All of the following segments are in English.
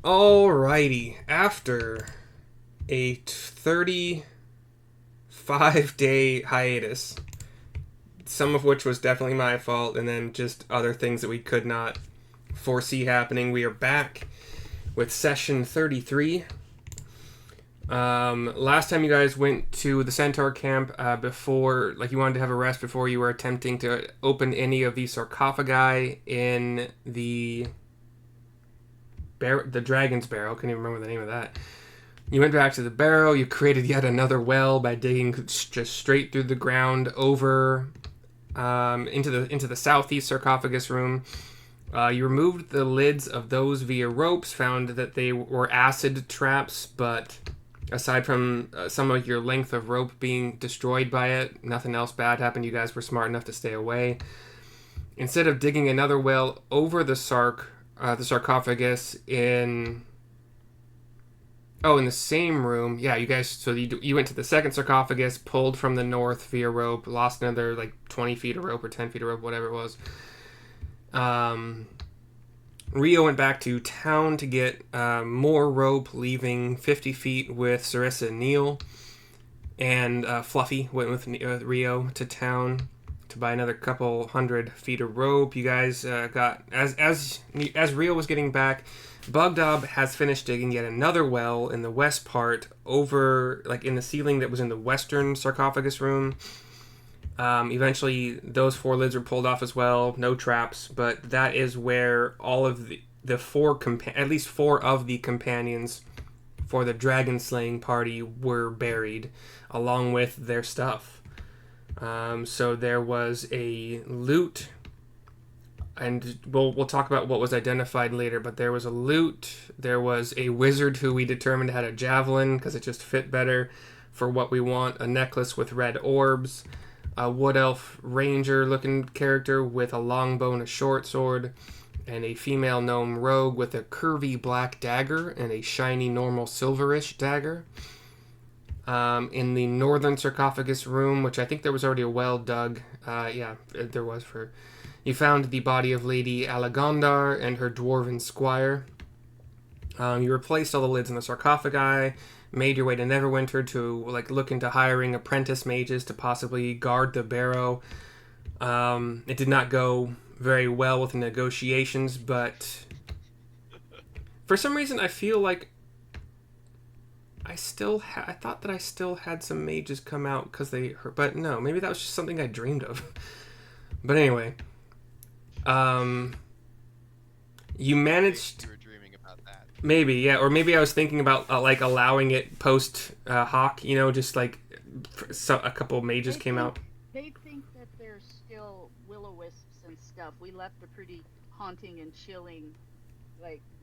Alrighty, after a 35-day hiatus, some of which was definitely my fault, and then just other things that we could not foresee happening, we are back with session 33. Last time you guys went to the Centaur camp before, like you wanted to have a rest before you were attempting to open any of the sarcophagi in the Dragon's Barrow. I couldn't even remember the name of that. You went back to the barrow. You created yet another well by digging just straight through the ground over into the southeast sarcophagus room. You removed the lids of those via ropes. Found that they were acid traps, but aside from some of your length of rope being destroyed by it, nothing else bad happened. You guys were smart enough to stay away. Instead of digging another well over the sarcophagus in the same room. Yeah, you guys. So you went to the second sarcophagus, pulled from the north via rope, lost another like 20 feet of rope or 10 feet of rope, whatever it was. Rio went back to town to get more rope, leaving 50 feet with Sarissa and Neil. And Fluffy went with Rio to town to buy another couple 100 feet of rope. You guys got as Rio was getting back, Bugdob has finished digging yet another well in the west part, over like in the ceiling that was in the western sarcophagus room. Eventually, those four lids were pulled off as well. No traps, but that is where all of the four at least four of the companions for the dragon slaying party were buried, along with their stuff. So there was a loot, and we'll talk about what was identified later, but there was a loot. There was a wizard who we determined had a javelin because it just fit better for what we want, a necklace with red orbs, a wood elf ranger looking character with a longbow and a short sword, and a female gnome rogue with a curvy black dagger and a shiny normal silverish dagger. In the northern sarcophagus room, which I think there was already a well dug. There was. You found the body of Lady Alagondar and her dwarven squire. You replaced all the lids in the sarcophagi, made your way to Neverwinter to look into hiring apprentice mages to possibly guard the barrow. It did not go very well with the negotiations, but for some reason I feel like I thought that I still had some mages come out because they hurt, but no, maybe that was just something I dreamed of. But anyway, you managed. You were dreaming about that. Maybe, yeah, or maybe I was thinking about allowing it post Hawk. Just a couple mages came out. They think that there's still will-o-wisps and stuff. We left a pretty haunting and chilling.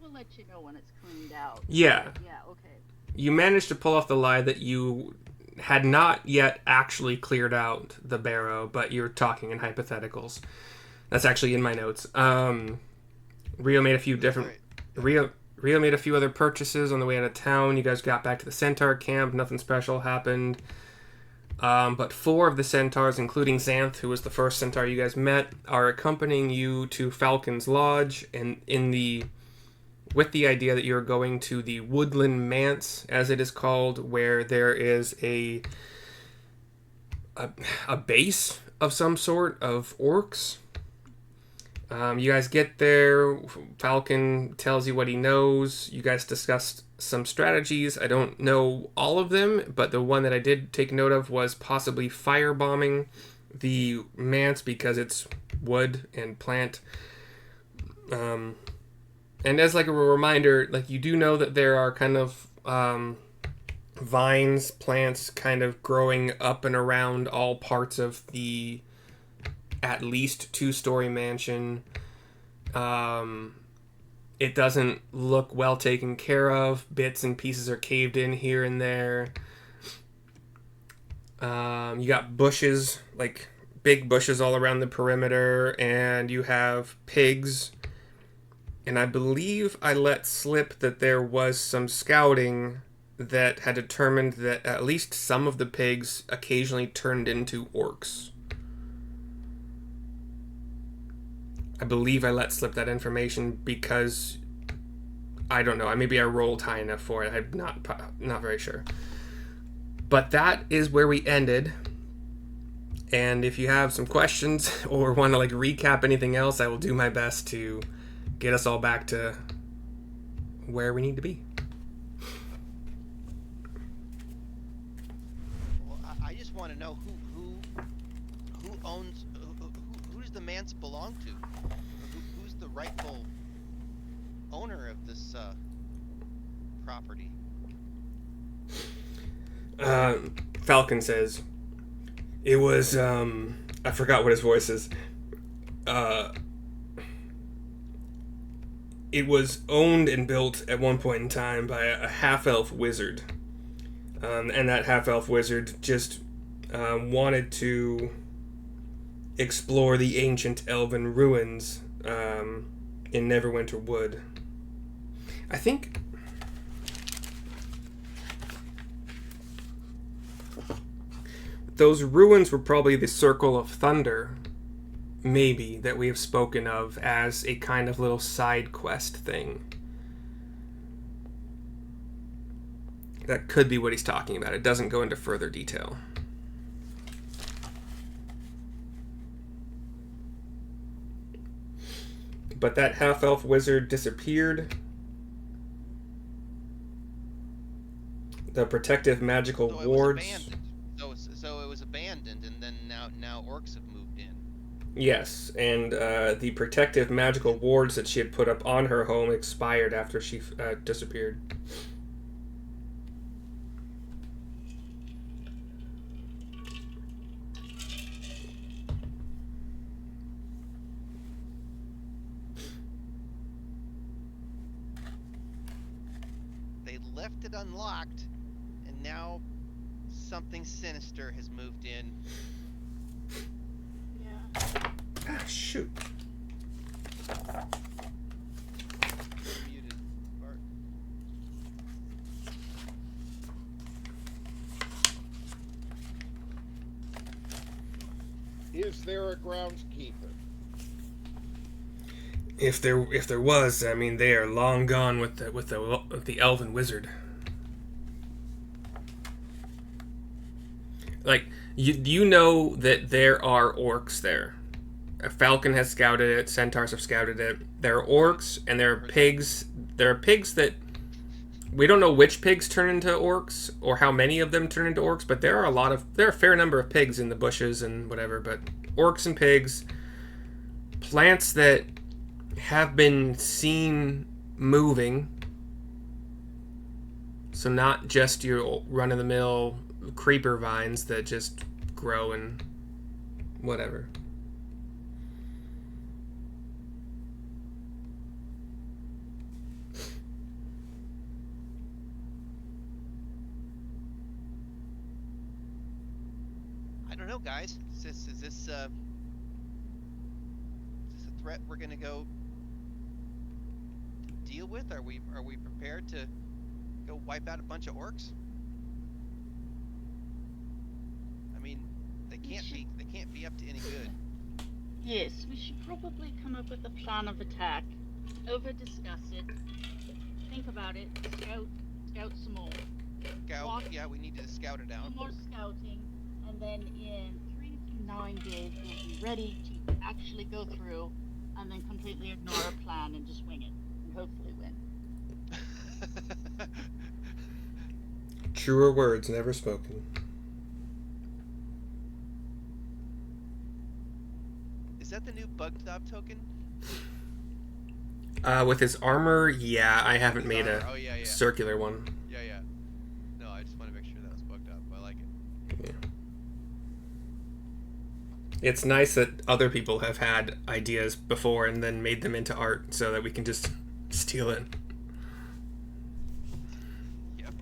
We'll let you know when it's cleaned out. Yeah. Yeah. Okay. You managed to pull off the lie that you had not yet actually cleared out the barrow, but you're talking in hypotheticals. That's actually in my notes. Rio made a few different. Rio made a few other purchases on the way out of town. You guys got back to the Centaur camp. Nothing special happened. But four of the Centaurs, including Xanth, who was the first Centaur you guys met, are accompanying you to Falcon's Lodge, and with the idea that you're going to the Woodland Manse, as it is called, where there is a base of some sort of orcs. You guys get there. Falcon tells you what he knows. You guys discussed some strategies. I don't know all of them, but the one that I did take note of was possibly firebombing the manse because it's wood and plant. And as a reminder, you do know that there are kind of vines, plants kind of growing up and around all parts of the at least 2-story mansion. It doesn't look well taken care of. Bits and pieces are caved in here and there. You got bushes, big bushes all around the perimeter, and you have pigs. And I believe I let slip that there was some scouting that had determined that at least some of the pigs occasionally turned into orcs. I believe I let slip that information because I don't know. Maybe I rolled high enough for it. I'm not very sure. But that is where we ended. And if you have some questions or want to like recap anything else, I will do my best to get us all back to where we need to be. Well, I just want to know who owns who does the manse belong to? Who's the rightful owner of this property? Falcon says, it was, I forgot what his voice is. It was owned and built at one point in time by a half-elf wizard. And that half-elf wizard just wanted to explore the ancient elven ruins in Neverwinter Wood. I think... those ruins were probably the Circle of Thunder, maybe, that we have spoken of as a kind of little side quest thing. That could be what he's talking about. It doesn't go into further detail. But that half-elf wizard disappeared. The protective magical wards... So it was abandoned, and then now orcs have moved in. Yes, and the protective magical wards that she had put up on her home expired after she disappeared. They left it unlocked, and now something sinister has moved in. Yeah. Ah, shoot. Muted. Bart. Is there a groundskeeper? If there was, I mean, they are long gone with the elven wizard. Like, you know that there are orcs there. A falcon has scouted it. Centaurs have scouted it. There are orcs and there are pigs. There are pigs that we don't know which pigs turn into orcs or how many of them turn into orcs, but there are a fair number of pigs in the bushes and whatever. But orcs and pigs, plants that have been seen moving. So not just your run-of-the-mill creeper vines that just grow and whatever. I don't know, guys. Is this a threat we're gonna go deal with? Are we prepared to go wipe out a bunch of orcs? I mean, they can't be up to any good. Yes, we should probably come up with a plan of attack. Over-discuss it. Think about it. Scout some more. Yeah, we need to scout it out. Some more scouting, and then in 3 to 9 days we'll be ready to actually go through, and then completely ignore our plan and just wing it, and hopefully win. Truer words never spoken. Is that the new bug stop token? With his armor, yeah, I haven't made a yeah. circular one. Yeah. No, I just want to make sure that was bugged up. I like it. Yeah. It's nice that other people have had ideas before and then made them into art so that we can just steal it. Yep.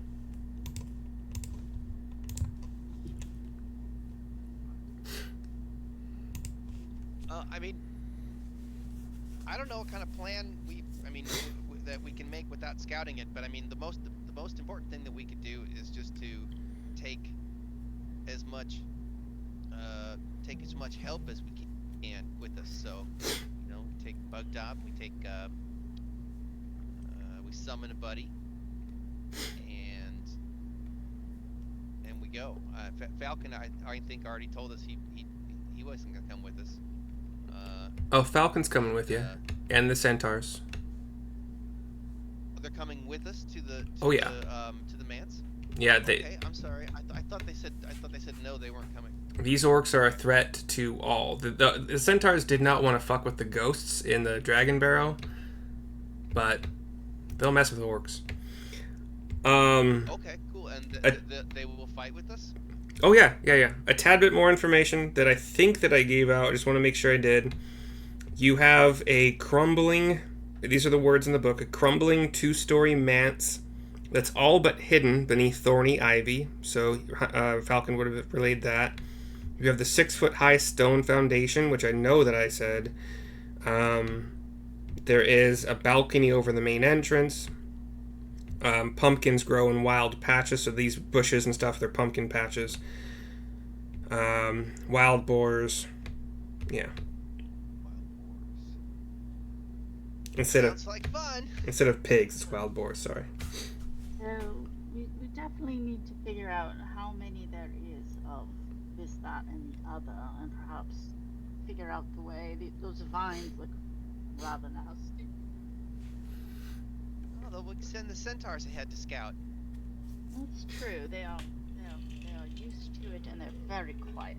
I mean, I don't know what kind of plan that we can make without scouting it, but I mean, the most important thing that we could do is just to take as much help as we can with us. So, we take Bug Top, we summon a buddy, and we go. Falcon, I think already told us he wasn't gonna come with us. Oh, Falcon's coming with And, you, and the centaurs. they're coming with us to the Oh, yeah. to the manse. Yeah, Okay, I'm sorry. I thought they said no, they weren't coming. these orcs are a threat to all. The centaurs did not want to fuck with the ghosts in the dragon barrow, but they'll mess with orcs. Okay, cool. And they will fight with us. Oh yeah. A tad bit more information that I think that I gave out. I just want to make sure I did. You have a crumbling. These are the words in the book. A crumbling 2-story manse that's all but hidden beneath thorny ivy. So Falcon would have relayed that. You have the 6-foot-high stone foundation, which I know that I said. There is a balcony over the main entrance. Pumpkins grow in wild patches, so these bushes and stuff, they're pumpkin patches. Wild boars. Yeah. Sounds like fun. Instead of pigs, it's wild boars, sorry. So we definitely need to figure out how many there is of this, that, and the other, and perhaps figure out the way. Those vines look rather nasty. Although we can send the centaurs ahead to scout. That's true. They are used to it, and they're very quiet,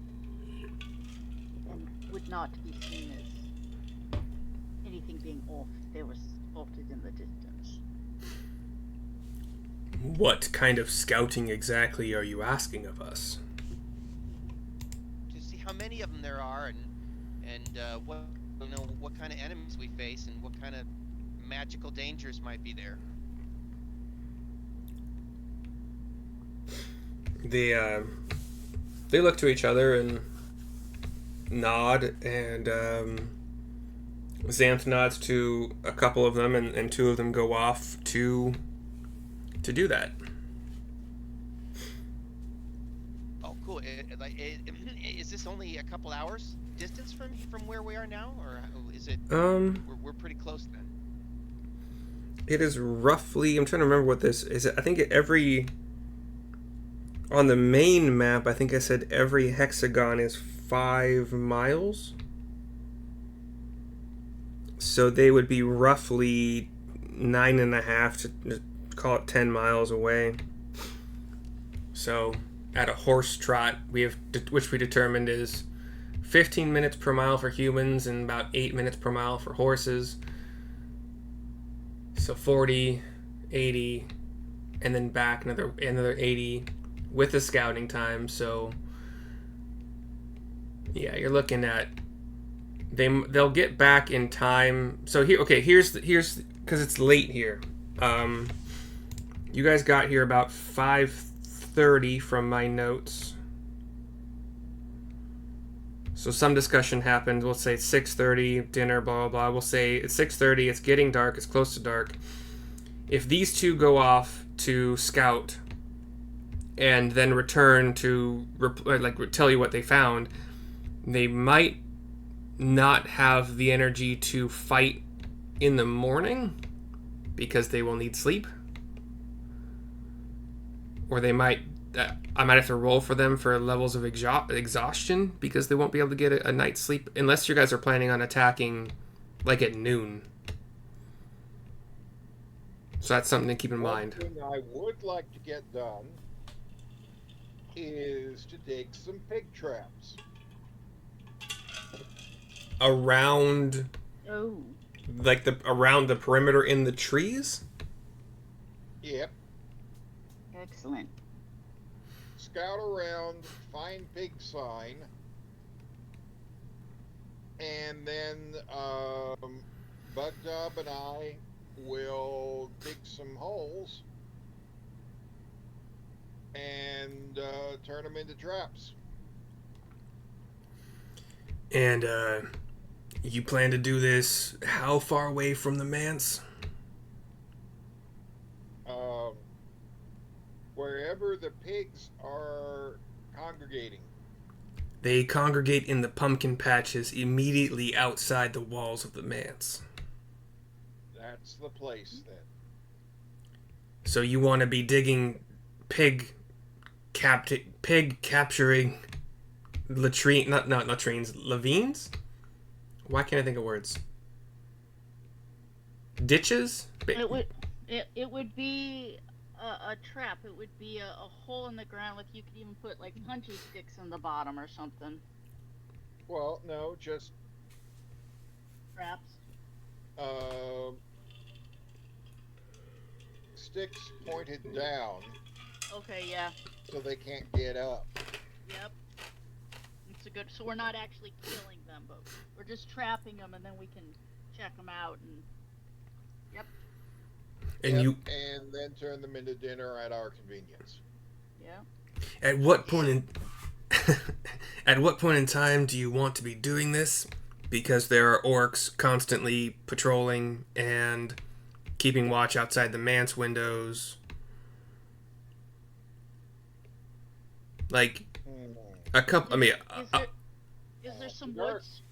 and would not be seen as anything being off if they were spotted in the distance. What kind of scouting exactly are you asking of us? To see how many of them there are, and what kind of enemies we face, and what kind of magical dangers might be there. They look to each other and nod, and Xanth nods to a couple of them, and 2 of them go off to do that. Oh, cool. Is this only a couple hours distance from where we are now, or is it? We're pretty close then. It is roughly. I'm trying to remember what this is. I think on the main map, I think I said every hexagon is 5 miles. So they would be roughly 9.5 to call it 10 miles away. So at a horse trot, which we determined is 15 minutes per mile for humans and about 8 minutes per mile for horses. So 40, 80, and then back another 80 with the scouting time. So yeah, you're looking at they'll get back in time. So here's because it's late here. You guys got here about 5:30 from my notes. So some discussion happened. We'll say 6:30, dinner, blah, blah, blah. We'll say it's 6:30, it's getting dark, it's close to dark. If these 2 go off to scout and then return to tell you what they found, they might not have the energy to fight in the morning because they will need sleep. Or they might... I might have to roll for them for levels of exhaustion because they won't be able to get a night's sleep unless you guys are planning on attacking like at noon. So that's something to keep in mind. One thing I would like to get done is to dig some pig traps. Around... Oh. Like around the perimeter in the trees? Yep. Excellent. Scout around, find pig sign, and then Bug Dub and I will dig some holes and turn them into traps. And you plan to do this how far away from the manse? Wherever the pigs are congregating. They congregate in the pumpkin patches immediately outside the walls of the manse. That's the place then. So you want to be digging pig capturing latrine, not latrines, lavines? Why can't I think of words? Ditches? It would be a trap. It would be a hole in the ground with you could even put like punchy sticks in the bottom or something. Well, no, just Traps. um, sticks pointed down Okay, yeah. so they can't get up. Yep. It's a good. So we're not actually killing them, but we're just trapping them, and then we can check them out. And yep. And Yep, you, and then turn them into dinner at our convenience. Yeah. at what point in at what point in time do you want to be doing this? Because there are orcs constantly patrolling and keeping watch outside the manse windows. Like a couple. I mean, Is there some Dark. woods?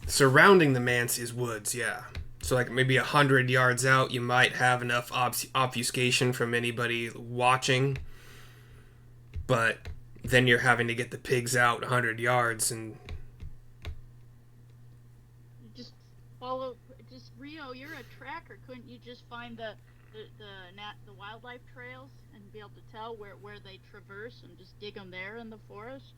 surrounding the manse is woods. Yeah. So like maybe 100 yards out, you might have enough obfuscation from anybody watching. But then you're having to get the pigs out 100 yards, and Just follow. Just Rio, you're a tracker. Couldn't you just find the wildlife trails and be able to tell where they traverse and just dig them there in the forest?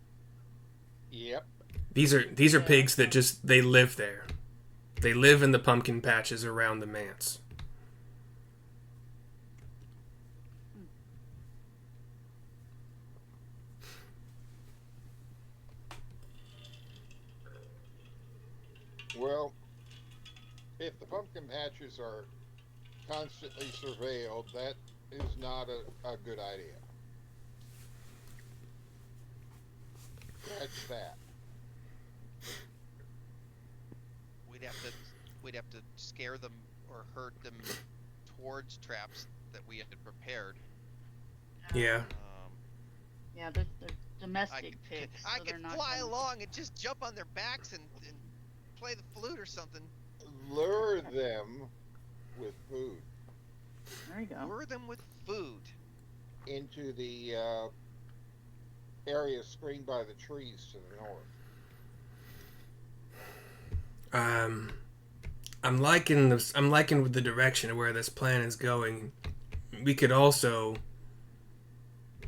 Yep. these are pigs that just they live there. They live in the pumpkin patches around the manse. Well, if the pumpkin patches are constantly surveilled, that is not a good idea. That's that. We'd have to scare them or herd them towards traps that we had prepared. Yeah. Yeah, they're domestic pigs, I so could they're not fly gonna... along and just jump on their backs and play the flute or something. Lure them with food There you go. Lure them with food. into the area screened by the trees to the north. I'm liking the direction of where this plan is going. We could also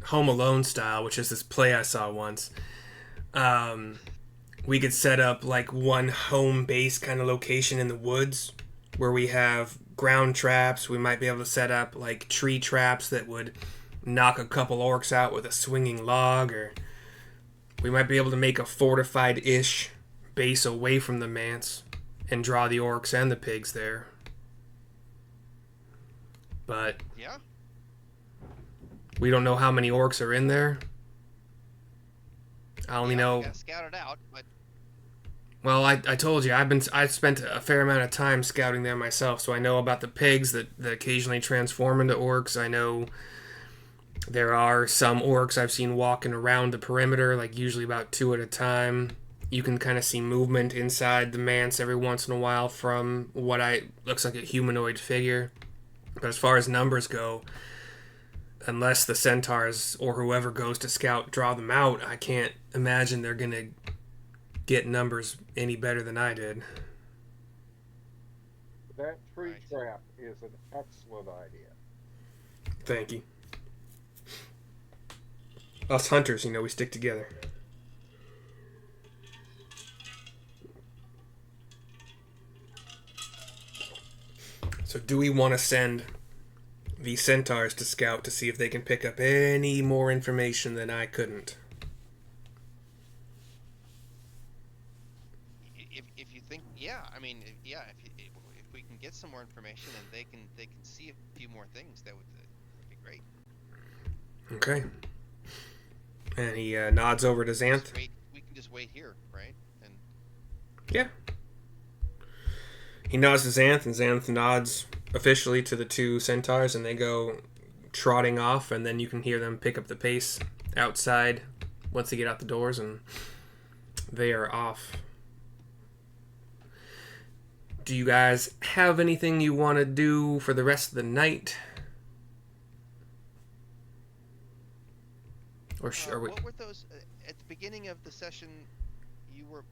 Home Alone style, which is this play I saw once. We could set up like one home base kind of location in the woods where we have ground traps. We might be able to set up like tree traps that would knock a couple orcs out with a swinging log, or we might be able to make a fortified-ish base away from the manse and draw the orcs and the pigs there. But Yeah. we don't know how many orcs are in there. I only know. We gotta scout it out, but Well, I told you I spent a fair amount of time scouting there myself, so I know about the pigs that occasionally transform into orcs. I know there are some orcs I've seen walking around the perimeter, like usually about 2 at a time. You can kind of see movement inside the manse every once in a while from what looks like a humanoid figure. But as far as numbers go, unless the centaurs or whoever goes to scout draw them out, I can't imagine they're gonna get numbers any better than I did. That tree Right. trap is an excellent idea. Thank you. Us hunters, we stick together. So do we want to send the centaurs to scout to see if they can pick up any more information than I couldn't? if you think, yeah, I mean, yeah, if we can get some more information and they can see a few more things, that'd be great. Okay. And he nods over to Xanth. We can just wait here, right? And Yeah. He nods to Xanth, and Xanth nods officially to the 2 centaurs, and they go trotting off, and then you can hear them pick up the pace outside once they get out the doors, and they are off. Do you guys have anything you want to do for the rest of the night? Or are we? What were those at the beginning of the session? You were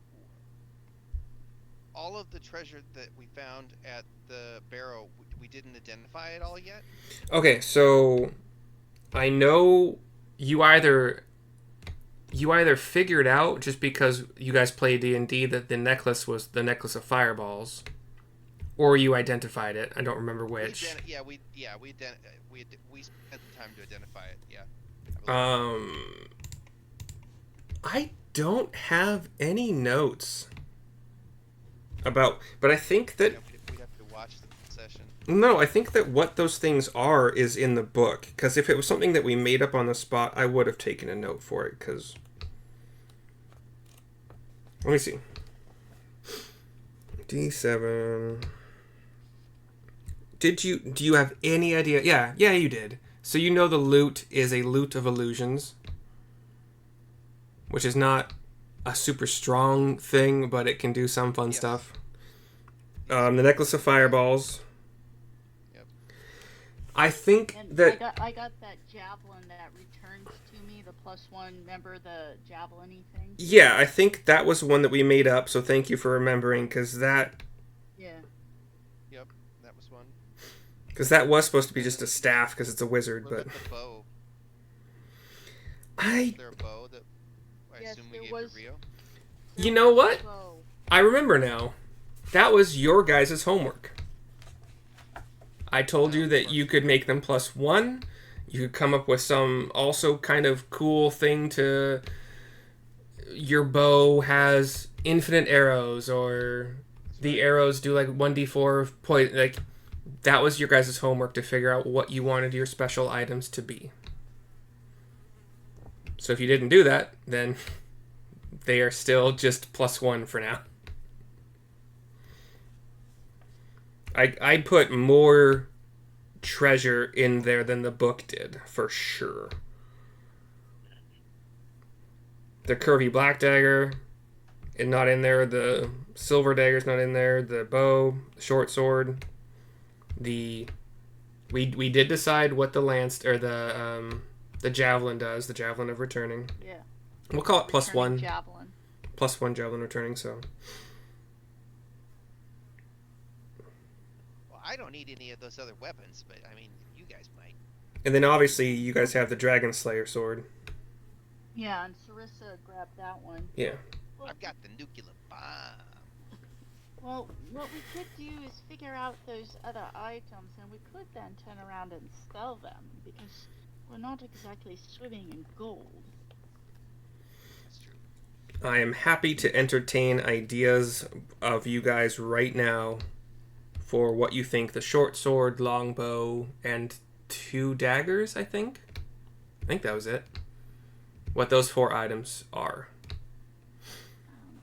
all of the treasure that we found at the barrow. We didn't identify it all yet. Okay, so I know you either figured out just because you guys played D&D that the necklace was the necklace of fireballs, or you identified it. I don't remember which. We spent the time to identify it. Yeah. I don't have any notes about, but I think that We'd have to watch the session. no, I think that what those things are is in the book. Because if it was something that we made up on the spot, I would have taken a note for it. Because let me see. D7. Do you have any idea? Yeah, you did. So you know the loot is a loot of illusions, which is not a super strong thing, but it can do some fun stuff. The necklace of fireballs. Yep. I think And that I got that javelin that returns to me, the +1. Remember the javelin-y thing? yeah, I think that was one that we made up. So thank you for remembering, because that One. was supposed to be just a staff because it's a wizard. What But about the bow? I, Was there a bow that I Yes, assume we there gave was. to Rio? you know what? Whoa. I remember now. That was your guys' homework. I told you that you could make them +1. You could come up with some also kind of cool thing to. Your bow has infinite arrows, or the arrows do like 1d4 of poison. Like, that was your guys' homework to figure out what you wanted your special items to be. So if you didn't do that, then they are still just +1 for now. I put more treasure in there than the book did, for sure. The curvy black dagger is not in there. The silver dagger's not in there. The bow, the short sword. We did decide what the lance or the javelin does. The javelin of returning. Yeah. We'll call it Returning +1. Javelin. +1 javelin returning. So. Well, I don't need any of those other weapons, but I mean, you guys might. And then obviously you guys have the Dragon Slayer sword. Yeah, and Sarissa grabbed that one. Yeah. I've got the nuclear bomb. Well, what we could do is figure out those other items, and we could then turn around and sell them, because we're not exactly swimming in gold. That's true. I am happy to entertain ideas of you guys right now for what you think the short sword, longbow, and 2 daggers, I think that was it. What those 4 items are.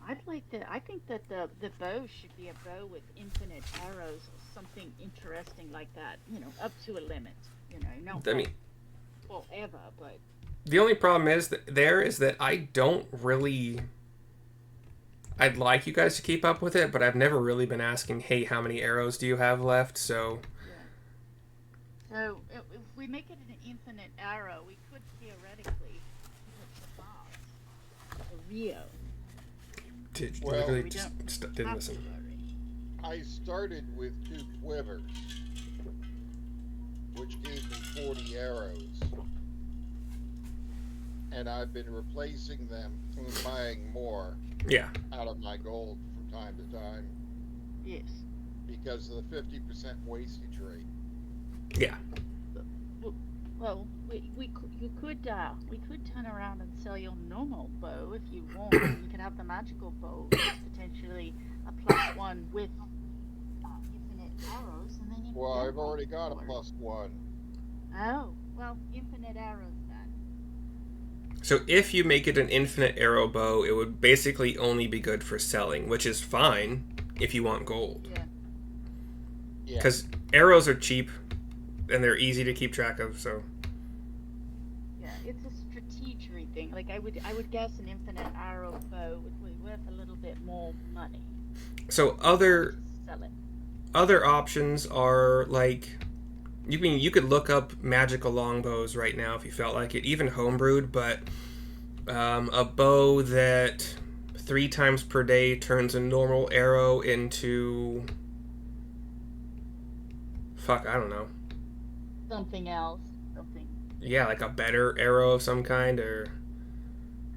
I think that the bow should be a bow with infinite arrows, or something interesting like that. Up to a limit. Not I mean, forever, but the only problem is that I don't really. I'd like you guys to keep up with it, but I've never really been asking, hey, how many arrows do you have left? So. yeah. So if we make it an infinite arrow, we could theoretically hit the boss, the Rio. Well, Literally we just don't didn't have listen. to worry. I started with 2 quivers, which gave me 40 arrows. And I've been replacing them and buying more Yeah. out of my gold from time to time Yes. because of the 50% wastage rate. Yeah. Well, you could turn around and sell your normal bow if you want. You could have the magical bow, which is potentially a +1 with infinite arrows, and then you. Well, can I've already got a for it. +1. Oh, well, infinite arrows then. So if you make it an infinite arrow bow, it would basically only be good for selling, which is fine if you want gold. Yeah. Yeah. Because arrows are cheap and they're easy to keep track of. So Yeah, it's a strategery thing. Like I would guess an infinite arrow bow would be worth a little bit more money. other Sell it. other options are like You could look up magical longbows right now if you felt like it, even homebrewed, but a bow that 3 times per day turns a normal arrow into... Fuck, I don't know. Something else. Something. Yeah, like a better arrow of some kind, or...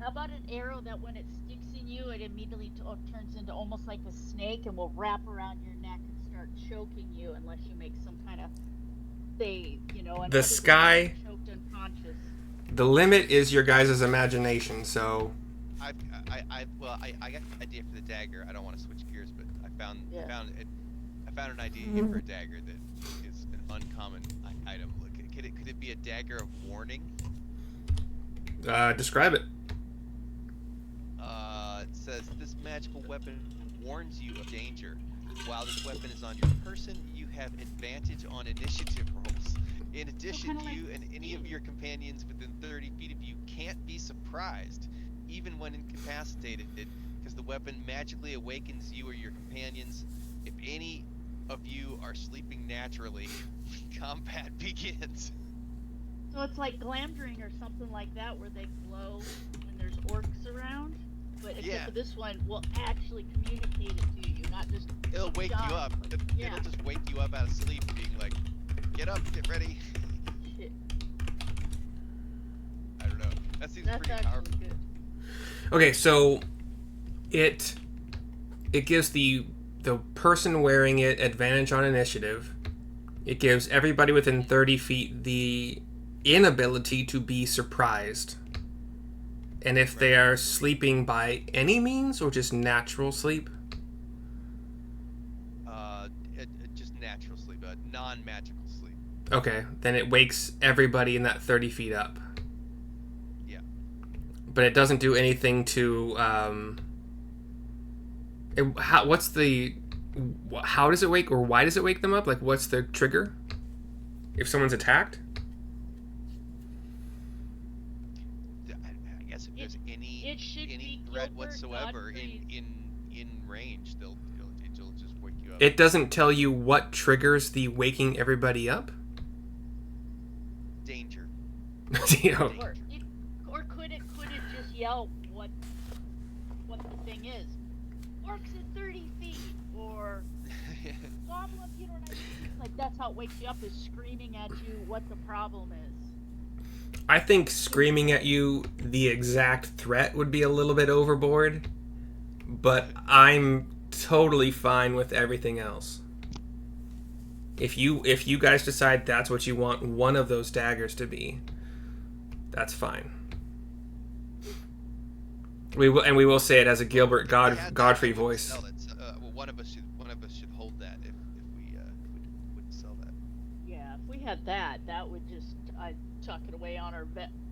How about an arrow that when it sticks in you, it immediately turns into almost like a snake and will wrap around your neck and start choking you unless you make some kind of save, you know? And The sky... choked unconscious. The limit is your guys' imagination, so... I got an idea for the dagger. I don't want to switch gears, but I found an idea here for a dagger that is an uncommon item. Look, could it be a dagger of warning? Describe it. It says this magical weapon warns you of danger. While this weapon is on your person, you have advantage on initiative rolls. In addition, you and any of your companions within 30 feet of you can't be surprised, even when incapacitated, because the weapon magically awakens you or your companions if any of you are sleeping naturally when combat begins. So it's like Glamdring or something like that, where they glow when there's orcs around. But except for this one, will actually communicate it to you, not just... It'll wake you up. It'll just wake you up out of sleep, being like, get up, get ready. Shit. I don't know. That seems That's pretty actually powerful. good. Okay, so it gives the person wearing it advantage on initiative. It gives everybody within 30 feet the inability to be surprised. And if they are sleeping by any means or just natural sleep? Just natural sleep, non-magical sleep. Okay, then it wakes everybody in that 30 feet up. Yeah. But it doesn't do anything to... how does it wake, or why does it wake them up? Like, what's the trigger? If someone's attacked? I guess if there's any threat whatsoever in range, it'll just wake you up. It doesn't tell you what triggers the waking everybody up? Danger. You know. Or could it just yell what the thing is? Orcs at 30 feet, or goblin, you know what I mean? It's like that's how it wakes you up, is screaming at you what the problem is. I think screaming at you the exact threat would be a little bit overboard, but I'm totally fine with everything else. If you guys decide that's what you want one of those daggers to be, that's fine. We will say it as a Gilbert Godfrey voice. One of us should hold that if we would sell that. Yeah, if we had that would just, I'd tuck it away on our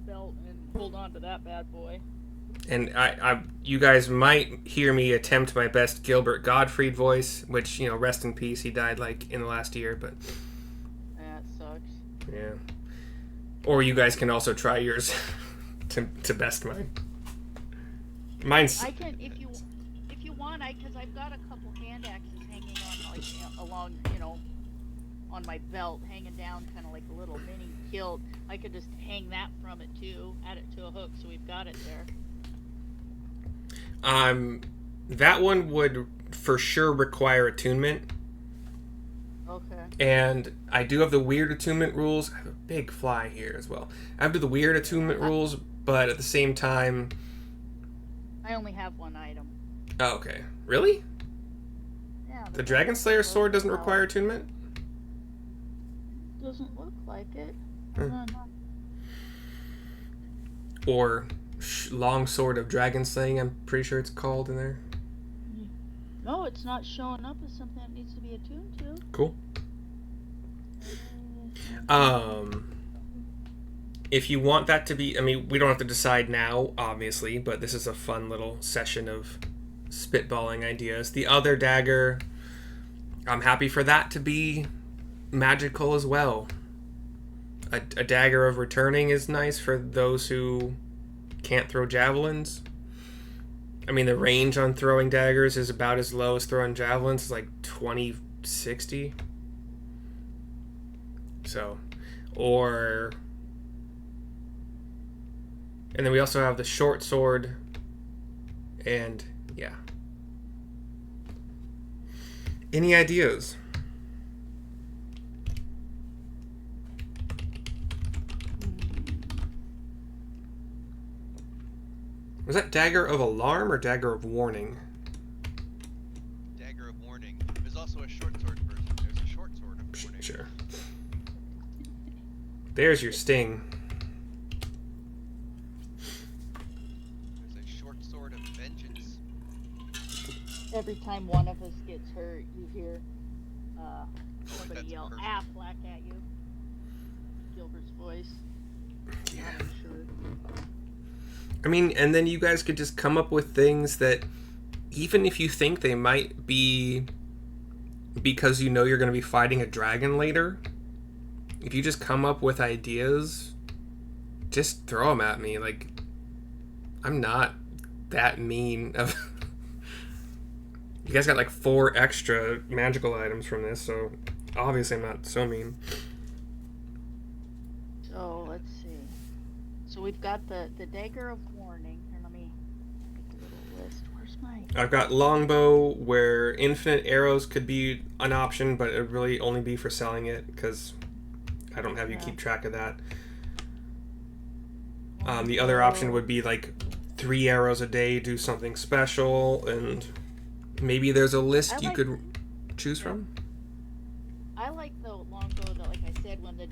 belt and hold on to that bad boy. And you guys might hear me attempt my best Gilbert Gottfried voice, which, rest in peace. He died in the last year, but That sucks. yeah. Or you guys can also try yours to best mine. Mine's. I can, if you want, because I've got a couple hand axes hanging on along, on my belt, hanging down, kind of like a little mini kilt. I could just hang that from it too, add it to a hook, so we've got it there. That one would for sure require attunement. Okay. And I do have the weird attunement rules. I have a big fly here as well. I have the weird attunement rules, but at the same time... I only have one item. Oh, okay. Really? Yeah. The Dragon Slayer sword doesn't require attunement? Doesn't look like it. Or long sword of dragon slaying, I'm pretty sure it's called in there. No, it's not showing up as something that needs to be attuned to. Cool. If you want that to be, we don't have to decide now, obviously, but this is a fun little session of spitballing ideas. The other dagger, I'm happy for that to be magical as well. A dagger of returning is nice for those who can't throw javelins. The range on throwing daggers is about as low as throwing javelins. It's like 20-60. So, or... And then we also have the short sword. And, yeah. Any ideas? Was that Dagger of Alarm or Dagger of Warning? Dagger of Warning. There's also a short sword version. There's a short sword of warning. Sure. There's your sting. There's a short sword of vengeance. Every time one of us gets hurt, you hear somebody that's yell perfect. Affleck at you. Gilbert's voice. Yeah. I'm sure. I mean, and then you guys could just come up with things that, even if you think they might be because you know you're going to be fighting a dragon later, if you just come up with ideas, just throw them at me. Like, I'm not that mean of... You guys got like 4 extra magical items from this, so obviously I'm not so mean. So let's see. So we've got the Dagger of Warning. Here, let me make a little list. Where's my... I've got longbow, where infinite arrows could be an option, but it would really only be for selling it, because I don't have you keep track of that. The other option would be like 3 arrows a day, do something special, and maybe there's a list you could choose from. I like the longbow that, like I said, when the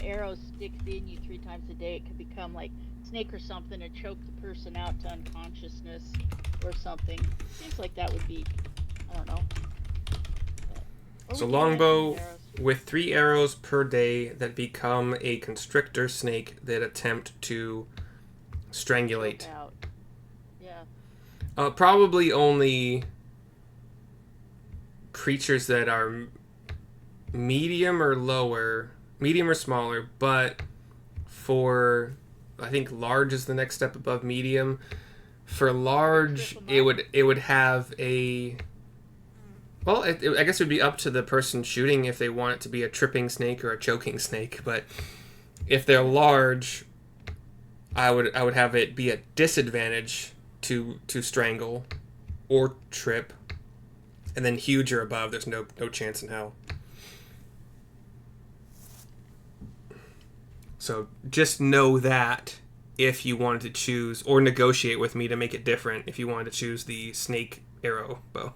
arrow sticks in you 3 times a day, it could become like snake or something and choke the person out to unconsciousness or something. Seems like that would be, I don't know. So longbow with 3 arrows per day that become a constrictor snake that attempt to strangulate. Yeah. Probably only creatures that are medium or smaller, but for, I think large is the next step above medium. For large, it would have a... Well, I guess it would be up to the person shooting if they want it to be a tripping snake or a choking snake, but if they're large, I would have it be a disadvantage to strangle or trip, and then huge or above, there's no chance in hell. So just know that if you wanted to choose, or negotiate with me to make it different, if you wanted to choose the snake arrow bow.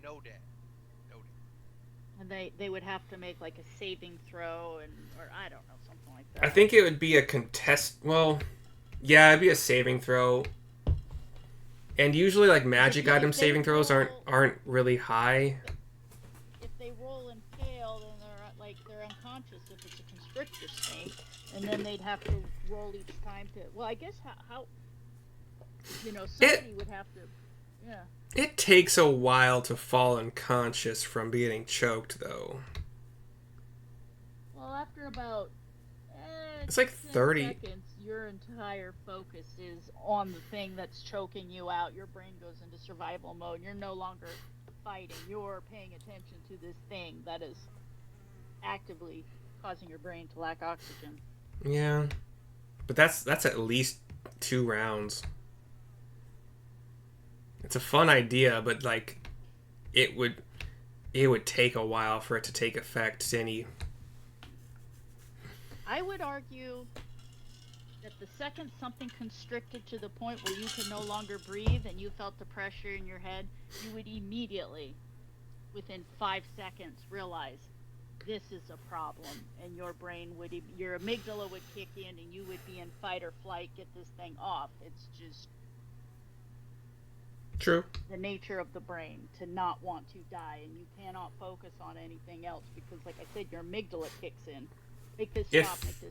Noted. And they would have to make like a saving throw, or I don't know, something like that. I think it would be a contest. Well, yeah, it'd be a saving throw. And usually, like, magic item saving throws aren't really high. If they roll and fail, then they're unconscious if it's a constrictor snake, and then they'd have to roll each time to. Well, I guess how somebody would have to. Yeah. It takes a while to fall unconscious from getting choked, though. Well, after about it's like 30 seconds, your entire focus is on the thing that's choking you out. Your brain goes into survival mode. You're no longer fighting. You're paying attention to this thing that is actively causing your brain to lack oxygen. Yeah, but that's at least 2 rounds. It's a fun idea, but like, it would take a while for it to take effect to any. I would argue that the second something constricted to the point where you could no longer breathe and you felt the pressure in your head, you would immediately, within 5 seconds, realize this is a problem, and your amygdala would kick in and you would be in fight or flight, get this thing off. It's just true. The nature of the brain to not want to die, and you cannot focus on anything else because, like I said, your amygdala kicks in. Make this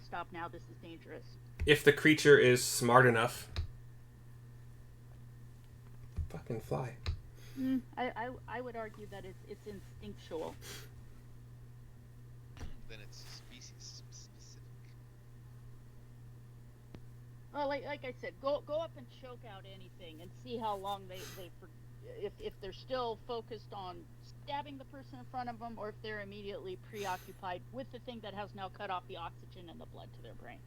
stop now, this is dangerous. If the creature is smart enough. Fucking fly. I would argue that it's instinctual. Then it's species specific. Well, like I said, go up and choke out anything and see how long they if they're still focused on stabbing the person in front of them, or if they're immediately preoccupied with the thing that has now cut off the oxygen and the blood to their brain.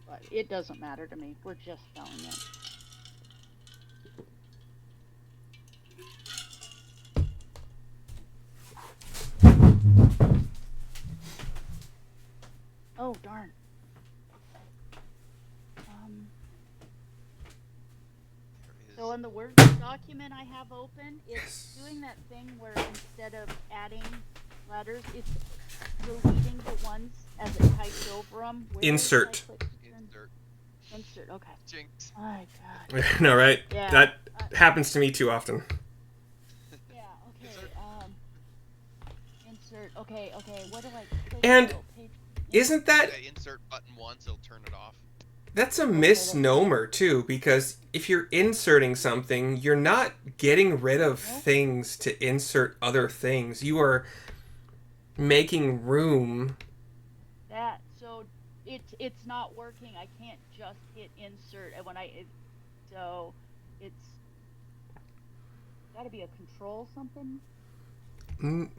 But it doesn't matter to me. We're just selling it. Oh, darn. So in the Word document I have open, it's doing that thing where instead of adding letters, it's deleting the ones as it types over them. Insert. Insert, okay. Jinx. Oh, my God. No, right? Yeah. That happens to me too often. Yeah, okay. Insert. Okay. What do I click? And page? isn't that... insert button once, it'll turn it off. That's a misnomer, too, because if you're inserting something, you're not getting rid of things to insert other things. You are making room. So it's not working. I can't just hit insert, and so it's got to be a control something.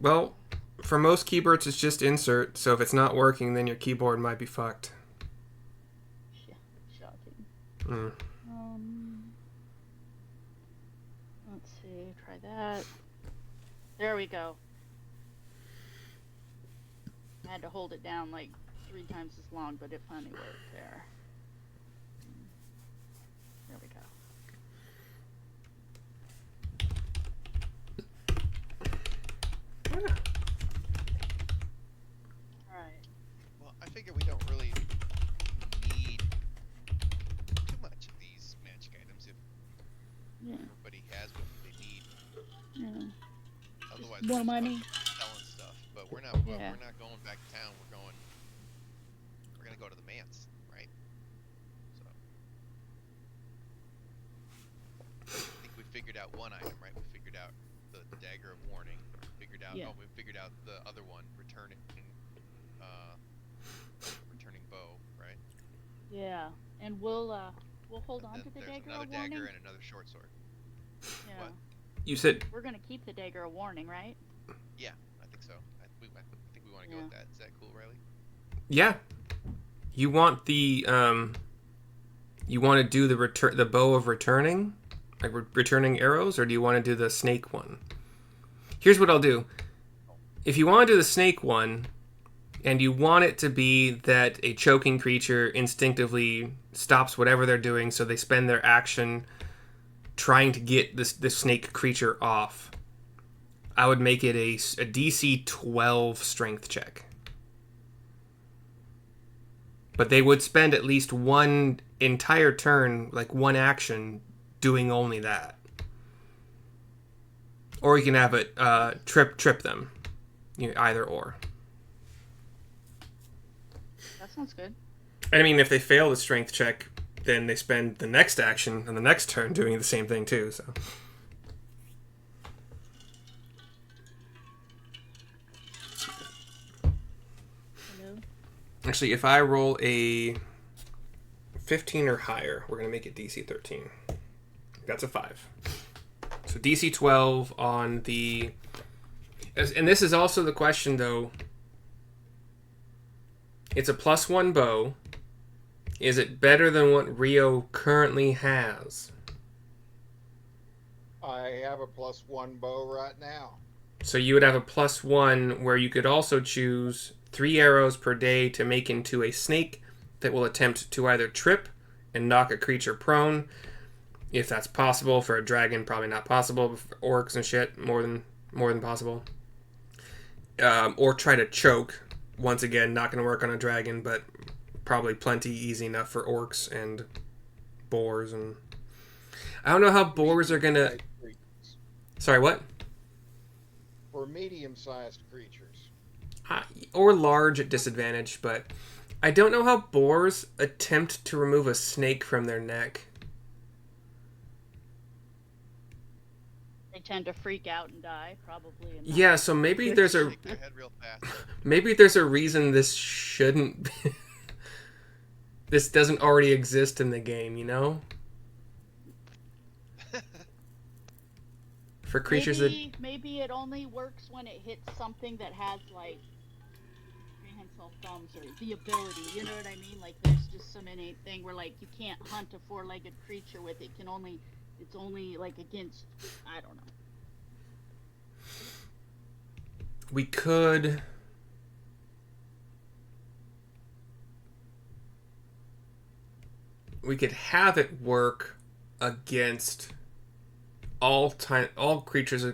Well, for most keyboards, it's just insert, so if it's not working, then your keyboard might be fucked. Shocking. Let's see, try that. There we go. I had to hold it down like 3 times as long, but it finally worked there. There we go. Alright. Well, I figure we don't really need too much of these magic items if everybody has what they need. Yeah. Otherwise, More we're money. selling stuff. But we're not. We're not going back to town. We're gonna go to the manse, right? So I think we figured out one item, right? We figured out the dagger of warning. We figured out the other one, returning bow, right? Yeah, and we'll hold on to the there's dagger another of warning. dagger and another short sword. Yeah. What? You said... We're gonna keep the dagger of warning, right? Yeah, I think so. I think we want to go with that. Is that cool, Riley? Yeah. You want the you want to do the bow of returning, like returning arrows, or do you want to do the snake one? Here's what I'll do. If you want to do the snake one, and you want it to be that a choking creature instinctively stops whatever they're doing, so they spend their action trying to get the snake creature off, I would make it a DC 12 strength check. But they would spend at least one entire turn, like one action, doing only that. Or you can have it trip them. Either or. That sounds good. I mean, if they fail the strength check, then they spend the next action and the next turn doing the same thing too, so... Actually, if I roll a 15 or higher, we're going to make it DC 13. That's a 5. So DC 12 on the... And this is also the question, though. It's a +1 bow. Is it better than what Rio currently has? I have a +1 bow right now. So you would have a +1 where you could also choose 3 arrows per day to make into a snake that will attempt to either trip and knock a creature prone. If that's possible. For a dragon, probably not possible. For orcs and shit, more than possible. Or try to choke. Once again, not going to work on a dragon, but probably plenty easy enough for orcs and boars. And I don't know how boars are going to... Sorry, what? For medium-sized creatures. Or large at disadvantage, but I don't know how boars attempt to remove a snake from their neck. They tend to freak out and die, probably. Yeah, so maybe there's a... Shake their head real fast. Maybe there's a reason this shouldn't be... this doesn't already exist in the game, you know? For creatures Maybe it only works when it hits something that has like prehensile thumbs or the ability. You know what I mean? Like there's just some innate thing where like you can't hunt a four-legged creature with it. It's only like against, I don't know. we could have it work against all creatures,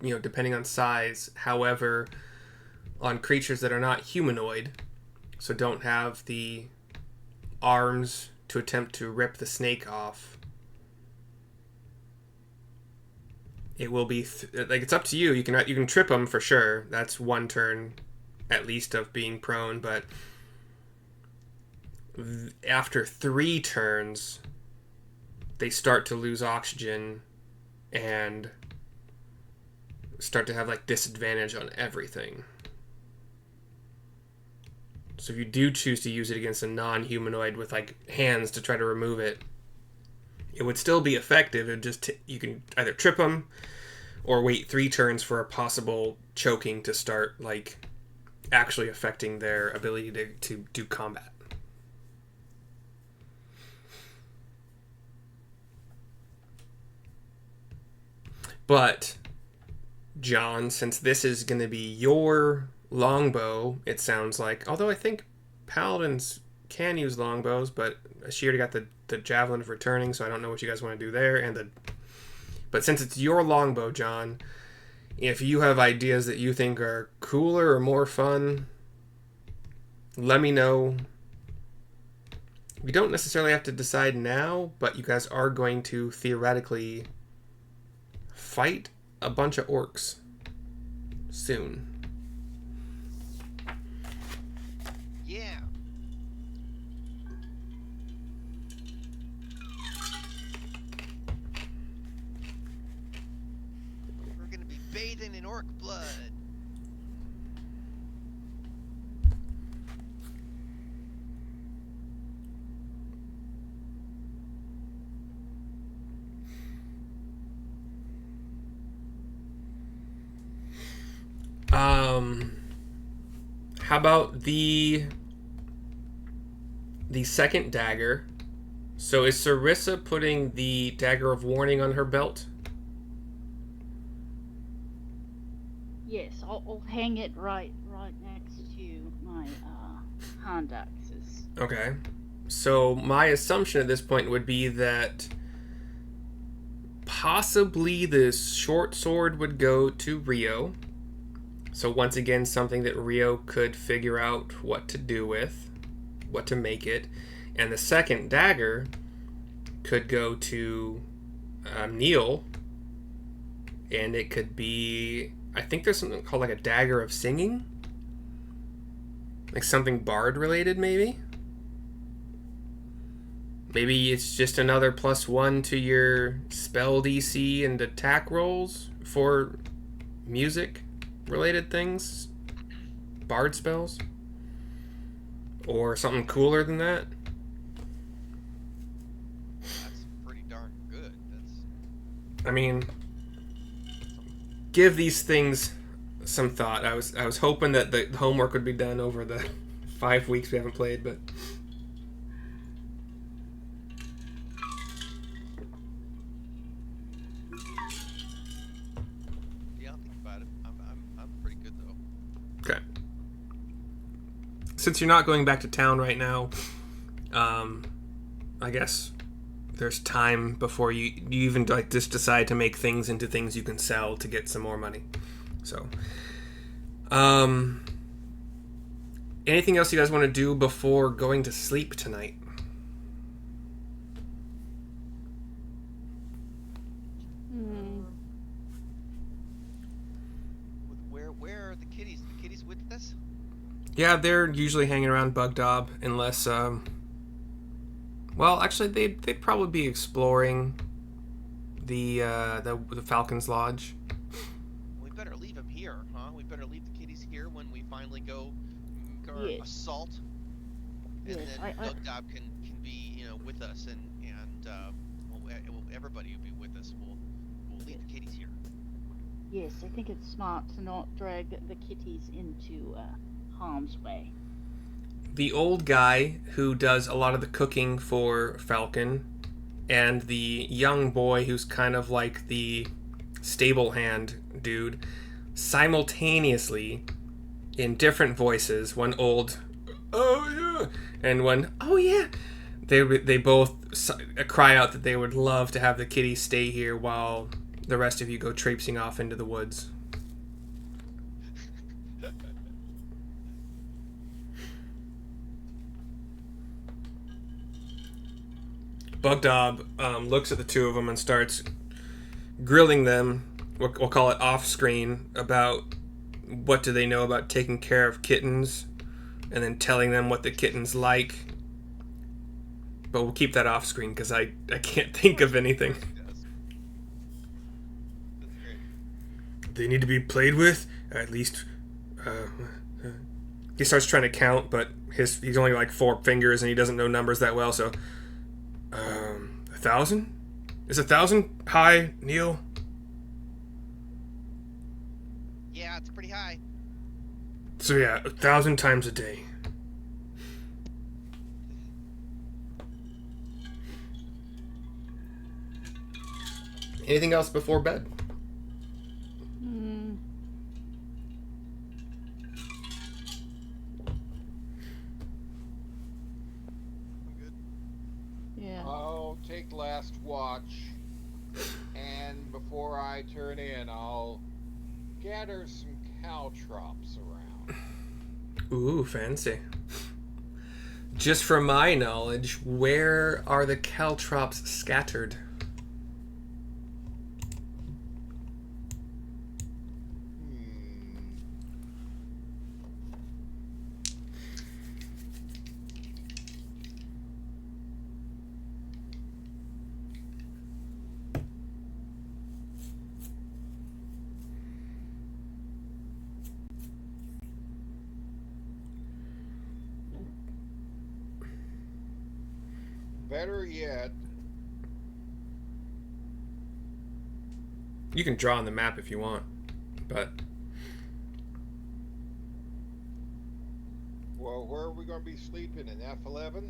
depending on size. However, on creatures that are not humanoid, so don't have the arms to attempt to rip the snake off, it will be it's up to you. You can trip them for sure. That's one turn at least of being prone, but after 3 turns they start to lose oxygen and start to have like disadvantage on everything. So if you do choose to use it against a non-humanoid with like hands to try to remove it, it would still be effective. It just you can either trip them or wait 3 turns for a possible choking to start like actually affecting their ability to do combat. But, John, since this is going to be your longbow, it sounds like, although I think paladins can use longbows, but she already got the javelin of returning, so I don't know what you guys want to do there. But since it's your longbow, John, if you have ideas that you think are cooler or more fun, let me know. We don't necessarily have to decide now, but you guys are going to theoretically fight a bunch of orcs soon. Yeah. We're gonna be bathing in orc blood. How about the second dagger? So is Sarissa putting the dagger of warning on her belt? Yes, I'll hang it right next to my hand axes. Okay. So my assumption at this point would be that possibly the short sword would go to Rio. So once again, something that Rio could figure out what to do with, what to make it. And the second dagger could go to Neil. And it could be, I think there's something called like a dagger of singing. Like something bard related, maybe? Maybe it's just another +1 to your spell DC and attack rolls for music related things, bard spells, or something cooler than that. That's pretty darn good. I mean, give these things some thought. I was hoping that the homework would be done over the 5 weeks we haven't played, but yeah, I'll think about it. I'm pretty good though. okay. Since you're not going back to town right now, I guess there's time before you even like just decide to make things into things you can sell to get some more money. So, anything else you guys want to do before going to sleep tonight? Where are the kitties? The kitties with us? Yeah, they're usually hanging around Bugdob, unless, well, actually, they'd probably be exploring the Falcon's Lodge. We better leave them here, huh? We better leave the kitties here when we finally go our Yes. assault, and Yes, then Bugdob can be, with us, and everybody will be with us. We'll leave the kitties here. Yes, I think it's smart to not drag the kitties into harm's way. The old guy who does a lot of the cooking for Falcon, and the young boy who's kind of like the stable hand dude, simultaneously, in different voices, one old, oh yeah, and one, oh yeah, they both cry out that they would love to have the kitties stay here while the rest of you go traipsing off into the woods. Bugdob looks at the two of them and starts grilling them, we'll call it off-screen, about what do they know about taking care of kittens, and then telling them what the kittens like. But we'll keep that off-screen because I can't think of anything. Yes. That's great. They need to be played with, at least. He starts trying to count, but he's only like 4 fingers and he doesn't know numbers that well, so 1,000? Is 1,000 high, Neil? Yeah, it's pretty high. So yeah, 1,000 times a day. Anything else before bed? Hmm. I'm good. Yeah. I'll take last watch, and before I turn in, I'll gather some caltrops around. Ooh, fancy. Just from my knowledge, where are the caltrops scattered? Better yet, You can draw on the map if you want, but well, where are we going to be sleeping? In F11?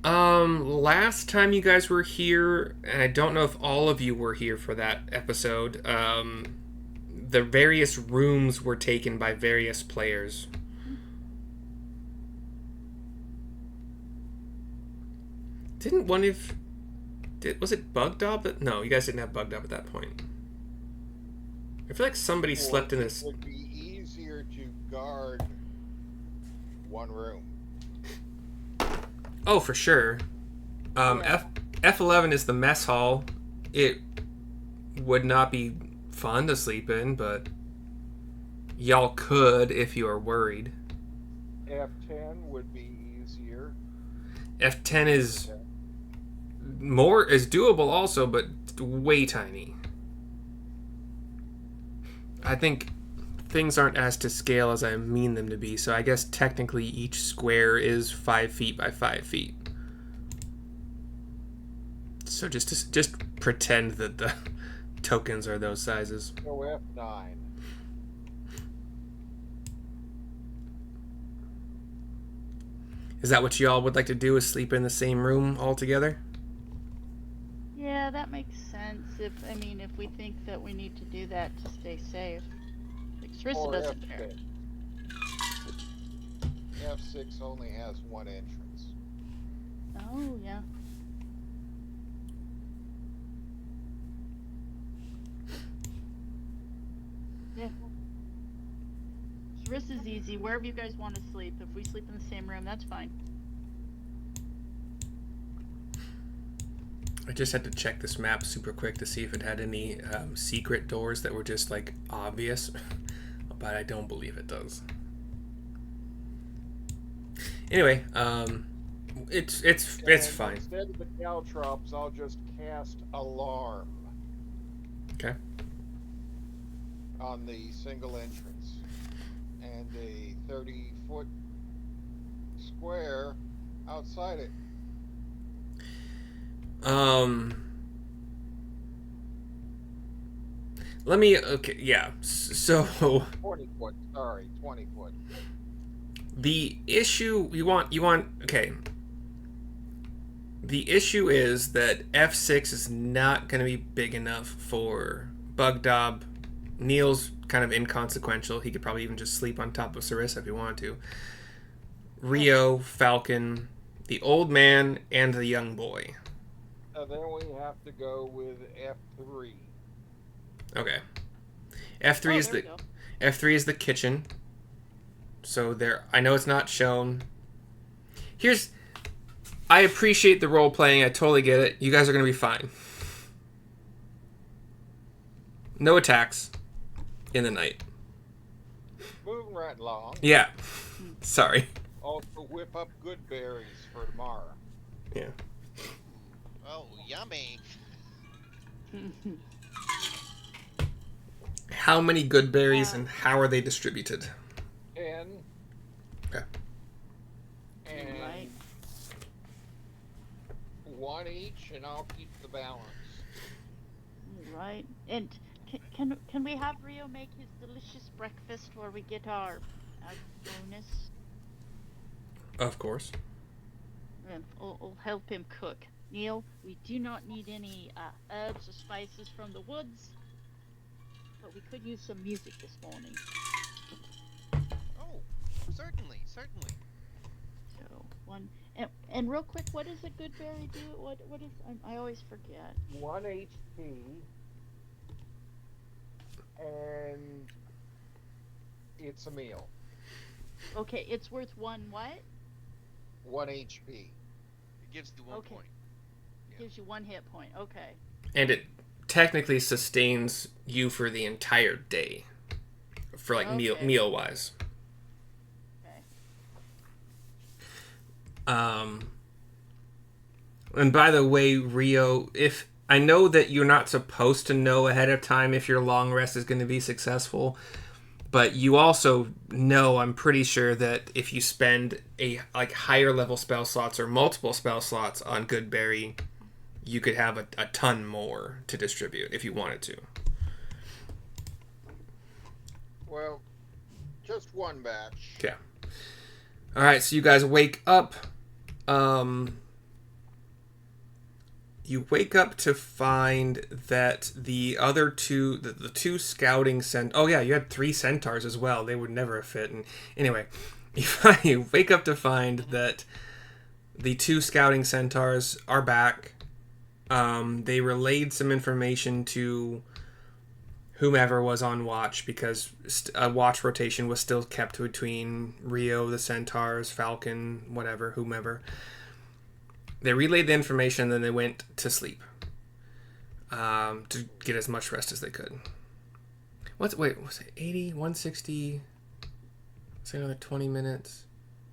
last time you guys were here, and I don't know if all of you were here for that episode, the various rooms were taken by various players. Didn't one of... was it Bugdob? No, you guys didn't have Bugdob at that point. I feel like somebody slept in this... It would be easier to guard one room. Oh, for sure. F11 is the mess hall. It would not be fun to sleep in, but y'all could if you are worried. F10 would be easier. F10 is doable also, but way tiny. I think things aren't as to scale as I mean them to be, so I guess technically each square is 5 feet by 5 feet. So just pretend that the tokens are those sizes. So F9. Is that what y'all would like to do, is sleep in the same room all together? Yeah, that makes sense. If we think that we need to do that to stay safe. Like, Sarissa Or doesn't care. F6. F6 only has one entrance. Oh, yeah. Yeah. Sarissa's easy. Wherever you guys want to sleep. If we sleep in the same room, that's fine. I just had to check this map super quick to see if it had any secret doors that were just like obvious, but I don't believe it does. Anyway, it's fine. Instead of the caltrops, I'll just cast alarm. Okay. On the single entrance, and a 30-foot square Outside it. Let me. Okay, yeah. So 20 foot. Sorry, 20 foot. the issue you want. Okay. The issue is that F6 is not going to be big enough for Bugdob. Neil's kind of inconsequential. He could probably even just sleep on top of Sarissa if he wanted to. Rio, Falcon, the old man, and the young boy. Then we have to go with F3. Okay. F3 is there we the go. F3 is the kitchen. So there, I know it's not shown. I appreciate the role playing. I totally get it. You guys are going to be fine. No attacks in the night. Moving right along. Yeah. Sorry. Also whip up good berries for tomorrow. Yeah. Oh, yummy. How many good berries and how are they distributed? 10. Okay. And Right. one each, and I'll keep the balance. Right. And can we have Rio make his delicious breakfast where we get our bonus? Of course. And we'll help him cook. Neil, we do not need any herbs or spices from the woods, but we could use some music this morning. Oh, certainly. So one and real quick, what does a good berry do? What is I always forget. 1 HP. And it's a meal. Okay, it's worth one what? 1 HP. It gives you 1 Okay. point. Yeah. Gives you 1 hit point. Okay. And it technically sustains you for the entire day. For like Okay. meal wise. Okay. And by the way, Rio, if I know that you're not supposed to know ahead of time if your long rest is going to be successful, but you also know, I'm pretty sure, that if you spend a higher level spell slots or multiple spell slots on Goodberry, you could have a ton more to distribute if you wanted to. Well, just one batch. Yeah. All right, so you guys wake up. You wake up to find that the other two, the two scouting oh yeah, you had 3 centaurs as well. They would never have fit. And anyway, you wake up to find that the 2 scouting centaurs are back. They relayed some information to whomever was on watch because a watch rotation was still kept between Rio, the centaurs, Falcon, whatever, whomever. They relayed the information, then they went to sleep to get as much rest as they could. Was it 80, 160? Say another 20 minutes.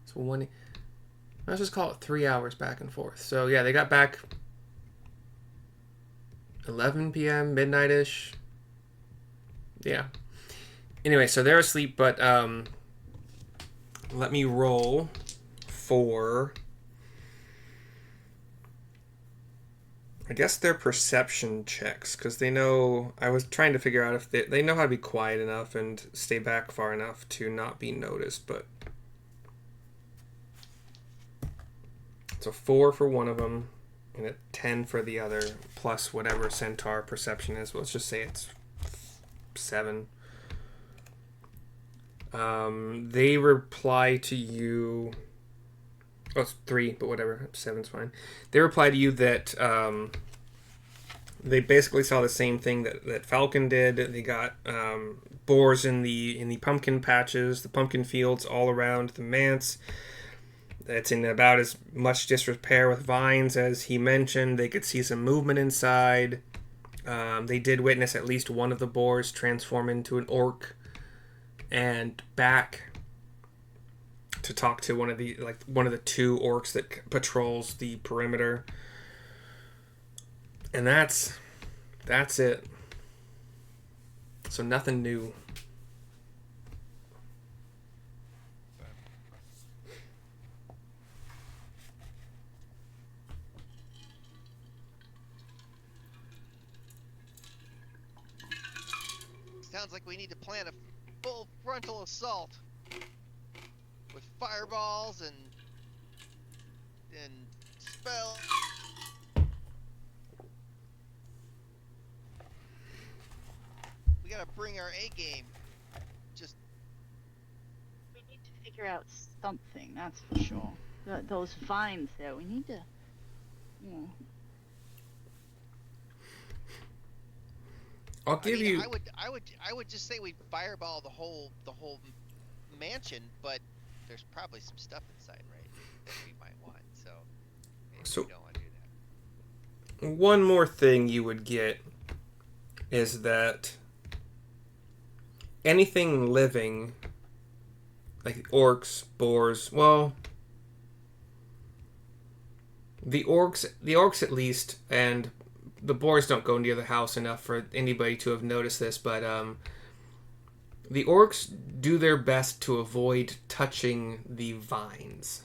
So let's just call it 3 hours back and forth. So yeah, they got back 11 p.m., midnight-ish. Yeah. Anyway, so they're asleep, but let me roll for... I guess they're perception checks, because they know... I was trying to figure out if they know how to be quiet enough and stay back far enough to not be noticed, but... It's a 4 for one of them, and a 10 for the other, plus whatever centaur perception is. Let's just say it's 7. They reply to you... Oh, it's 3, but whatever. 7's fine. They reply to you that they basically saw the same thing that Falcon did. They got boars in the pumpkin patches, the pumpkin fields all around the manse. That's in about as much disrepair with vines as he mentioned. They could see some movement inside. They did witness at least one of the boars transform into an orc and back to talk to one of the 2 orcs that patrols the perimeter. And that's it. So nothing new. sounds like we need to plan a full frontal assault with fireballs and spells. We gotta bring our A game. Just We need to figure out something, that's for sure. Those vines there, we need to, you know. I'll give you. I would just say we fireball the whole mansion, but there's probably some stuff inside, right? That we might want. So maybe So- we don't want to do that. One more thing you would get is that anything living, like orcs, boars, well, the orcs at least, and the boars don't go near the house enough for anybody to have noticed this, but the orcs do their best to avoid touching the vines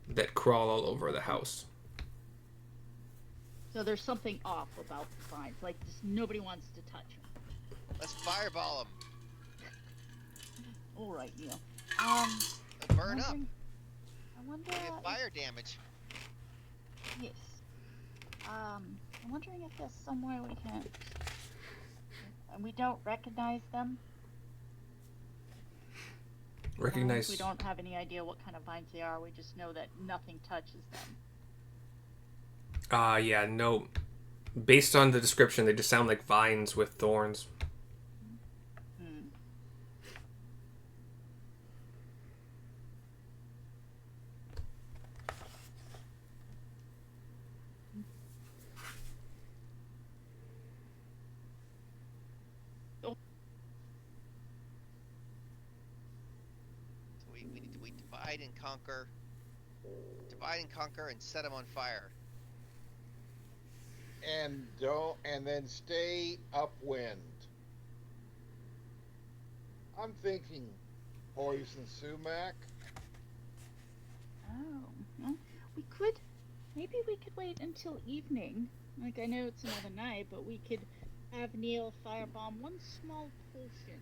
that crawl all over the house. So there's something off about the vines, like just nobody wants to touch them. Let's fireball them. All right, Neil. Burn up. I wonder. We get fire damage. Yes. I'm wondering if there's somewhere we can. And we don't recognize them. Recognize. We don't have any idea what kind of vines they are. We just know that nothing touches them. Yeah, no. Based on the description, they just sound like vines with thorns. Hmm. So we divide and conquer. Divide and conquer and set them on fire. And then stay upwind. I'm thinking poison sumac. Oh, well, maybe we could wait until evening. Like, I know it's another night, but we could have Neil firebomb one small portion.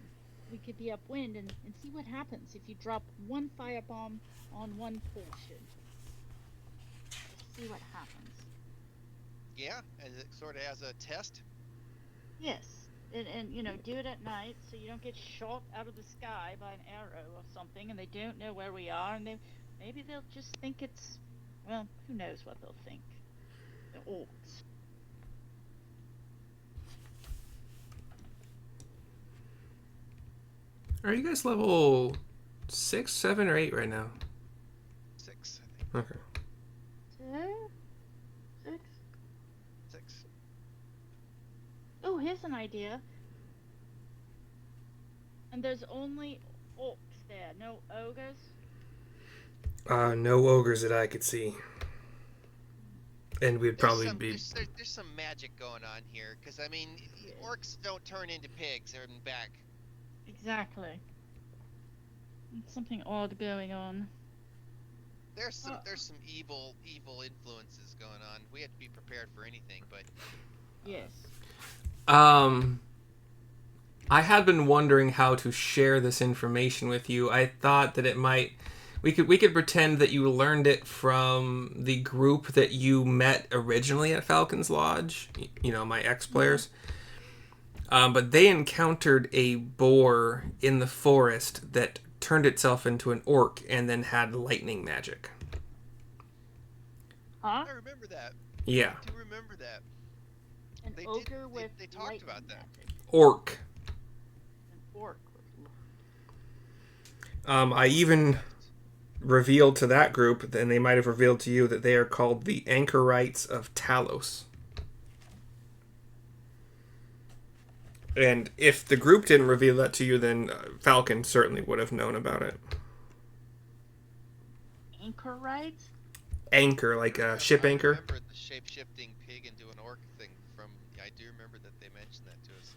We could be upwind and see what happens if you drop one firebomb on one portion. Just see what happens. Yeah, as it sort of as a test. Yes, and do it at night so you don't get shot out of the sky by an arrow or something, and they don't know where we are, and maybe they'll just think it's, well, who knows what they'll think. The orcs. Are you guys level 6, 7, or 8 right now? 6, I think. Okay. 2, 6. 6. Oh, here's an idea. And there's only orcs there, no ogres. No ogres that I could see. And we'd probably be... There's some magic going on here, because I mean, orcs don't turn into pigs or back. Exactly. There's something odd going on. There's some evil influences going on. We have to be prepared for anything, but Yes. I had been wondering how to share this information with you. I thought that it might... We could pretend that you learned it from the group that you met originally at Falcon's Lodge. My ex-players. But they encountered a boar in the forest that turned itself into an orc and then had lightning magic. Huh? I remember that. Yeah. I do remember that. An They ogre did- with they talked lightning about that. magic. Orc. An orc with I even revealed to that group, and they might have revealed to you, that they are called the Anchorites of Talos. And if the group didn't reveal that to you, then Falcon certainly would have known about it. anchor rides? Anchor, like a ship anchor. I remember the shape-shifting pig into an orc thing from... I do remember that they mentioned that to us.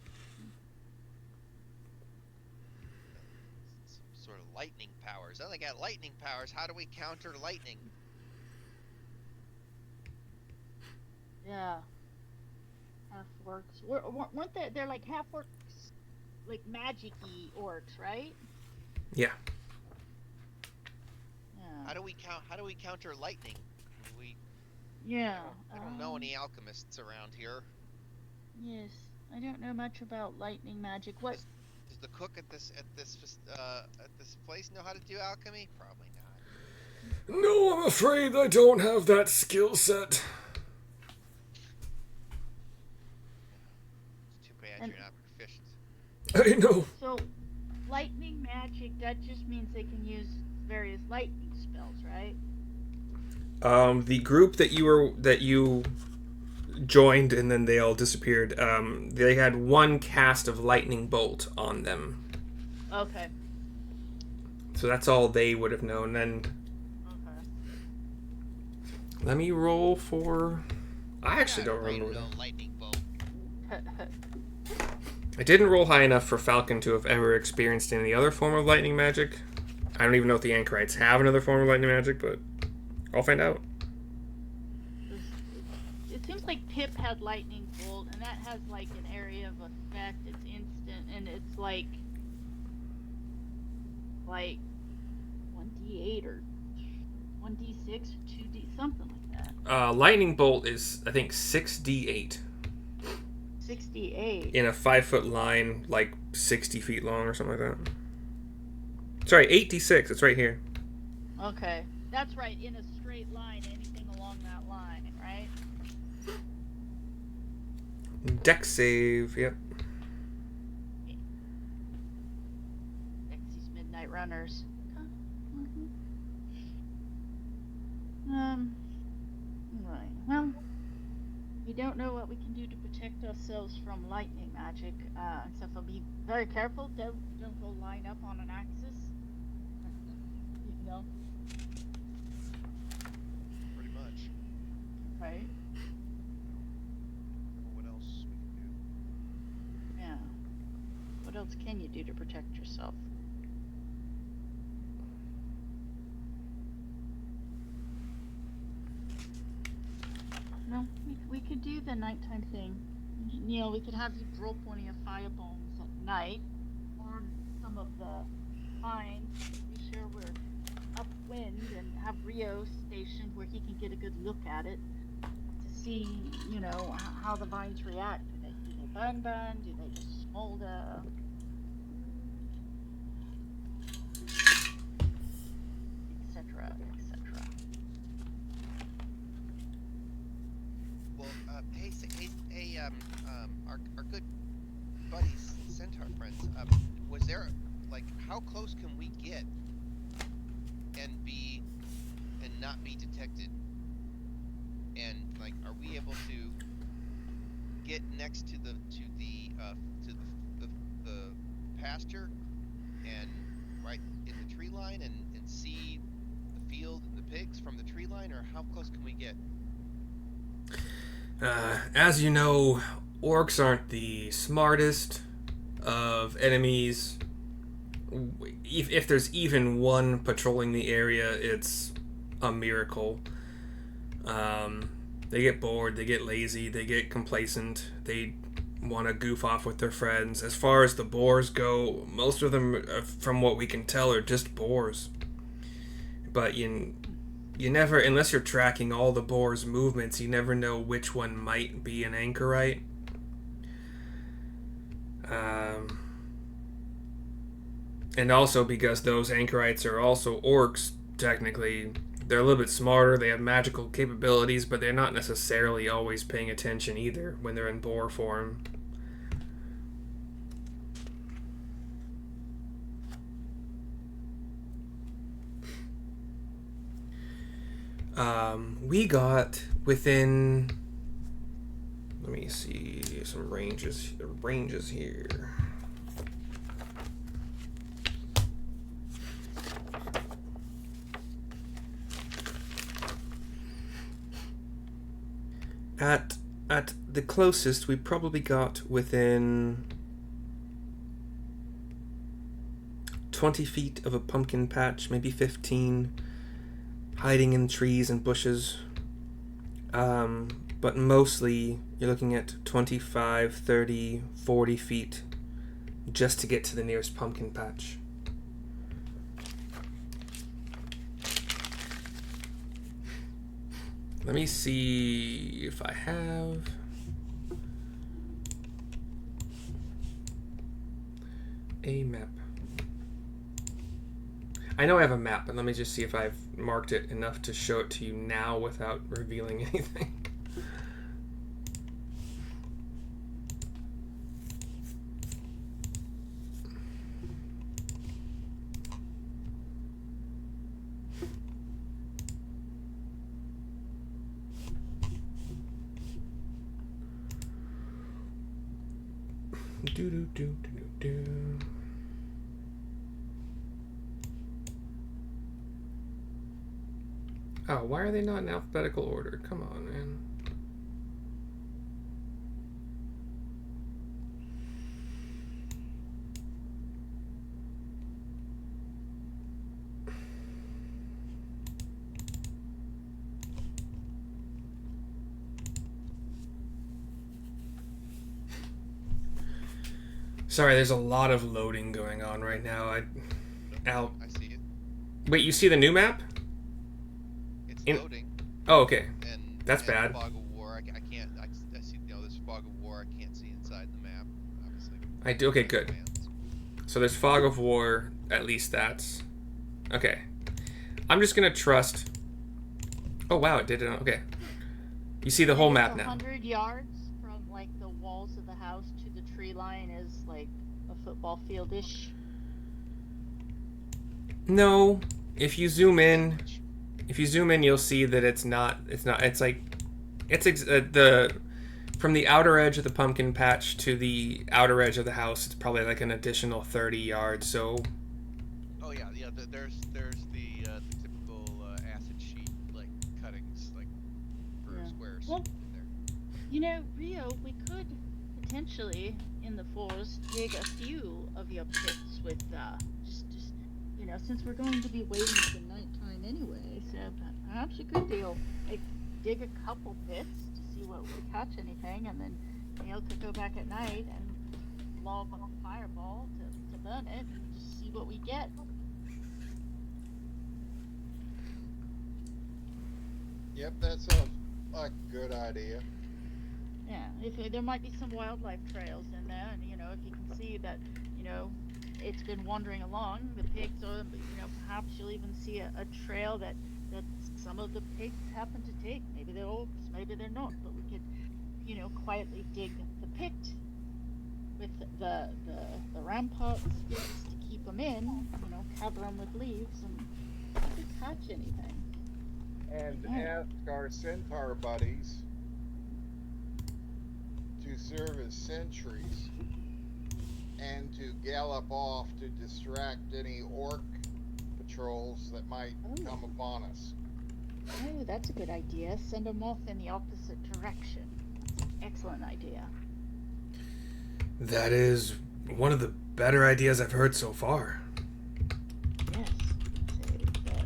Some sort of lightning powers. Oh, they got lightning powers. How do we counter lightning? Yeah. Half orcs. Weren't they? They're like half orcs. like magic-y orcs, right? Yeah. Yeah. How do we counter lightning? We Yeah. I don't know any alchemists around here. Yes, I don't know much about lightning magic. What? Does the cook at this place know how to do alchemy? Probably not. No, I'm afraid I don't have that skill set. It's too bad And- you're not proficient. I know. So, lightning magic, that just means they can use various lightning spells, right? The group that you joined and then they all disappeared. They had one cast of lightning bolt on them, Okay. so that's all they would have known. Then Okay. let me roll for. I actually don't Right, remember. no lightning bolt. I didn't roll high enough for Falcon to have ever experienced any other form of lightning magic. I don't even know if the Anchorites have another form of lightning magic, but I'll find out. It seems like Pip had lightning bolt, and that has like an area of effect. It's instant, and it's like 1d8 or 1d6 or 2d something like that. Lightning bolt is, I think, 6d8 68. in a 5-foot line, like 60 feet long or something like that. Sorry, 8d6. It's right here. Okay, that's right. In a straight line, anything along that line, right? Dex save. Yep. These midnight runners. Right. Well, we don't know what we can do to protect ourselves from lightning magic, so we'll be very careful. Don't go line up on an axis. You know, Pretty much. right? What else we can do? Yeah. What else can you do to protect yourself? No, we could do the nighttime thing. You know, we could have you roll plenty of fire bombs at night, or some of the pines. Be sure we're upwind and have Rio stationed where he can get a good look at it to see, you know, how the vines react. Do they burn? Do they just smolder? Etc. Etc. Well, our good buddies, centaur friends. Was there how close can we get and not be detected? And are we able to get next to the pasture and right in the tree line and see the field and the pigs from the tree line, or how close can we get? As you know, orcs aren't the smartest of enemies. If there's even one patrolling the area, it's a miracle. They get bored, they get lazy, they get complacent, they want to goof off with their friends. As far as the boars go, most of them, from what we can tell, are just boars. But you never, unless you're tracking all the boars' movements, you never know which one might be an anchorite. And also because those anchorites are also orcs, technically, they're a little bit smarter, they have magical capabilities, but they're not necessarily always paying attention either when they're in boar form. We got within, let me see some ranges here. At the closest, we probably got within 20 feet of a pumpkin patch, maybe 15, hiding in trees and bushes. But mostly, you're looking at 25, 30, 40 feet just to get to the nearest pumpkin patch. Let me see if I have... a map. I know I have a map, but let me just see if I've marked it enough to show it to you now without revealing anything. Do do do do do do. Oh, why are they not in alphabetical order? Come on, man. Sorry, there's a lot of loading going on right now. I see it. Wait, you see the new map? It's loading. Oh, okay. And That's and bad. Fog of War. I can't. I see. There's Fog of War. I can't see inside the map. Obviously. I do. Okay, good. So there's Fog of War. At least that's okay. I'm just gonna trust. Oh wow, it did it. Okay. You see the whole map now. 100 yards from like the walls of the house to the tree line is like a football field-ish. No, if you zoom in, you'll see that it's not. It's like, the from the outer edge of the pumpkin patch to the outer edge of the house. It's probably like an additional 30 yards. So. Oh yeah. There's the typical acid sheet like cuttings like for squares Well, in there. you know, Rio, we could potentially in the forest dig a few of your pits with just since we're going to be waiting for nighttime anyway, so perhaps you could dig a couple pits to see what we catch anything, and then could go back at night and log on a fireball to burn it and just see what we get. Yep, that sounds like a good idea. Yeah, if there might be some wildlife trails in there, and if you can see that, it's been wandering along the pigs, or perhaps you'll even see a trail that some of the pigs happen to take. Maybe they're oaks, maybe they're not, but we could, quietly dig the pit with the rampart sticks to keep them in, cover them with leaves, and if we catch anything. And ask our centaur buddies to serve as sentries and to gallop off to distract any orc patrols that might come upon us. Oh, that's a good idea. Send them off in the opposite direction. That's an excellent idea. That is one of the better ideas I've heard so far. Yes. So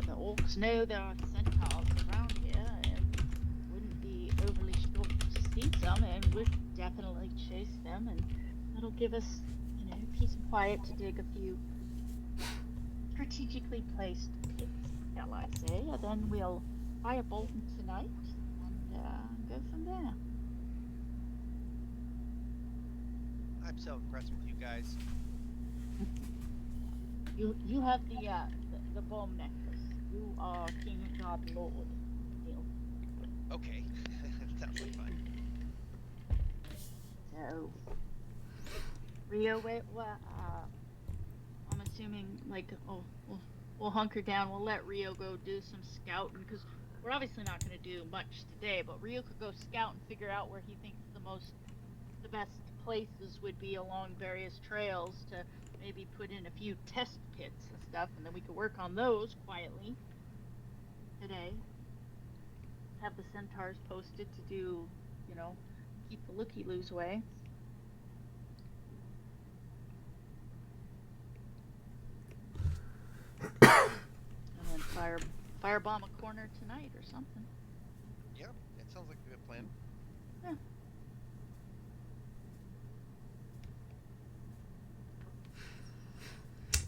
the orcs know there are centaurs around here and wouldn't be overly shocked to see some, and we'd definitely chase them, and that'll give us, peace and quiet to dig a few strategically placed pits, shall I say, and then we'll firebolt them tonight and go from there. I'm so impressed with you guys. You have the bomb necklace. You are King God Lord. Neil. Okay. Sounds like fun. So, Rio, I'm assuming we'll hunker down. We'll let Rio go do some scouting, because we're obviously not going to do much today. But Rio could go scout and figure out where he thinks the best places would be along various trails to maybe put in a few test pits and stuff, and then we could work on those quietly today. Have the centaurs posted to do, keep the looky-loos away. And then firebomb a corner tonight or something. Yep, it sounds like a good plan. Yeah.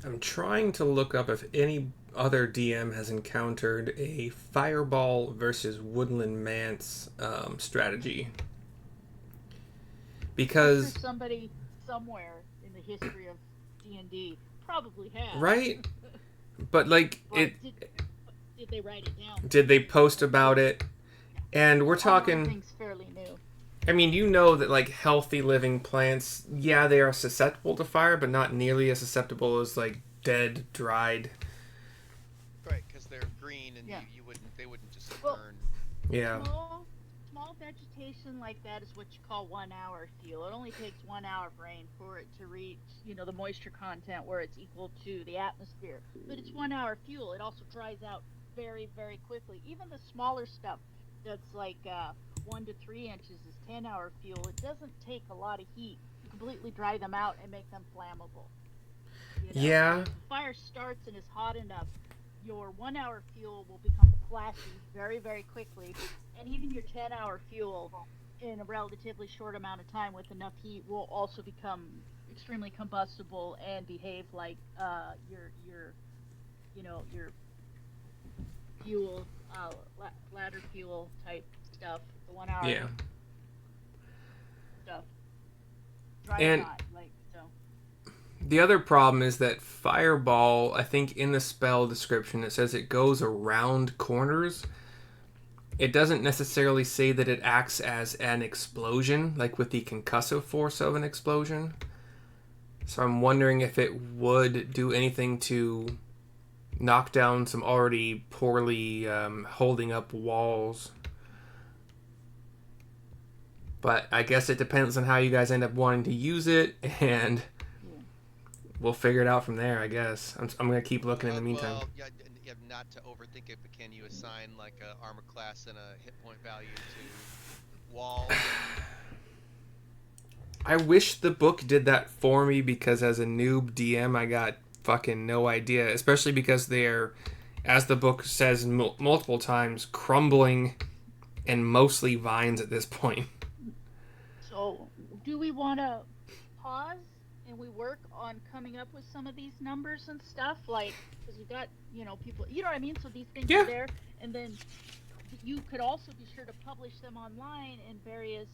I'm trying to look up if any other DM has encountered a fireball versus woodland manse strategy. I'm Because, sure somebody somewhere in the history of D&D probably has. right? But, like, But did they write it down? did they post about it? And we're Online talking, thing's fairly new. I mean, you know that, like, healthy living plants, yeah, they are susceptible to fire, but not nearly as susceptible as, like, dead, dried. Right, because they're green and Yeah. they wouldn't just Well, burn. Yeah. Small vegetation like that is what you call 1 hour fuel. It only takes 1 hour of rain for it to reach, the moisture content where it's equal to the atmosphere. But it's 1 hour fuel. It also dries out very, very quickly. Even the smaller stuff that's like 1 to 3 inches is 10-hour fuel. It doesn't take a lot of heat to completely dry them out and make them flammable. Yeah. If the fire starts and is hot enough, your 1 hour fuel will become flashy very, very quickly, and even your 10-hour fuel in a relatively short amount of time with enough heat will also become extremely combustible and behave like your fuel, ladder fuel type stuff. The 1 hour Yeah. stuff. Dry And- or not, so. The other problem is that fireball, I think in the spell description, it says it goes around corners. It doesn't necessarily say that it acts as an explosion, like with the concussive force of an explosion. So I'm wondering if it would do anything to knock down some already poorly holding up walls. But I guess it depends on how you guys end up wanting to use it, and we'll figure it out from there, I guess. I'm going to keep looking in the meantime. Well, yeah, not to overthink it, but can you assign like a armor class and a hit point value to walls? I wish the book did that for me, because as a noob DM, I got fucking no idea. Especially because they're, as the book says multiple times, crumbling and mostly vines at this point. So, do we want to pause and we work on coming up with some of these numbers and stuff? Like, because we've got, people, you know what I mean? So these things Yeah. are there. And then you could also be sure to publish them online in various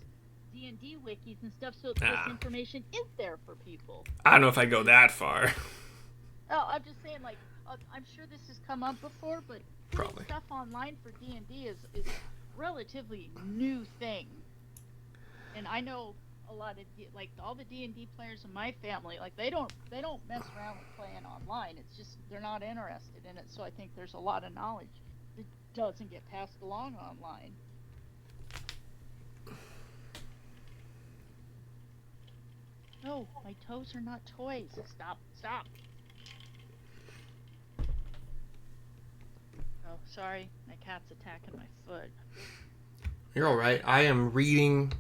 D&D wikis and stuff, so this information is there for people. I don't know if I go that far. Oh, I'm just saying, like, I'm sure this has come up before, but Probably. stuff online for D&D is a relatively new thing. And I know a lot of all the D&D players in my family, like they don't mess around with playing online. It's just they're not interested in it. So I think there's a lot of knowledge that doesn't get passed along online. No, my toes are not toys. Stop. Oh, sorry, my cat's attacking my foot. You're alright. I am reading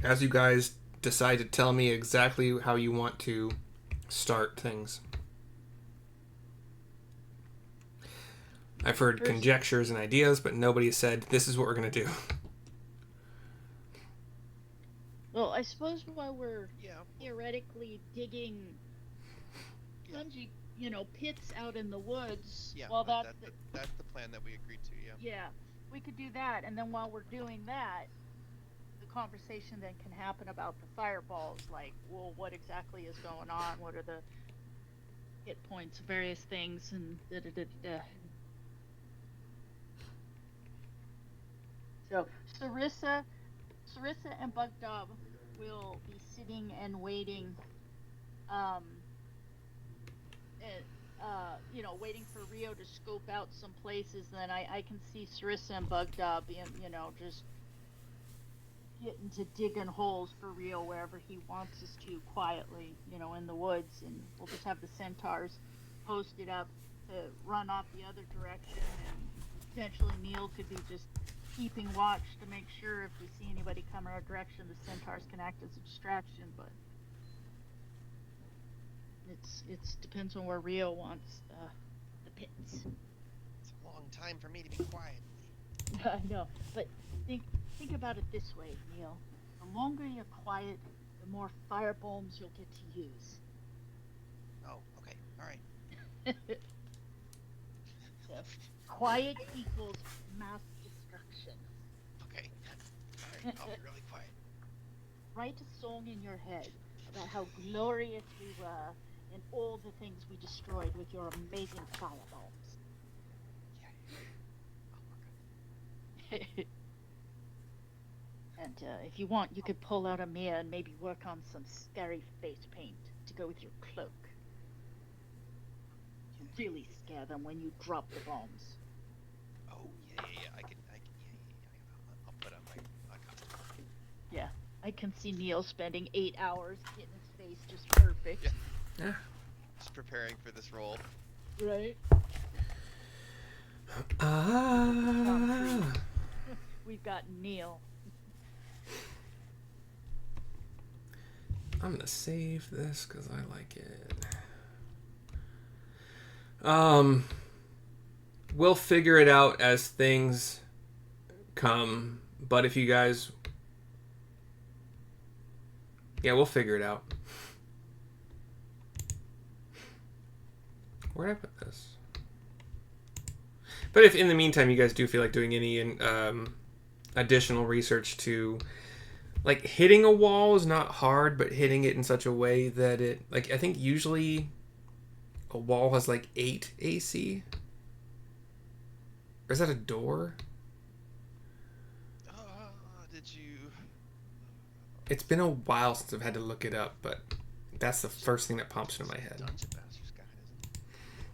as you guys decide to tell me exactly how you want to start things. I've heard conjectures and ideas, but nobody said, this is what we're going to do. Well, I suppose while we're theoretically digging spongy, pits out in the woods, that's the plan that we agreed to, Yeah, we could do that, and then while we're doing that, the conversation then can happen about the fireballs, like, well, what exactly is going on? What are the hit points, various things, and da-da-da-da. So, Sarissa and Bugdub will be sitting and waiting, waiting for Rio to scope out some places. Then I can see Sarissa and Bugdub being, just getting to digging holes for Rio wherever he wants us to quietly, in the woods, and we'll just have the centaurs posted up to run off the other direction, and potentially Neil could be just keeping watch to make sure if we see anybody come our direction, the centaurs can act as a distraction. But it's depends on where Rio wants the pits. It's a long time for me to be quiet. I know, but think about it this way, Neil. The longer you're quiet, the more fire bombs you'll get to use. Oh, okay, all right. Yeah. Quiet equals mass destruction. Okay. All right. I'll be really quiet. Write a song in your head about how glorious we were and all the things we destroyed with your amazing fireballs. Yeah. I'll work on it. And if you want, you could pull out a mirror and maybe work on some scary face paint to go with your cloak. To really scare them when you drop the bombs. Oh yeah. I can. I'll put on my costume. Yeah, I can see Neil spending 8 hours getting his face just perfect. Yeah. Yeah. Just preparing for this role. Right? Ah. We've got Neil. I'm gonna save this because I like it. We'll figure it out as things come. But if you guys, yeah, we'll figure it out. Where did I put this? But if in the meantime you guys do feel like doing any additional research to, like, hitting a wall is not hard, but hitting it in such a way that it, like, I think usually a wall has like 8 AC. Or is that a door? Did you? It's been a while since I've had to look it up, but that's the first thing that pops into my head. Dungeon Master's Guide, isn't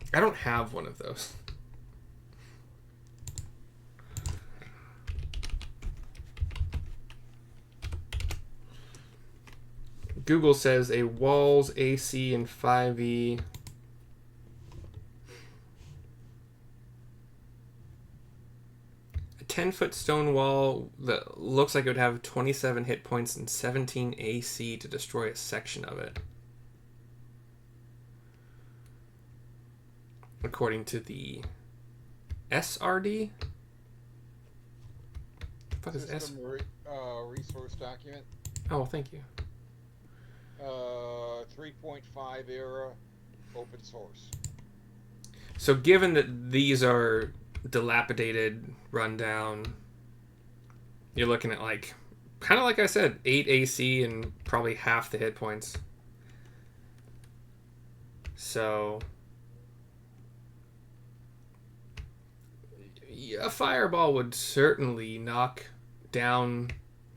it? I don't have one of those. Google says a wall's AC in 5e. A 10-foot stone wall that looks like it would have 27 hit points and 17 AC to destroy a section of it. According to the SRD? What is S? System resource document. Oh, thank you. 3.5 era, open source. So given that these are dilapidated, rundown, you're looking at, like, kind of like I said, 8 AC and probably half the hit points. So a fireball would certainly knock down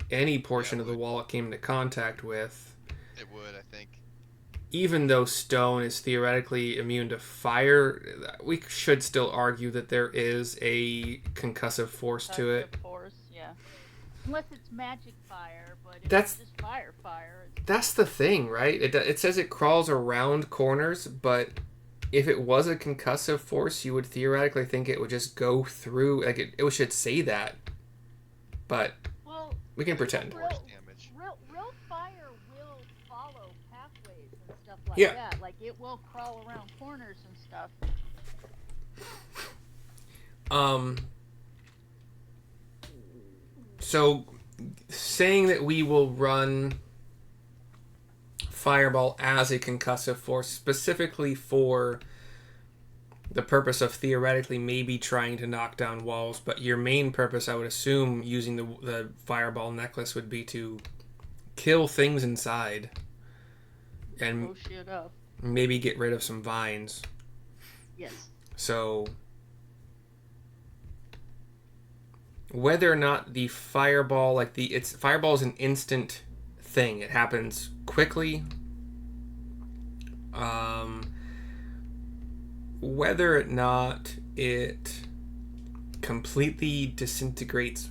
any portion of the wall it came into contact with. It would, I think. Even though stone is theoretically immune to fire, we should still argue that there is a concussive force to it. Concussive force, yeah. Unless it's magic fire, but if That's- it's just fire, it's... That's the thing, right? It says it crawls around corners, but if it was a concussive force, you would theoretically think it would just go through. Like, it should say that. But Well, we can pretend. Force damage. real fire will follow pathways and stuff like Yeah. that. Like, it will crawl around corners and stuff. So, saying that we will run Fireball as a concussive force specifically for the purpose of theoretically maybe trying to knock down walls, but your main purpose, I would assume, using the Fireball necklace would be to kill things inside and Blow shit up. maybe get rid of some vines. Yes. So whether or not the fireball, like fireball is an instant thing. It happens quickly. Whether or not it completely disintegrates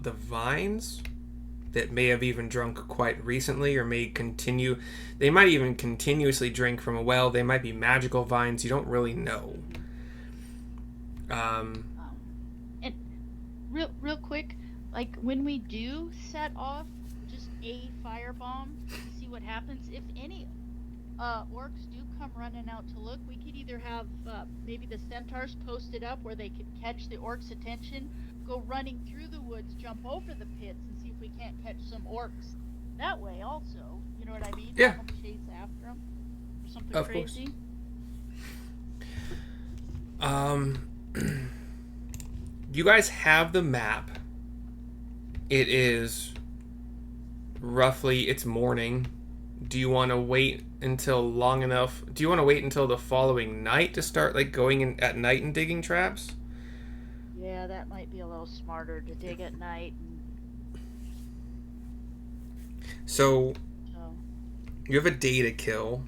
the vines that may have even drunk quite recently, or may continue. They might even continuously drink from a well. They might be magical vines. You don't really know. And real quick, like when we do set off just a firebomb to see what happens, if any orcs do come running out to look, we could either have maybe the centaurs posted up where they could catch the orcs' attention, go running through the woods, jump over the pits, and see if we can't catch some orcs that way also. You know what I mean? Yeah. Have them chase after them or something Of course. crazy. Um, you guys have the map. It is roughly, it's morning. Do you want to wait until long enough? Do you want to wait until the following night to start like going in at night and digging traps? Yeah, that might be a little smarter to dig at night. So So, you have a day to kill.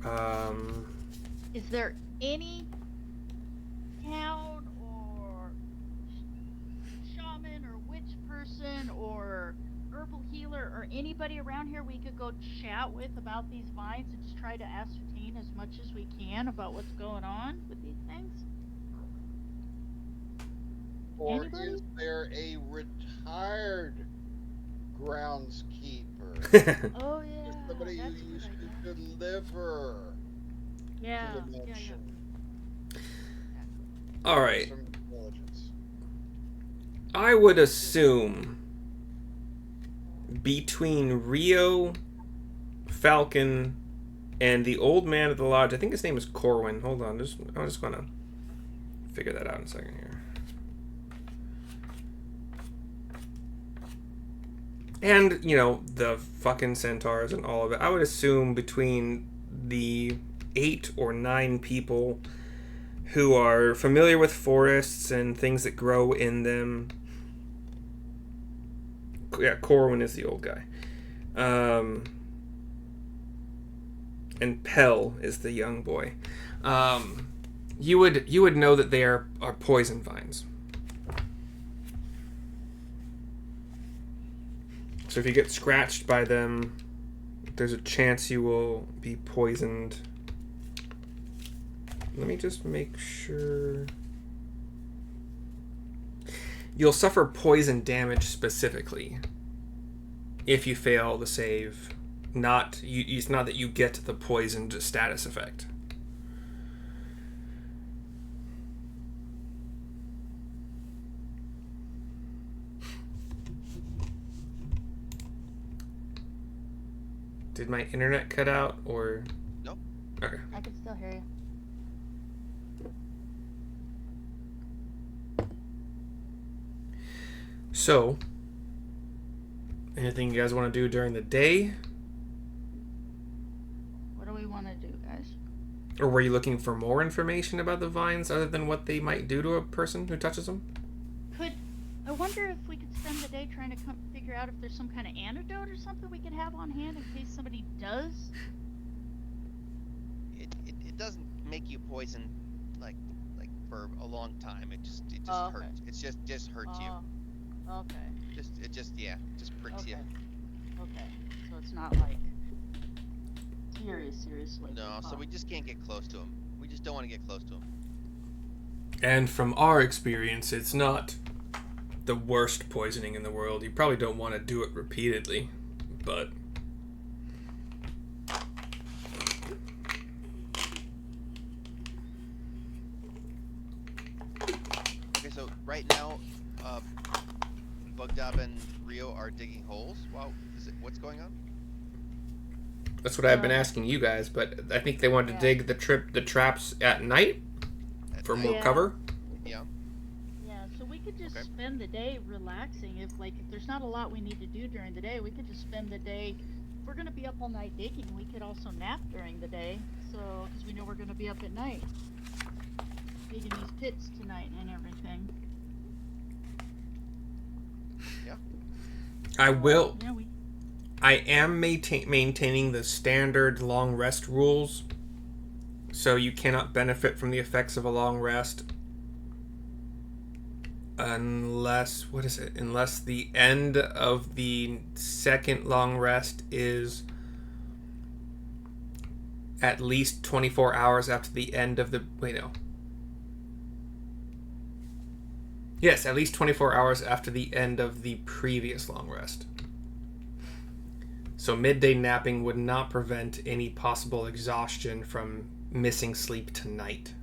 Um, is there any town or shaman or witch person or herbal healer or anybody around here we could go chat with about these vines and just try to ascertain as much as we can about what's going on with these things? Or Anybody? is there a retired groundskeeper? Oh yeah, Somebody who that's a good used idea. to deliver Yeah, to the yeah, mansion. exactly. all right. Some intelligence. I would assume between Rio, Falcon, and the old man at the lodge, I think his name is Corwin. Hold on, I'm just gonna figure that out in a second here. And, you know, the fucking centaurs and all of it. I would assume between the 8 or 9 people who are familiar with forests and things that grow in them. Yeah, Corwin is the old guy. And Pell is the young boy. You would know that they are poison vines. So if you get scratched by them, there's a chance you will be poisoned. Let me just make sure. You'll suffer poison damage specifically if you fail the save. It's not that you get the poisoned status effect. Did my internet cut out or? Nope. Okay. I can still hear you. So, anything you guys want to do during the day? What do we want to do, guys? Or were you looking for more information about the vines other than what they might do to a person who touches them? I wonder if we could spend the day trying to figure out if there's some kind of antidote or something we could have on hand in case somebody does. It doesn't make you poison like for a long time. It just Oh, okay. hurts. It's just hurts you. Okay. It just pricks Okay. you. Okay. So it's not like seriously. No, so we just can't get close to him. We just don't want to get close to him. And from our experience, it's not the worst poisoning in the world. You probably don't want to do it repeatedly, but Okay, so right now, Bugdab and Rio are digging holes. Wow, what's going on? that's what I've been asking you guys. But I think they wanted to dig the traps at night At for night? more cover. Yeah. Yeah, so we could just Okay. spend the day relaxing. If there's not a lot we need to do during the day, we could just spend the day. If we're gonna be up all night digging, we could also nap during the day. So, because we know we're gonna be up at night, digging these pits tonight and everything. I will. Yeah, I am maintaining the standard long rest rules, so you cannot benefit from the effects of a long rest unless the end of the second long rest is at least 24 hours after the end of the Yes, at least 24 hours after the end of the previous long rest. So midday napping would not prevent any possible exhaustion from missing sleep tonight.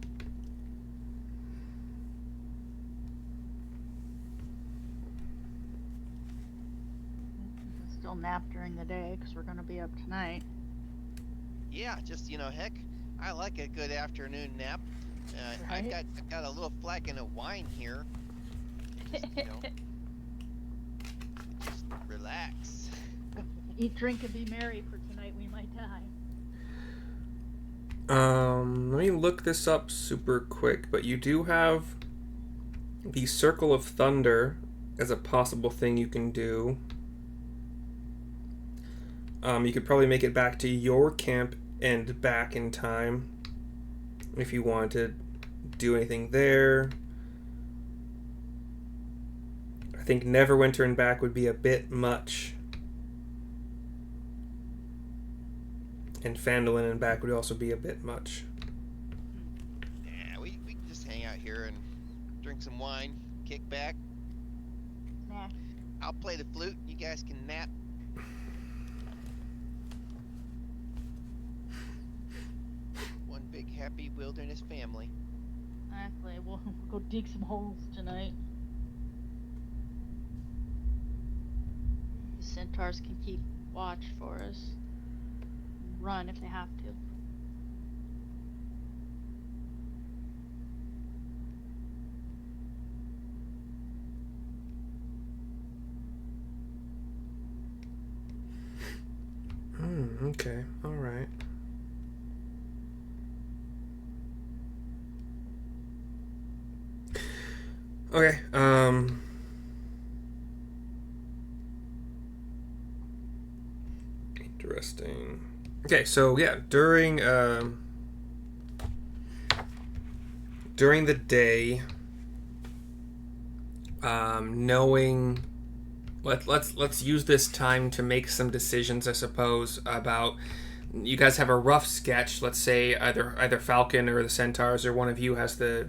still nap during the day because we're gonna be up tonight. Yeah, just heck, I like a good afternoon nap. I've Right? got a little flagon of wine here. Just just relax. Eat, drink, and be merry, for tonight we might die. Let me look this up super quick, but you do have the Circle of Thunder as a possible thing you can do. You could probably make it back to your camp and back in time if you want to do anything there. I think Neverwinter and back would be a bit much. And Phandalin and back would also be a bit much. Yeah, we can just hang out here and drink some wine, kick back. Nah. I'll play the flute. You guys can nap. One big happy wilderness family. Exactly. We'll go dig some holes tonight. The centaurs can keep watch for us. Run if they have to. Okay, alright. Okay, interesting. Okay, so yeah, during the day, knowing, let's use this time to make some decisions, I suppose, about. You guys have a rough sketch. Let's say either Falcon or the Centaurs or one of you has the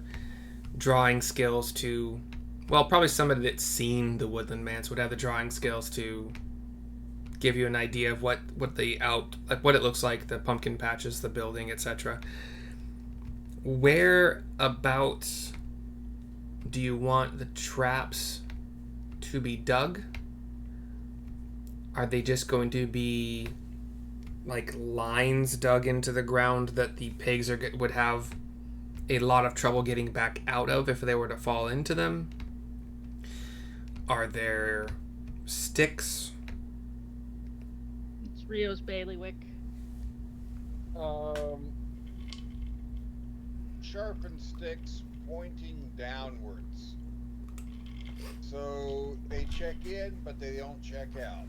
drawing skills to. Well, probably somebody that's seen the Woodland Manse would have the drawing skills to give you an idea of what it looks like, the pumpkin patches, the building, etc. Whereabouts do you want the traps to be dug? Are they just going to be like lines dug into the ground that the pigs would have a lot of trouble getting back out of if they were to fall into them? Are there sticks? It's Rio's bailiwick. Sharpened sticks pointing downwards. So they check in, but they don't check out.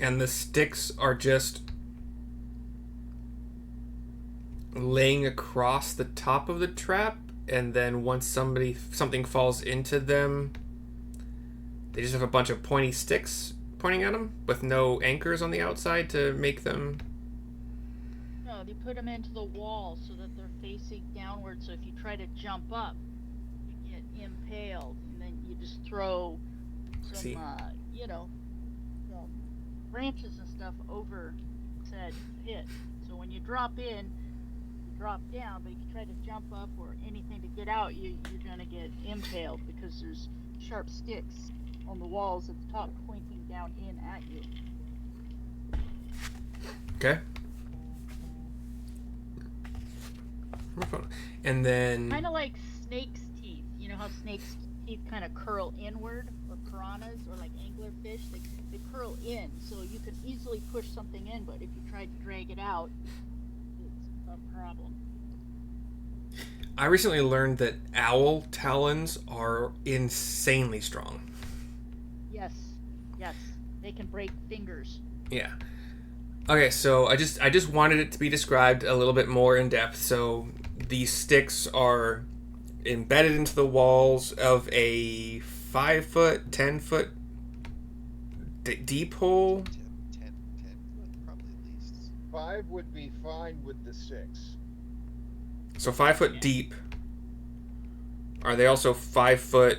And the sticks are just laying across the top of the trap, and then once something falls into them, they just have a bunch of pointy sticks pointing at them with no anchors on the outside to make them. No, they put them into the wall so that they're facing downward. So if you try to jump up, you get impaled, and then you just throw some, some branches and stuff over said pit. So when you drop in, you drop down. But if you try to jump up or anything to get out, you're gonna get impaled because there's sharp sticks on the walls at the top pointing down in at you. Okay. And then Kind of like snake's teeth. You know how snake's teeth kind of curl inward, or piranhas, or like anglerfish, they curl in, so you can easily push something in, but if you try to drag it out, it's a problem. I recently learned that owl talons are insanely strong. Yes, they can break fingers. Yeah. Okay, so I just wanted it to be described a little bit more in depth. So these sticks are embedded into the walls of a 5 foot, 10 foot deep hole. 10 foot, probably at least. 5 would be fine with the 6. So 5 foot deep. Are they also 5 foot,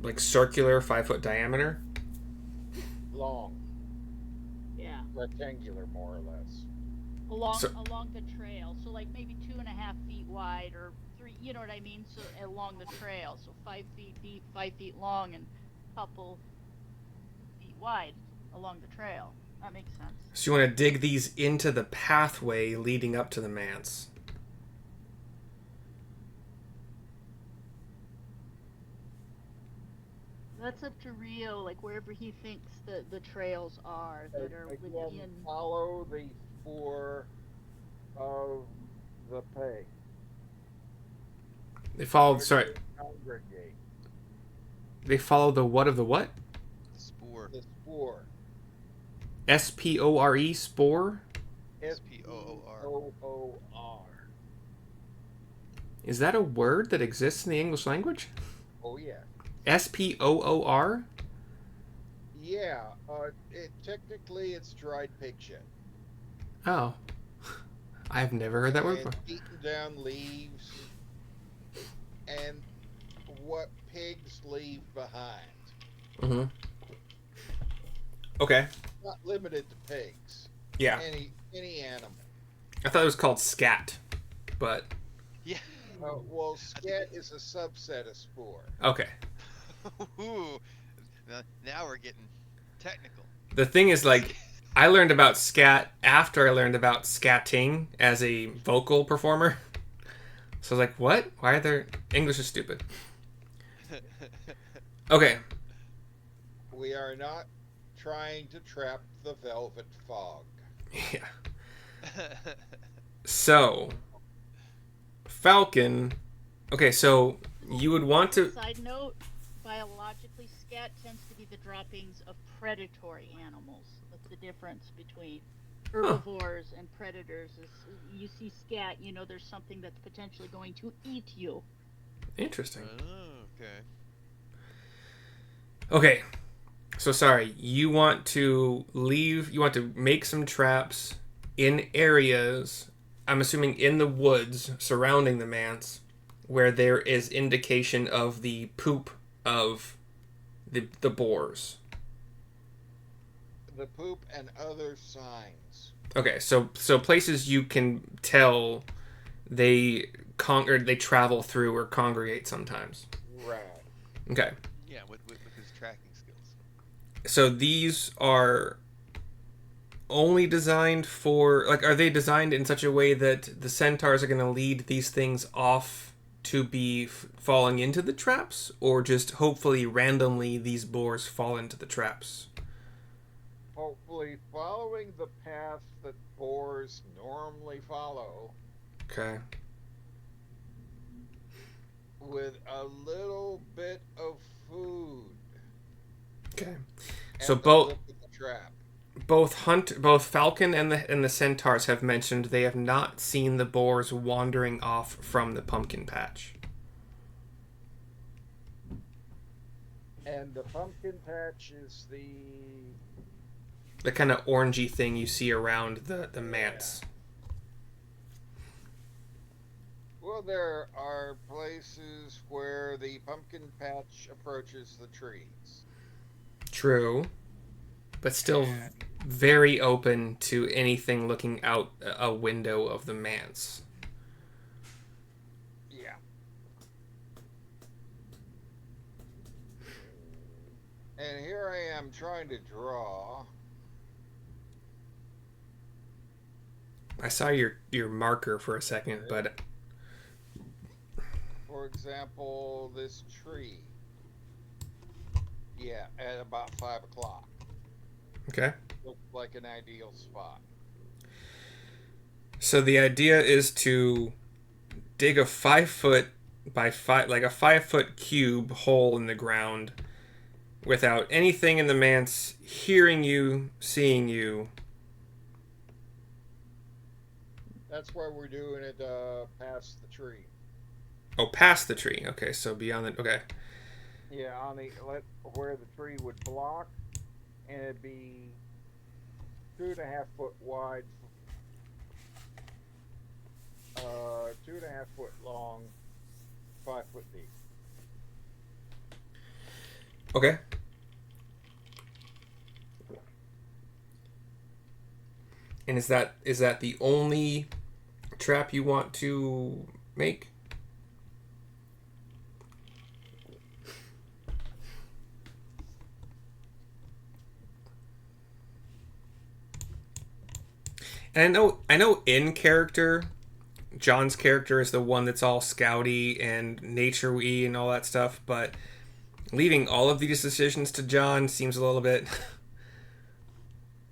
like circular, 5 foot diameter? Long. Yeah. Rectangular, more or less. Along the trail, so like maybe 2.5 feet wide, or 3. You know what I mean? So along the trail, so 5 feet deep, 5 feet long, and a couple feet wide along the trail. That makes sense. So you want to dig these into the pathway leading up to the manse. That's up to Rio, like wherever he thinks the trails are that are Again, within. follow the spoor of the peg. They follow. Where Sorry, do they congregate? they follow the what of the what? The spore. The spoor. Spore, spore. S-P-O-O-R. Spoor. Is that a word that exists in the English language? Oh yeah. Spoor. Yeah. Technically it's dried pig shit. Oh, I've never heard that word And before. eaten down leaves and what pigs leave behind. Mm-hmm. Okay. Not limited to pigs. Yeah. Any animal. I thought it was called scat, but Yeah. Well, scat is a subset of spore. okay. Ooh. Now we're getting technical. The thing is, like, I learned about scat after I learned about scatting as a vocal performer. So I was like, what? Why are there... English is stupid. Okay. We are not trying to trap the velvet fog. Yeah. So, Falcon... Okay, so you would want to... Side note, biologically, scat tends to be the droppings of predatory animals. That's the difference between herbivores and predators. Is you see scat, you know there's something that's potentially going to eat you. Interesting. Oh, okay. Okay. So, sorry. You want to make some traps in areas, I'm assuming in the woods surrounding the manse, where there is indication of the poop of the boars. The poop and other signs. Okay, so places you can tell they travel through or congregate sometimes. Right. Okay. Yeah, with his tracking skills. So these are only designed for, like, are they designed in such a way that the centaurs are going to lead these things off to be falling into the traps, or just hopefully randomly these boars fall into the traps? Hopefully following the path that boars normally follow Okay. with a little bit of food. Okay. at So the both lip of the trap. both Falcon and the centaurs have mentioned they have not seen the boars wandering off from the pumpkin patch. And the pumpkin patch is The kind of orangey thing you see around the manse. well, there are places where the pumpkin patch approaches the trees. True. But still And very open to anything looking out a window of the manse. yeah. And here I am trying to draw. I saw your marker for a second, but For example, this tree. Yeah, at about 5 o'clock. okay. Looks like an ideal spot. So the idea is to dig a 5-foot by 5, like a 5-foot cube hole in the ground without anything in the manse hearing you, seeing you. That's why we're doing it past the tree. Oh, past the tree. Okay, so beyond the... Okay. Yeah, on the where the tree would block, and it'd be 2.5 foot wide, 2.5 foot long, 5 foot deep. Okay. And is that the only trap you want to make? And I know in character, John's character is the one that's all scouty and nature-y and all that stuff, but leaving all of these decisions to John seems a little bit...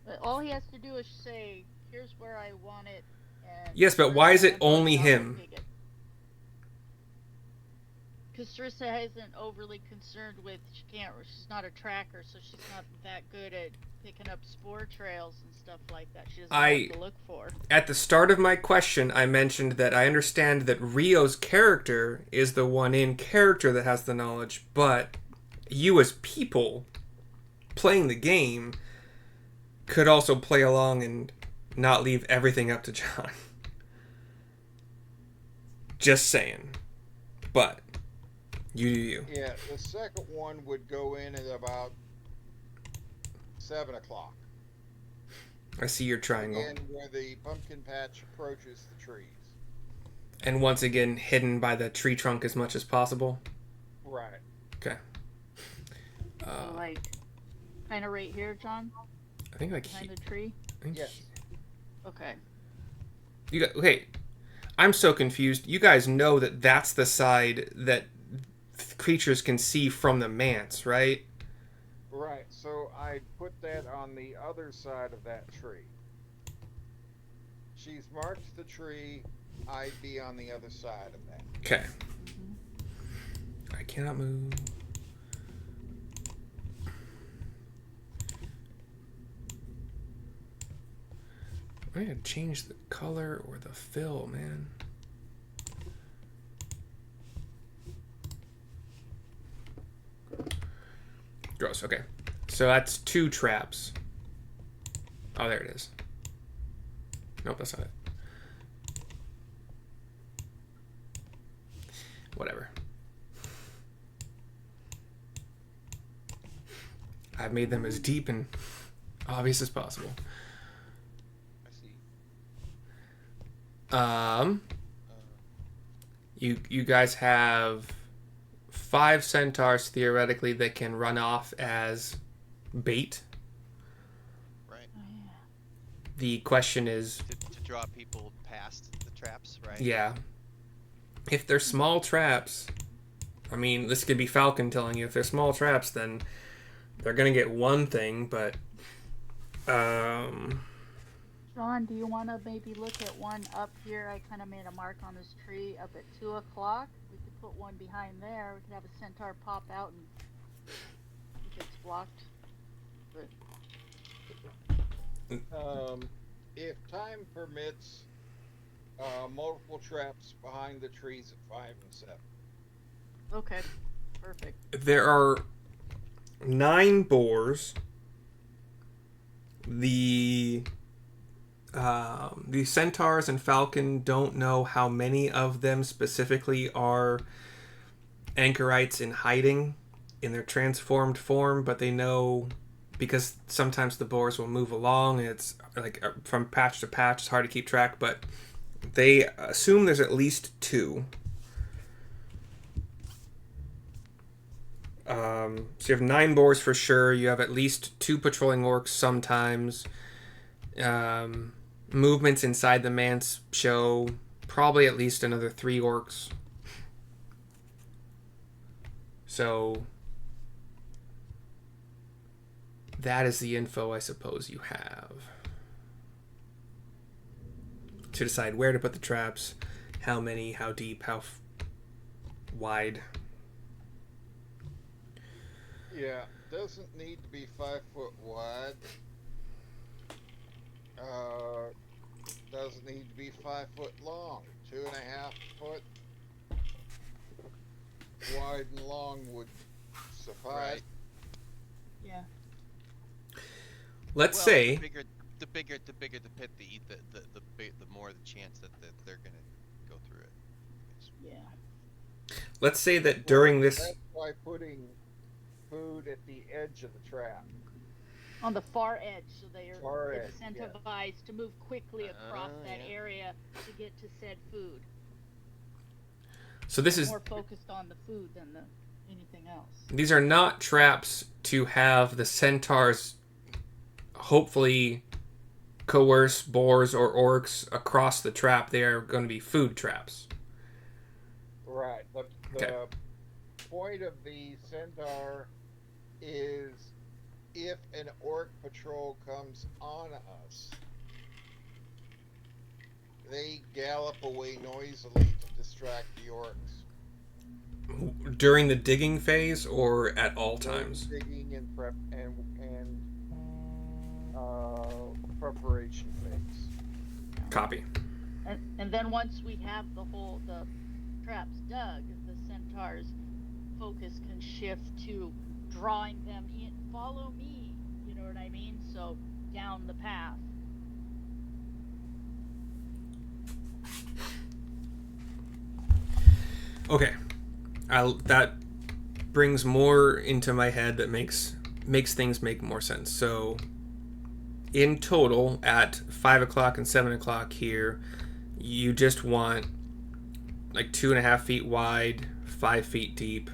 But all he has to do is say, "Here's where I want it." And Yes, but why is it only him? Because Sarissa isn't overly concerned with, she's not a tracker, so she's not that good at picking up spore trails and stuff like that. She doesn't know what to look for. At the start of my question, I mentioned that I understand that Rio's character is the one in character that has the knowledge, but you as people playing the game could also play along and not leave everything up to John. Just saying. But you do you. Yeah, the second one would go in at about 7 o'clock. I see your triangle. Again, where the pumpkin patch approaches the trees. And once again, hidden by the tree trunk as much as possible. Right. Okay. Like, kind of right here, John? I think like behind the tree? Yes. Okay. Okay. I'm so confused. You guys know that that's the side that creatures can see from the manse, right? Right. So I put that on the other side of that tree. She's marked the tree. I'd be on the other side of that. Okay. I cannot move. I gotta change the color or the fill, man. Gross, okay. So that's 2 traps. Oh, there it is. Nope, that's not it. Whatever. I've made them as deep and obvious as possible. You guys have 5 centaurs theoretically that can run off as bait. Right. Oh, yeah. The question is To draw people past the traps, right? yeah. If they're small traps, I mean, this could be Falcon telling you if they're small traps, then they're gonna get one thing, but John, do you want to maybe look at one up here? I kind of made a mark on this tree up at 2 o'clock. We could put one behind there. We could have a centaur pop out and if it's blocked. But If time permits, multiple traps behind the trees at 5 and 7. okay, perfect. there are 9 boars. The centaurs and falcon don't know how many of them specifically are anchorites in hiding in their transformed form, but they know because sometimes the boars will move along and it's like from patch to patch, it's hard to keep track, but they assume there's at least 2. So you have 9 boars for sure. You have at least 2 patrolling orcs sometimes. Movements inside the manse show probably at least another 3 orcs. So that is the info I suppose you have to decide where to put the traps, how many, how deep, how wide. Yeah, doesn't need to be 5 foot wide. Doesn't need to be 5 foot long. 2.5 foot wide and long would suffice. Right. Yeah. Let's Well, say the bigger the pit, the more the chance that they're gonna go through it. Yeah. let's say that during this That's why putting food at the edge of the trap. On the far edge, so they are Far edge, incentivized to move quickly across that yeah. area to get to said food. so this is More focused on the food than anything else. these are not traps to have the centaurs hopefully coerce boars or orcs across the trap. They are going to be food traps. Right. The Okay. point of the centaur is if an orc patrol comes on us, they gallop away noisily to distract the orcs. During the digging phase or at all During times? digging and preparation phase. Copy. And then once we have the traps dug, the centaur's focus can shift to drawing them in. Follow me, you know what I mean? So down the path. Okay. That brings more into my head that makes things make more sense. So in total, at 5 o'clock and 7 o'clock here, you just want like 2.5 feet wide, 5 feet deep,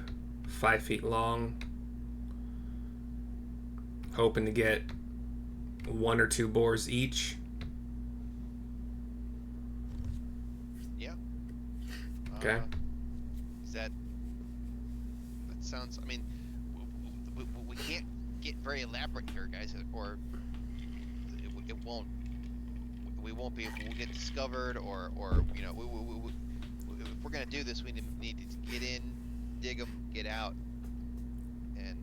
5 feet long, hoping to get 1 or 2 boars each. Yeah. Okay. Is that sounds? I mean, we can't get very elaborate here, guys, or it won't. We won't be. We'll get discovered, or you know, if we're gonna do this, we need to get in, dig them, get out, and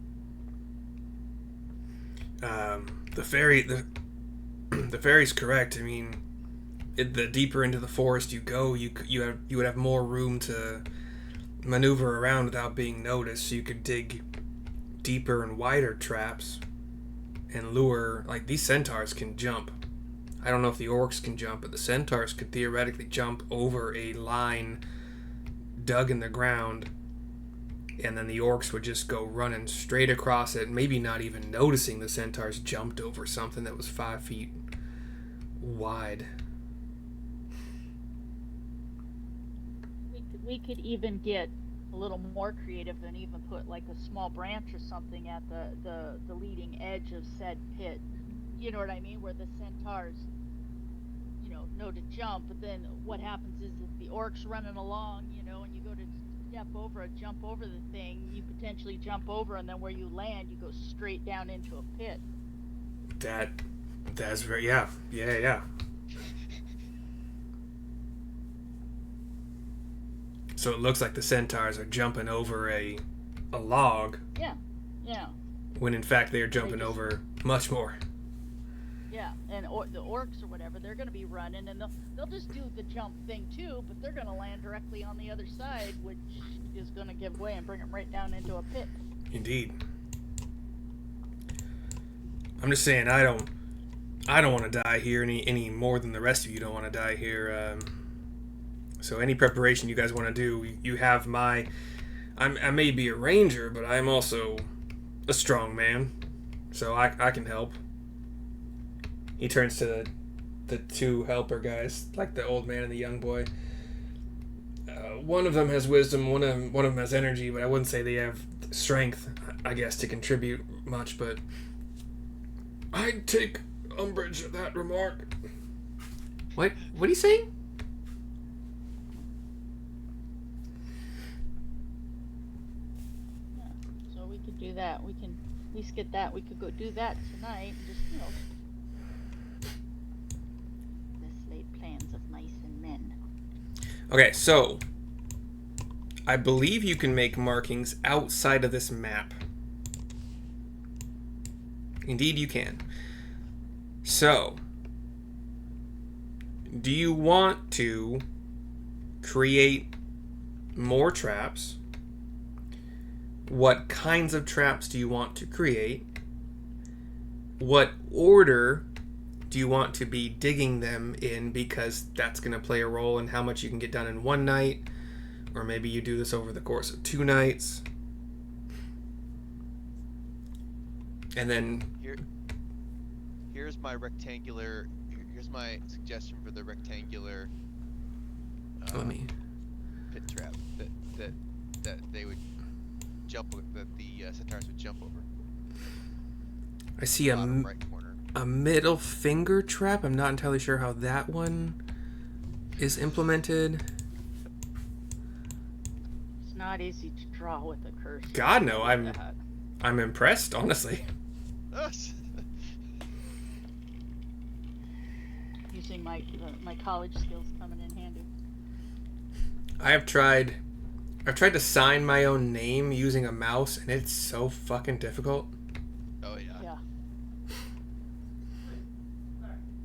The fairy's correct. I mean, the deeper into the forest you go, you would have more room to maneuver around without being noticed. So you could dig deeper and wider traps and lure. Like, these centaurs can jump. I don't know if the orcs can jump, but the centaurs could theoretically jump over a line dug in the ground, and then the orcs would just go running straight across it, maybe not even noticing the centaurs jumped over something that was 5 feet wide. We could even get a little more creative and even put like a small branch or something at the leading edge of said pit. You know what I mean? Where the centaurs, know to jump, but then what happens is if the orc's running along, and you go to jump over the thing, you potentially jump over, and then where you land, you go straight down into a pit. That's very, yeah. So it looks like the centaurs are jumping over a log. Yeah. When in fact they are jumping over much more. Yeah, and the orcs or whatever, they're going to be running, and they'll just do the jump thing too, but they're going to land directly on the other side, which is going to give way and bring them right down into a pit. Indeed. I'm just saying, I don't want to die here any more than the rest of you don't want to die here. So any preparation you guys want to do, you have my. I may be a ranger, but I'm also a strong man, so I can help. He turns to the 2 helper guys, like the old man and the young boy. One of them has wisdom, one of them has energy, but I wouldn't say they have strength, I guess, to contribute much, but I'd take umbrage at that remark. What are you saying? Yeah, so we could do that. We can at least get that. We could go do that tonight and just, plans of mice and men. Okay, so I believe you can make markings outside of this map. Indeed you can. So, do you want to create more traps? What kinds of traps do you want to create? What order do you want to be digging them in, because that's going to play a role in how much you can get done in one night, or maybe you do this over the course of 2 nights. And then here's my rectangular. Here's my suggestion for the rectangular pit trap that they would jump, that the centaurs would jump over. I see Bottom right corner. a middle finger trap. I'm not entirely sure how that one is implemented. It's not easy to draw with a cursor. God, no, Like that. I'm impressed, honestly. Using my college skills coming in handy. I've tried to sign my own name using a mouse, and it's so fucking difficult. Oh yeah. Yeah.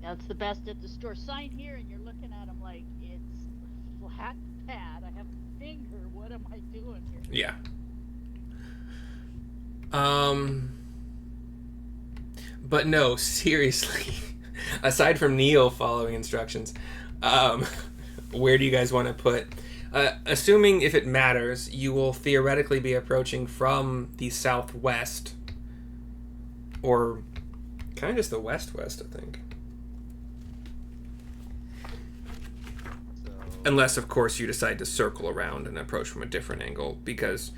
That's the best at the store. Sign here, and you're looking at them like it's a flat pad. I have a finger. What am I doing here? Yeah. But no, seriously. Aside from Neil following instructions, where do you guys want to put? Assuming if it matters, you will theoretically be approaching from the southwest, or kind of just the west-west, I think. So, Unless, of course, you decide to circle around and approach from a different angle, because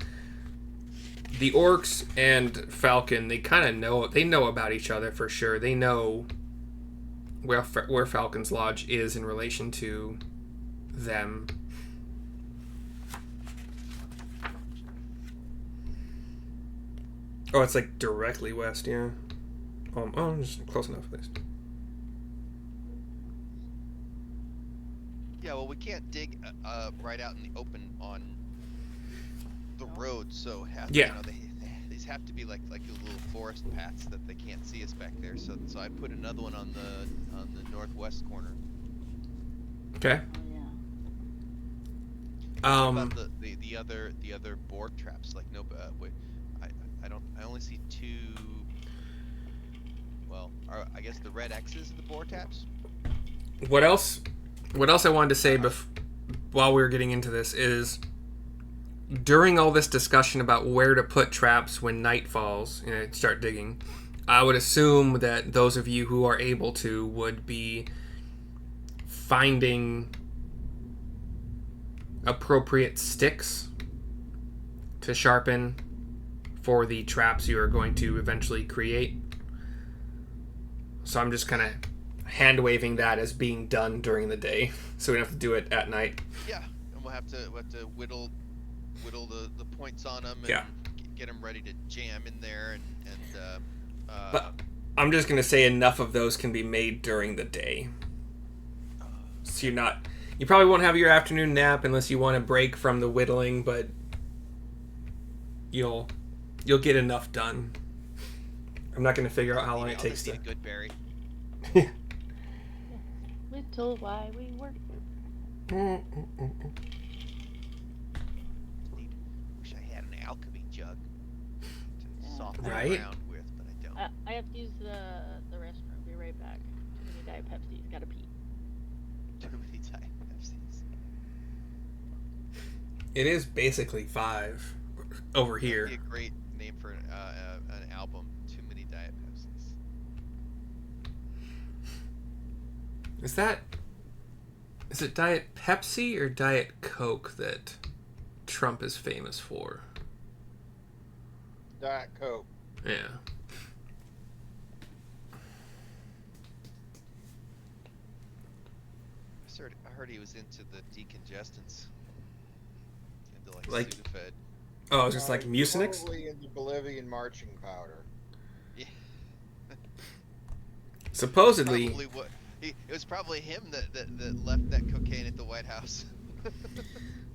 the orcs and Falcon, they kind of know about each other for sure. They know where Falcon's Lodge is in relation to them. Oh, it's like directly west, yeah. Just close enough at least. yeah, well, we can't dig right out in the open on the road, so Yeah. these have to be like little forest paths that they can't see us back there. So I put another one on the northwest corner. Okay. Oh, yeah. What about the other board traps? Like no, wait, I only see two. Well, I guess the red X's are the board traps. What else I wanted to say while we were getting into this is, during all this discussion about where to put traps when night falls and start digging, I would assume that those of you who are able to would be finding appropriate sticks to sharpen for the traps you are going to eventually create. So I'm just kind of hand waving that as being done during the day, so we don't have to do it at night. Yeah, and we'll have to whittle the points on them and Yeah. get them ready to jam in there and But I'm just gonna say enough of those can be made during the day, so you probably won't have your afternoon nap unless you want to break from the whittling, but you'll get enough done. I'm not gonna figure out how long it takes to. a good berry. Little why we work. Wish I had an alchemy jug to soften it Right? around with, but I don't. I have to use the restroom. Be right back. Too many Diet Pepsi's. Gotta pee. Too many Diet Pepsis. It is basically 5 over here. That'd be a great name for an album. Too many Diet Pepsis. Is it Diet Pepsi or Diet Coke that Trump is famous for? Diet Coke. Yeah. I heard he was into the decongestants. Into Like- Sudafed. Oh, it's just like He's Mucinex? Probably in the Bolivian marching powder. Yeah. Supposedly, It was probably him that left that cocaine at the White House.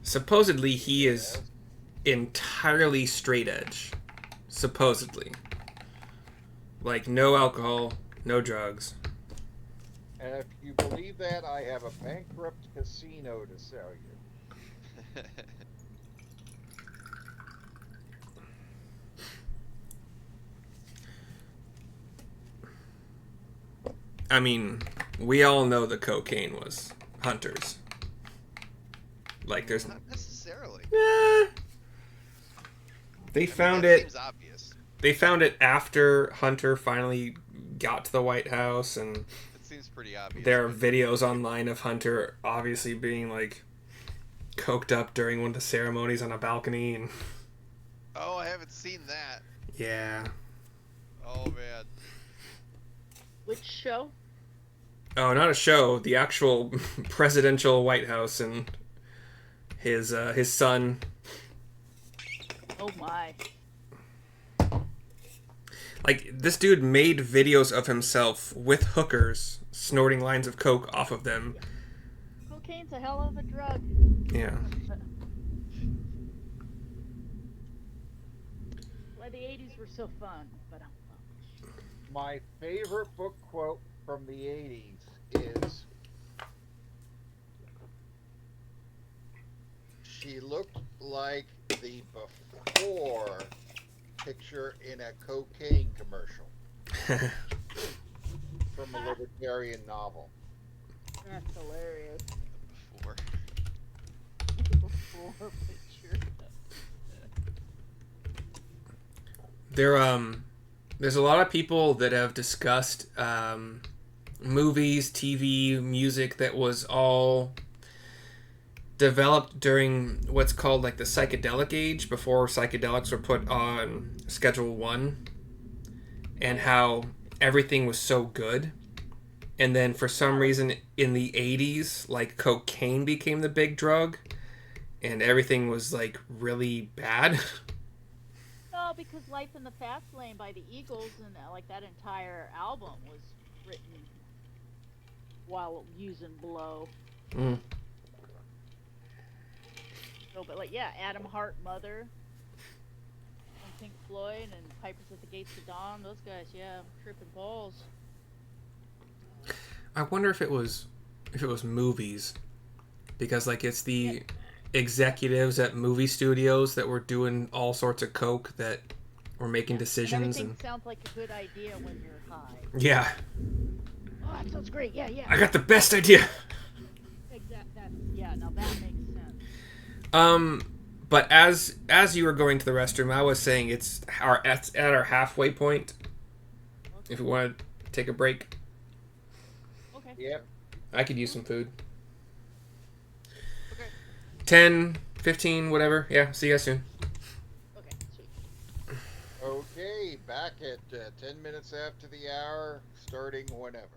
he is entirely straight edge. Supposedly. Like, no alcohol, no drugs. And if you believe that, I have a bankrupt casino to sell you. I mean, we all know the cocaine was Hunter's. Like, there's... Not necessarily. They found That it... seems obvious. They found it after Hunter finally got to the White House, and It seems pretty obvious. there are videos online of Hunter obviously being, like, coked up during one of the ceremonies on a balcony, and... Oh, I haven't seen that. Yeah. Oh man. Which show? Oh, not a show. The actual presidential White House and his son. Oh my. Like, this dude made videos of himself with hookers snorting lines of coke off of them. Cocaine's a hell of a drug. Yeah. Why the 80s were so fun, but My favorite book quote from the 80s is, "She looked like the before picture in a cocaine commercial," from a libertarian novel. that's hilarious. Before. Before picture. There's a lot of people that have discussed movies, TV, music that was all developed during what's called like the psychedelic age, before psychedelics were put on Schedule 1, and how everything was so good. And then for some reason in the 80s, like cocaine became the big drug and everything was like really bad. No, because Life in the Fast Lane by the Eagles and like that entire album was written while using blow. Mm. So, but like, yeah, Adam Hart, Mother, and Pink Floyd, and Pipers at the Gates of Dawn. Those guys, yeah, tripping balls. I wonder if it was movies, because like it's the executives at movie studios that were doing all sorts of coke that were making decisions. Everything sounds like a good idea when you're high. Yeah, Oh, that sounds great. Yeah, yeah. I got the best idea. Yeah. Now that makes sense. But as you were going to the restroom, I was saying it's at our halfway point. Okay. If we want to take a break, Okay. Yep. I could use some food. Okay. 10, 15, whatever. Yeah, see you guys soon. Okay. Sweet. Okay, back at 10 minutes after the hour, starting whenever.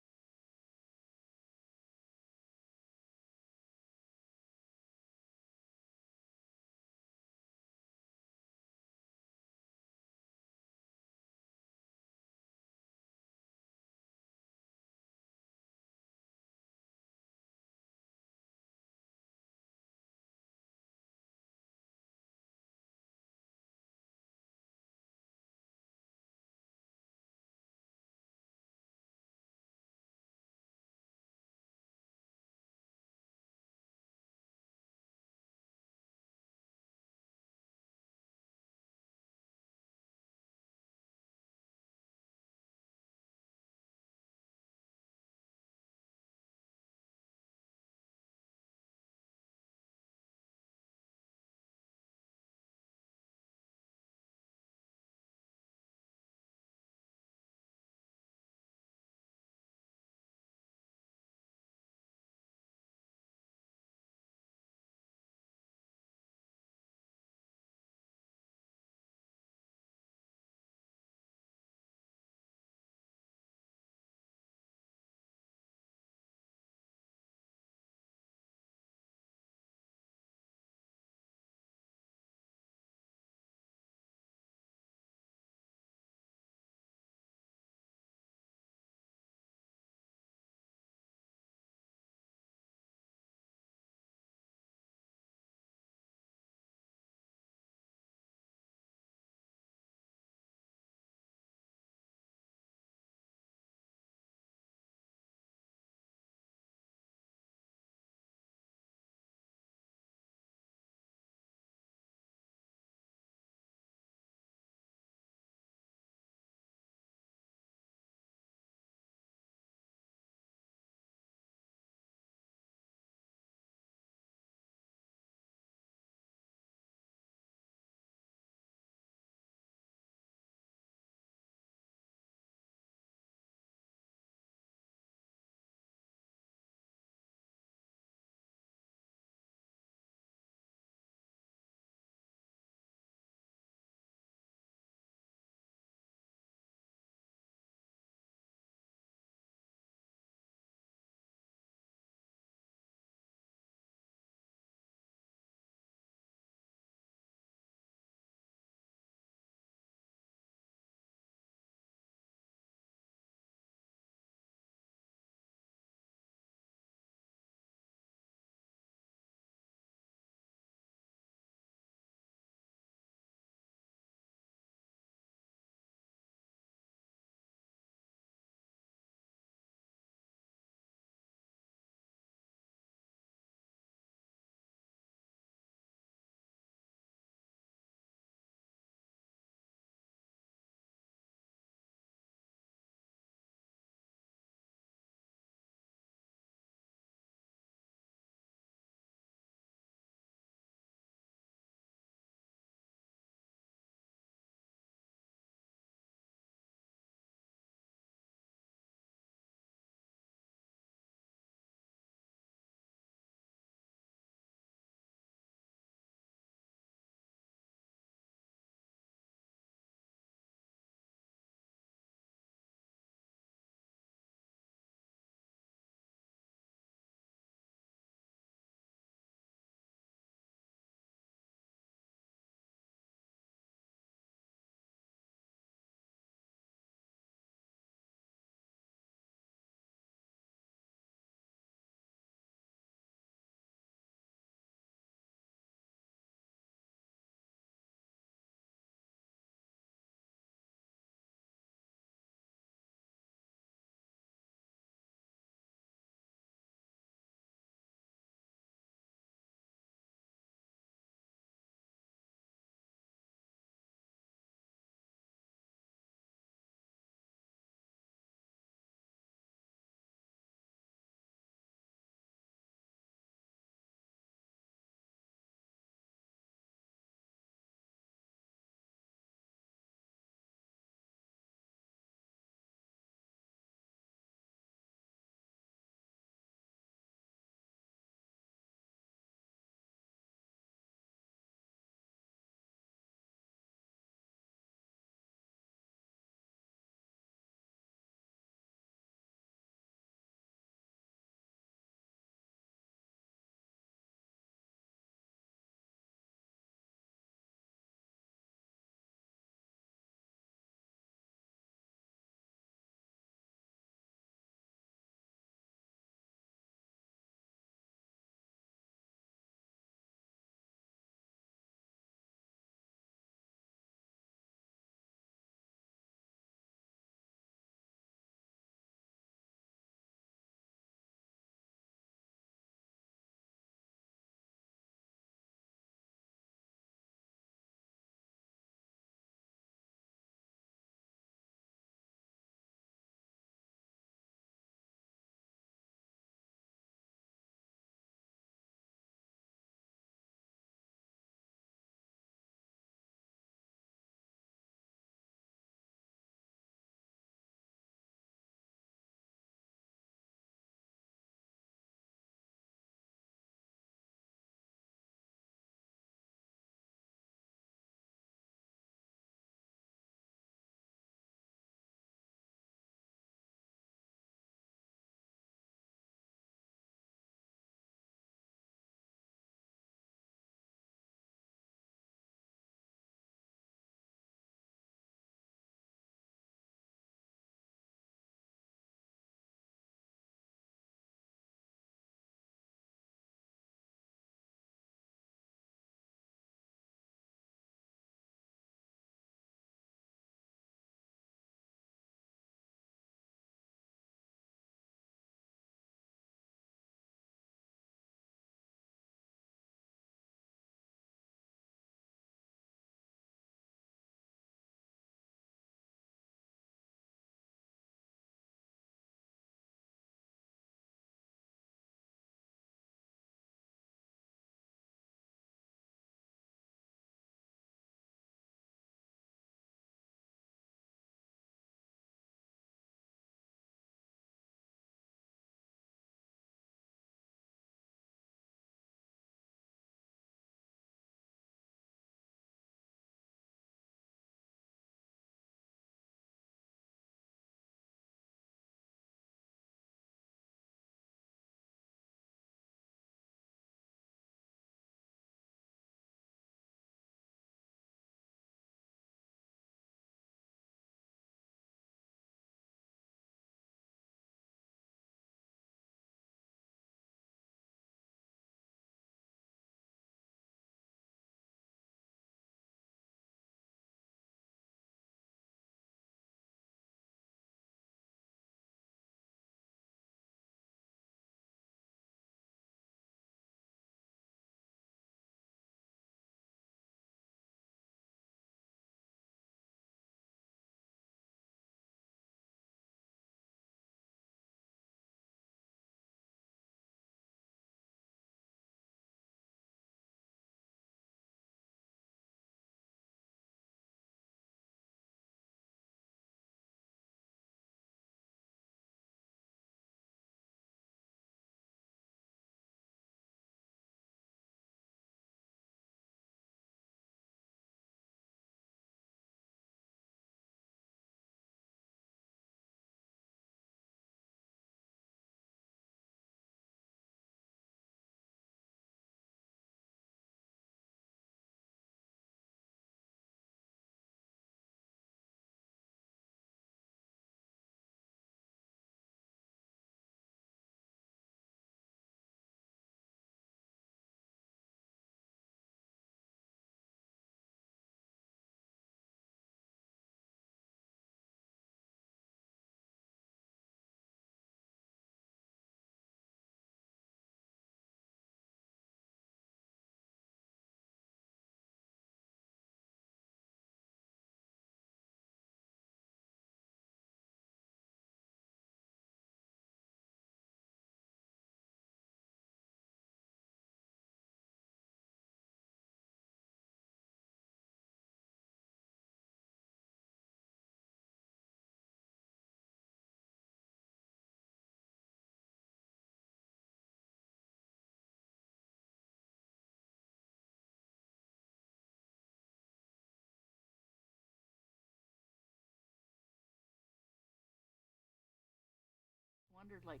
wondered, like,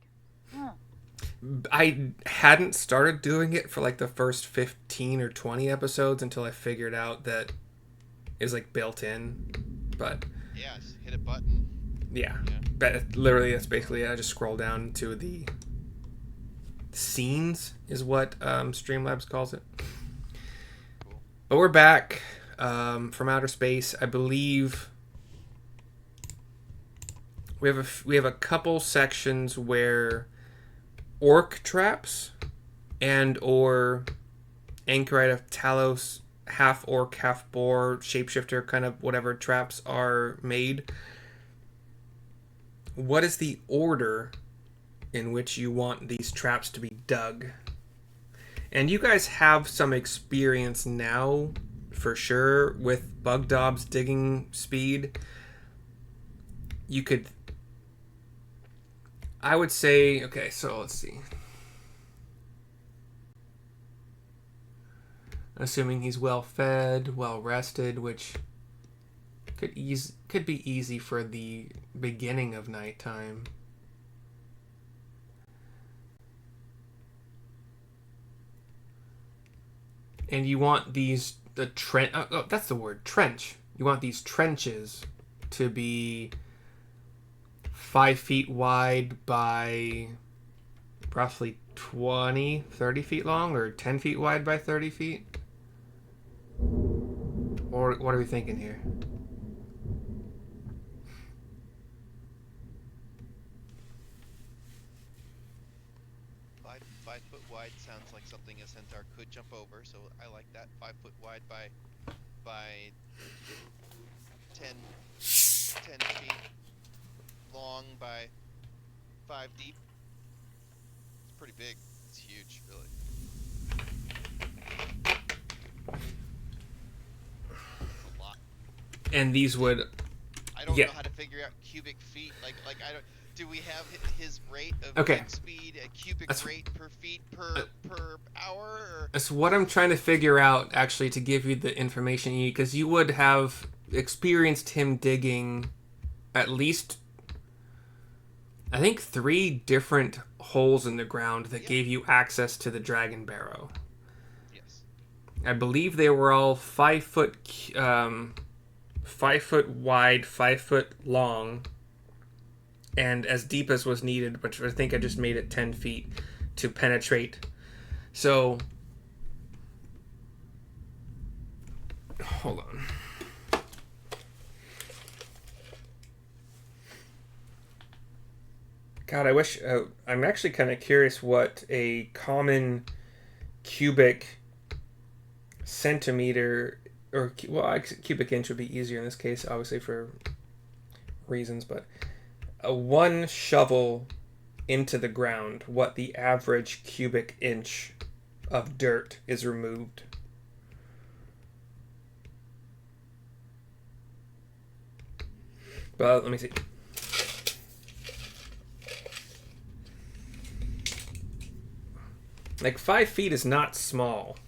huh. I hadn't started doing it for like the first 15 or 20 episodes until I figured out that it was like built in. But Yeah, just hit a button. yeah, Yeah. but literally that's basically it. I just scroll down to the scenes is what Streamlabs calls it. Cool. But we're back from outer space. I believe we have a couple sections where orc traps and or Anchorite of Talos, half orc, half boar, shapeshifter, kind of whatever traps are made. What is the order in which you want these traps to be dug? And you guys have some experience now, for sure, with Bugdob's digging speed. You could... I would say... Okay, so let's see. Assuming he's well fed, well rested, which could be easy for the beginning of nighttime. And you want these that's the word, trench. You want these trenches to be 5 feet wide by roughly 30 feet long, or 10 feet wide by 30 feet. Or what are we thinking here? Five foot wide sounds like something a centaur could jump over, so I like that. 5 foot wide by 10 feet long by 5 deep. It's pretty big. It's huge, really. A lot. And these would... I don't Yeah. know how to figure out cubic feet. Like I don't. Do we have his rate of Okay. wind speed, a cubic That's- rate per feet per hour? Or? That's what I'm trying to figure out, actually, to give you the information you need, because you would have experienced him digging at least, I think, 3 different holes in the ground that gave you access to the Dragon Barrow. Yes. I believe they were all 5 foot, 5 foot wide, 5 foot long, and as deep as was needed, which I think I just made it 10 feet to penetrate. So, hold on. God, I wish... I'm actually kind of curious what a common cubic centimeter... Or, well, cubic inch would be easier in this case, obviously, for reasons, but... one shovel into the ground, what the average cubic inch of dirt is removed. But let me see. Like 5 feet is not small.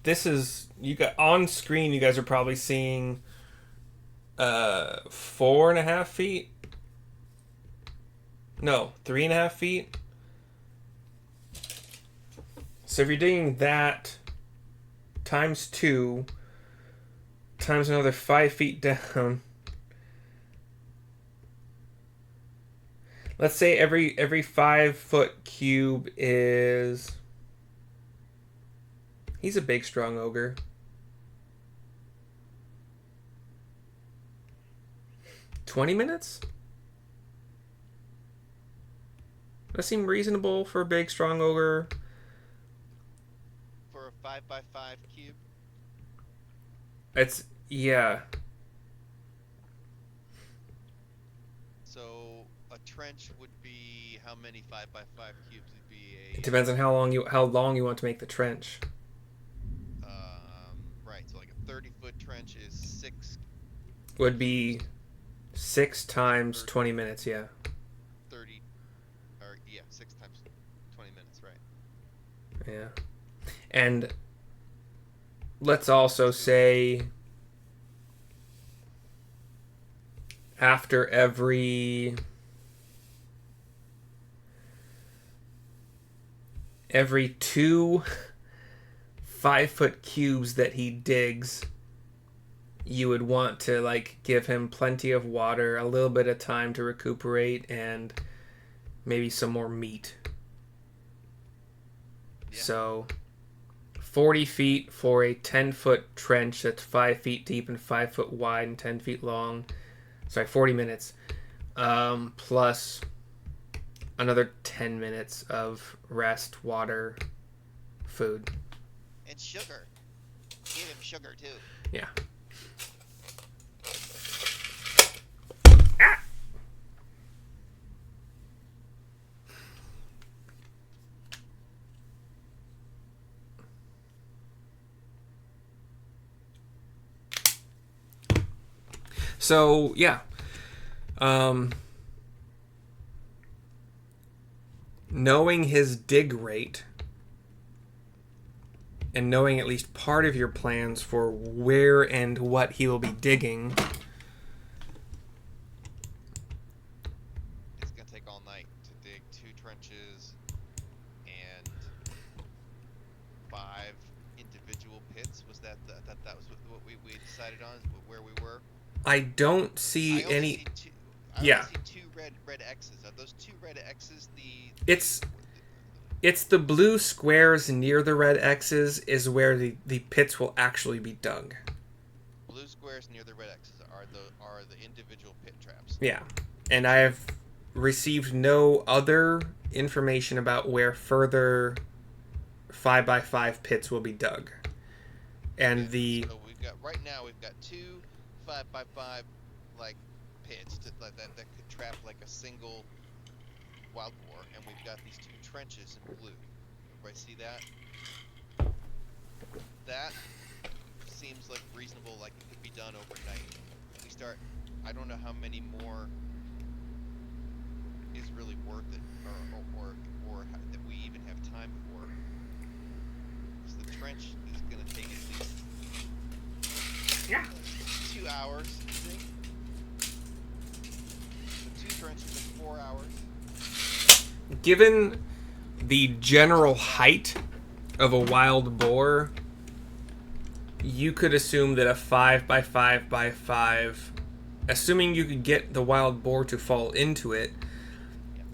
This is, you got on screen, you guys are probably seeing 4.5 feet. No, 3.5 feet. So if you're doing that times 2 times another 5 feet down, let's say every 5 foot cube is... He's a big, strong ogre. $20 minutes? Does that seem reasonable for a big, strong ogre? For a 5 by 5 cube? It's... yeah. So a trench would be how many 5 by 5 cubes would be a... It depends on how long you want to make the trench. Right, so like a 30-foot trench is 6... Would be 6 times 20 minutes, yeah. 30... Or, yeah, 6 times 20 minutes, right. Yeah. And let's also say after every... every 2 5-foot cubes that he digs, you would want to like give him plenty of water, a little bit of time to recuperate, and maybe some more meat. Yeah. So 40 feet for a 10-foot trench that's 5 feet deep and 5 foot wide and 10 feet long. Sorry, 40 minutes. Plus another 10 minutes of rest, water, food. And sugar. Give him sugar too. Yeah. So, yeah. Knowing his dig rate and knowing at least part of your plans for where and what he will be digging, It's gonna take all night to dig 2 trenches and 5 individual pits. Was that that was what we decided on? Where we were? I don't see I only any. see 2. I Yeah. only see 2 red X's. Are those 2 red X's It's the blue squares near the red X's is where the pits will actually be dug. blue squares near the red X's are the individual pit traps? Yeah. And I have received no other information about where further 5x5 pits will be dug. And the So we've got 2 5x5 like pits that could trap like a single wild boar, and we've got these 2 trenches in blue. Everybody see that? That seems like reasonable, like it could be done overnight. We start. I don't know how many more is really worth it, or that we even have time for. Because the trench is going to take at least 2 hours, I think. So 2 trenches in 4 hours. given the general height of a wild boar, you could assume that a 5x5x5, assuming you could get the wild boar to fall into it,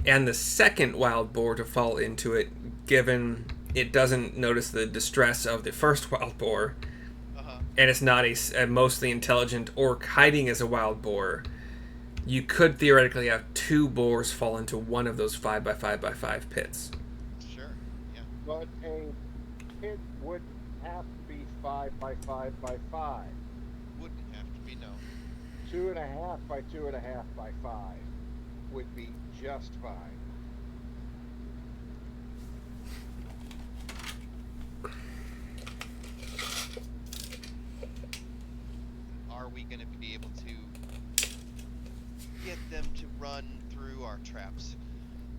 and the second wild boar to fall into it, given it doesn't notice the distress of the first wild boar, and it's not a mostly intelligent orc hiding as a wild boar, you could theoretically have 2 boars fall into one of those 5x5x5 pits. Sure, yeah. But a pit wouldn't have to be 5x5x5. Wouldn't have to be, no. 2.5 by 2.5 by 5 would be just fine. Are we going to be able to get them to run through our traps?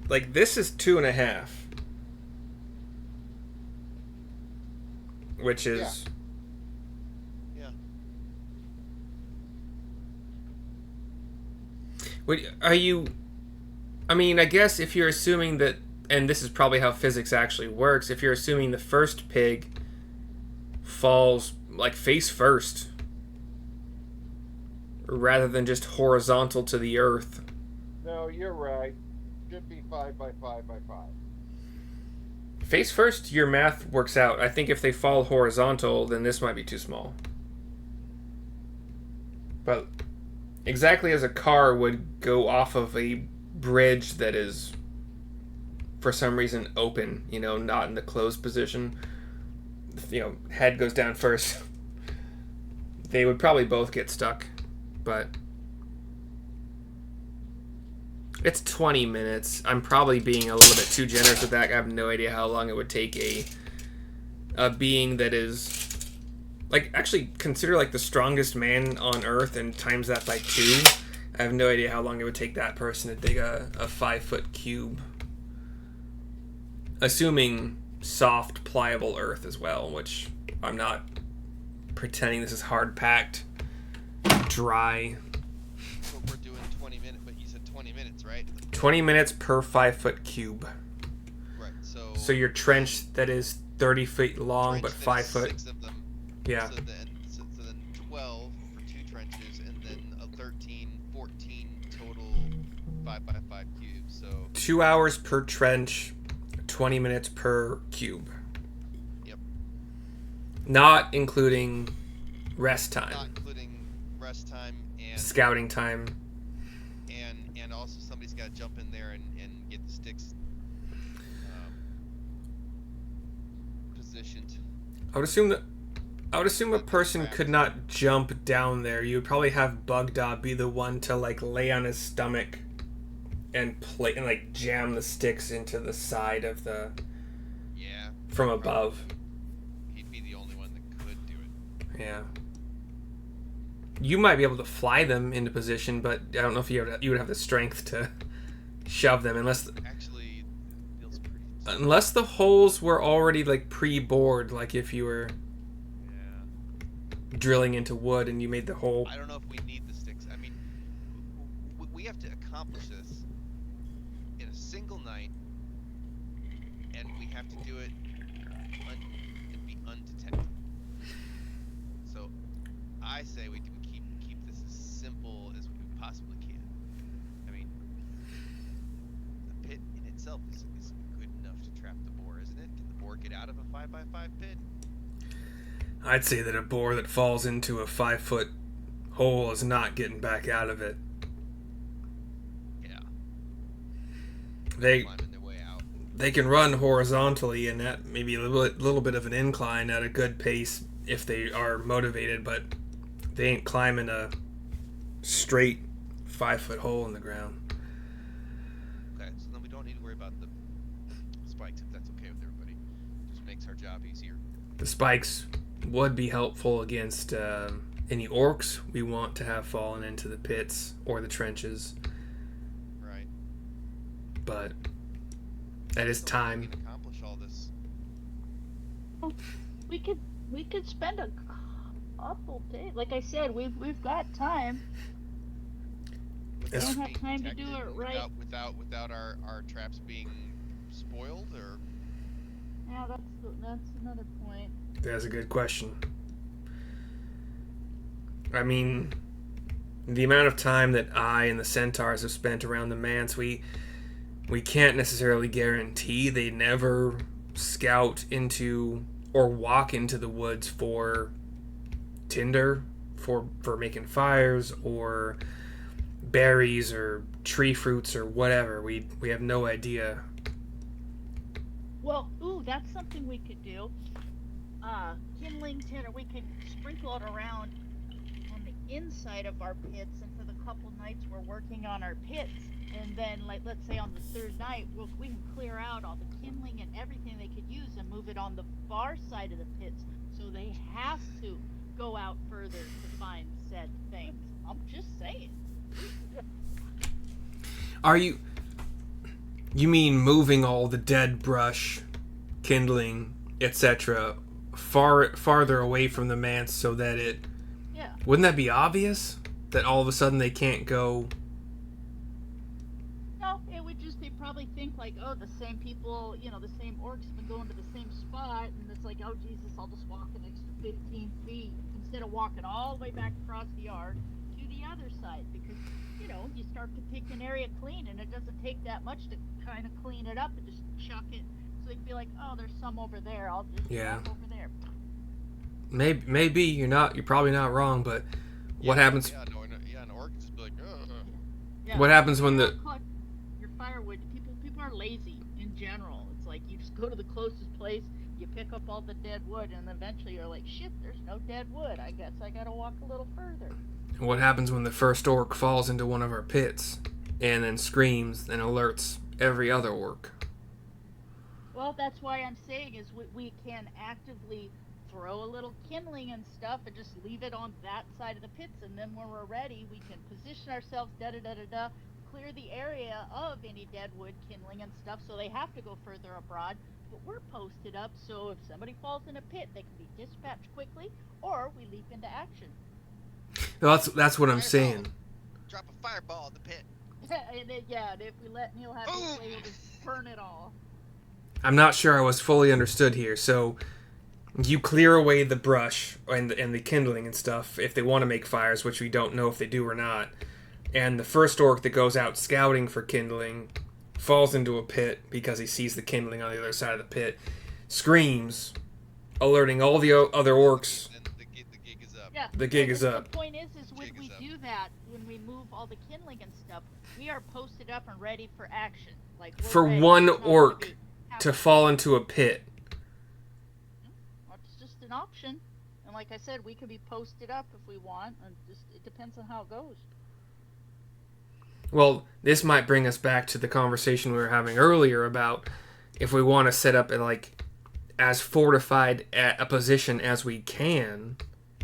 Like, this is 2.5. Which is... Yeah. Are you... I mean, I guess if you're assuming that... And this is probably how physics actually works. If you're assuming the first pig falls, like, face first, rather than just horizontal to the earth. No, you're right. Should be 5 by 5 by 5. Face first, your math works out. I think if they fall horizontal, then this might be too small. But exactly as a car would go off of a bridge that is, for some reason, open, not in the closed position, head goes down first. They would probably both get stuck, but it's 20 minutes. I'm probably being a little bit too generous with that. I have no idea how long it would take a being that is, like, actually consider like the strongest man on Earth and times that by 2. I have no idea how long it would take that person to dig a 5-foot cube. Assuming soft, pliable Earth as well, which I'm not pretending this is hard-packed, dry. So we're doing 20 minutes, but you said 20 minutes, right? 20 minutes per 5-foot cube. Right, so So your trench that is 30 feet long but Trench, 5 there's foot. 6 of them. Yeah. So then 12 for 2 trenches, and then a 13, 14 total 5x5 cubes. So 2 hours per trench, 20 minutes per cube. Yep. Not including rest time. Not including rest time and Scouting time. and also somebody's got to jump in there and get the sticks positioned. I would assume a person could not jump down there. You would probably have Bugdog be the one to like lay on his stomach and play and like jam the sticks into the side of the from above. He'd be the only one that could do it. Yeah. You might be able to fly them into position, but I don't know if you would have the strength to shove them unless Actually, it feels pretty. unless the holes were already like pre-bored, like if you were drilling into wood and you made the hole. I don't know if we need the sticks. I mean, we have to accomplish this in a single night, and we have to do it and be undetected. So, I say we can keep this as simple as we possibly can. I mean, the pit in itself is good enough to trap the boar, isn't it? Can the boar get out of a 5x5 pit? I'd say that a boar that falls into a 5-foot hole is not getting back out of it. Yeah. They Climbing their way out. they can run horizontally and at maybe a little bit of an incline at a good pace if they are motivated, but they ain't climbing a straight 5-foot hole in the ground. Okay, so then we don't need to worry about the spikes if that's okay with everybody. Just makes our job easier. The spikes would be helpful against any orcs we want to have fallen into the pits or the trenches, Right. but that is So time. we can accomplish all this. We could spend a couple days. Like I said, we've got time. Yes. Don't have being time to do detected it right. Without our traps being spoiled, or Yeah, that's another point. That's a good question. I mean, the amount of time that I and the centaurs have spent around the manse, we can't necessarily guarantee they never scout into or walk into the woods for tinder, for making fires, or berries, or tree fruits, or whatever. We have no idea. Well, that's something we could do. Kindling tinder, we could sprinkle it around on the inside of our pits, and for the couple nights we're working on our pits, and then, like, let's say on the third night, we can clear out all the kindling and everything they could use and move it on the far side of the pits, so they have to go out further to find said things. I'm just saying. Are you mean moving all the dead brush, kindling, etc., farther away from the manse so that it... Yeah. Wouldn't that be obvious? That all of a sudden they can't go... No, it would just, they probably think like, oh, the same people, the same orcs have been going to the same spot, and it's like, oh, Jesus, I'll just walk an extra 15 feet instead of walking all the way back across the yard to the other side, because, you start to pick an area clean, and it doesn't take that much to kind of clean it up and just chuck it. So they'd be like, oh, there's some over there, I'll just walk over there. Maybe you're probably not wrong, but what happens? Yeah, an orc just be like, Yeah. What happens when the... Your firewood, people are lazy in general. It's like you just go to the closest place, you pick up all the dead wood, and eventually you're like, shit, there's no dead wood. I guess I gotta walk a little further. What happens when the first orc falls into one of our pits and then screams and alerts every other orc? Well, that's why I'm saying is we can actively throw a little kindling and stuff and just leave it on that side of the pits, and then when we're ready, we can position ourselves, clear the area of any dead wood, kindling, and stuff, so they have to go further abroad. But we're posted up, so if somebody falls in a pit, they can be dispatched quickly, or we leap into action. No, that's what I'm Fireball. saying. drop a fireball in the pit. And then, and if we let Neil have his way, we'll just burn it all. I'm not sure I was fully understood here. So you clear away the brush and the kindling and stuff if they want to make fires, which we don't know if they do or not. And the first orc that goes out scouting for kindling falls into a pit because he sees the kindling on the other side of the pit, screams, alerting all the other orcs. And the gig is up. Yeah. The gig is The up. point is when Gig we is up. do that, when we move all the kindling and stuff, we are posted up and ready for action. Like we're For ready. one It's not gonna orc be to happening. fall into a pit. Well, it's just an option. And like I said, we could be posted up if we want, and just it depends on how it goes. Well, this might bring us back to the conversation we were having earlier about if we want to set up as fortified a position as we can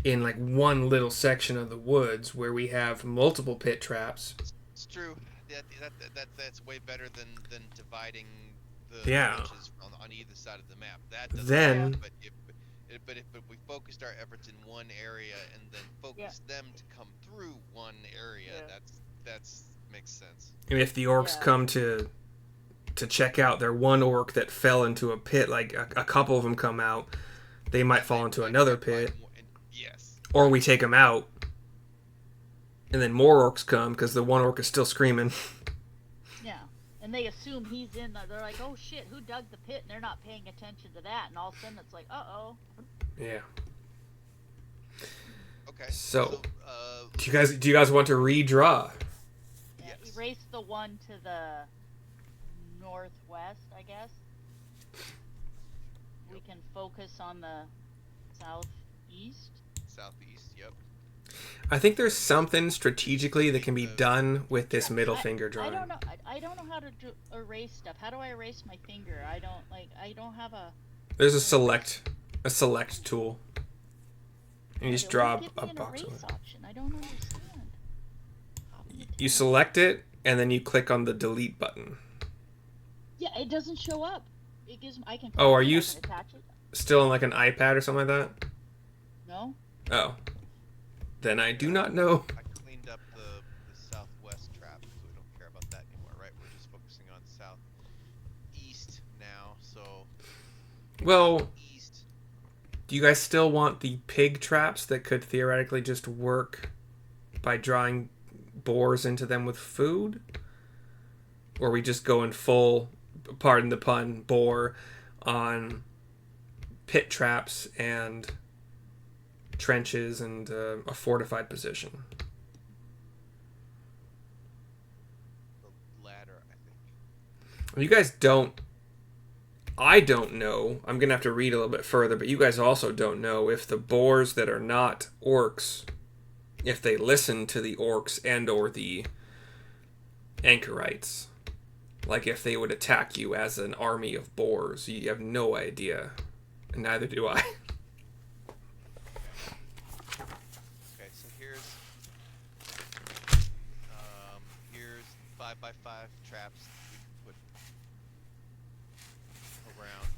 in like one little section of the woods where we have multiple pit traps. It's true. That's way better than dividing the Yeah. trenches on either side of the map. That doesn't Then- work, but if we focused our efforts in one area and then focused them to come through one area, Yeah. that's makes sense. And if the orcs Yeah. come to check out their one orc that fell into a pit, like a couple of them come out, they might fall into another pit. Yes. Or we take them out, and then more orcs come because the one orc is still screaming. Yeah. And they assume he's in there. They're like, oh shit, who dug the pit? And they're not paying attention to that. And all of a sudden it's like, uh-oh. Yeah. Okay. So, do you guys want to redraw? Yeah, Yes. erase the one to the northwest, I guess. We can focus on the southeast. Southeast. Yep. I think there's something strategically that can be done with this middle finger I drawing. don't know. I don't know how to erase stuff. How do I erase my finger? I don't have a. There's a select tool. And you just It draw won't give a me an box of erase it. option. I don't understand. Copy and You paste. select it, and then you click on the delete button. Yeah, it doesn't show up. It gives. I can. Oh, are copy it, you I can attach it. Still on like an iPad or something like that? No. Oh. Then I do not know. I cleaned up the southwest trap, so we don't care about that anymore, right? We're just focusing on southeast now. So Well, east. do you guys still want the pig traps that could theoretically just work by drawing boars into them with food? Or we just go in full, pardon the pun, boar on pit traps and trenches and a fortified position? The latter, I think. You guys don't. I don't know. I'm going to have to read a little bit further, but you guys also don't know if the boars that are not orcs, if they listen to the orcs and or the anchorites. Like if they would attack you as an army of boars. You have no idea. And neither do I. Okay, so here's 5x5 traps we can put around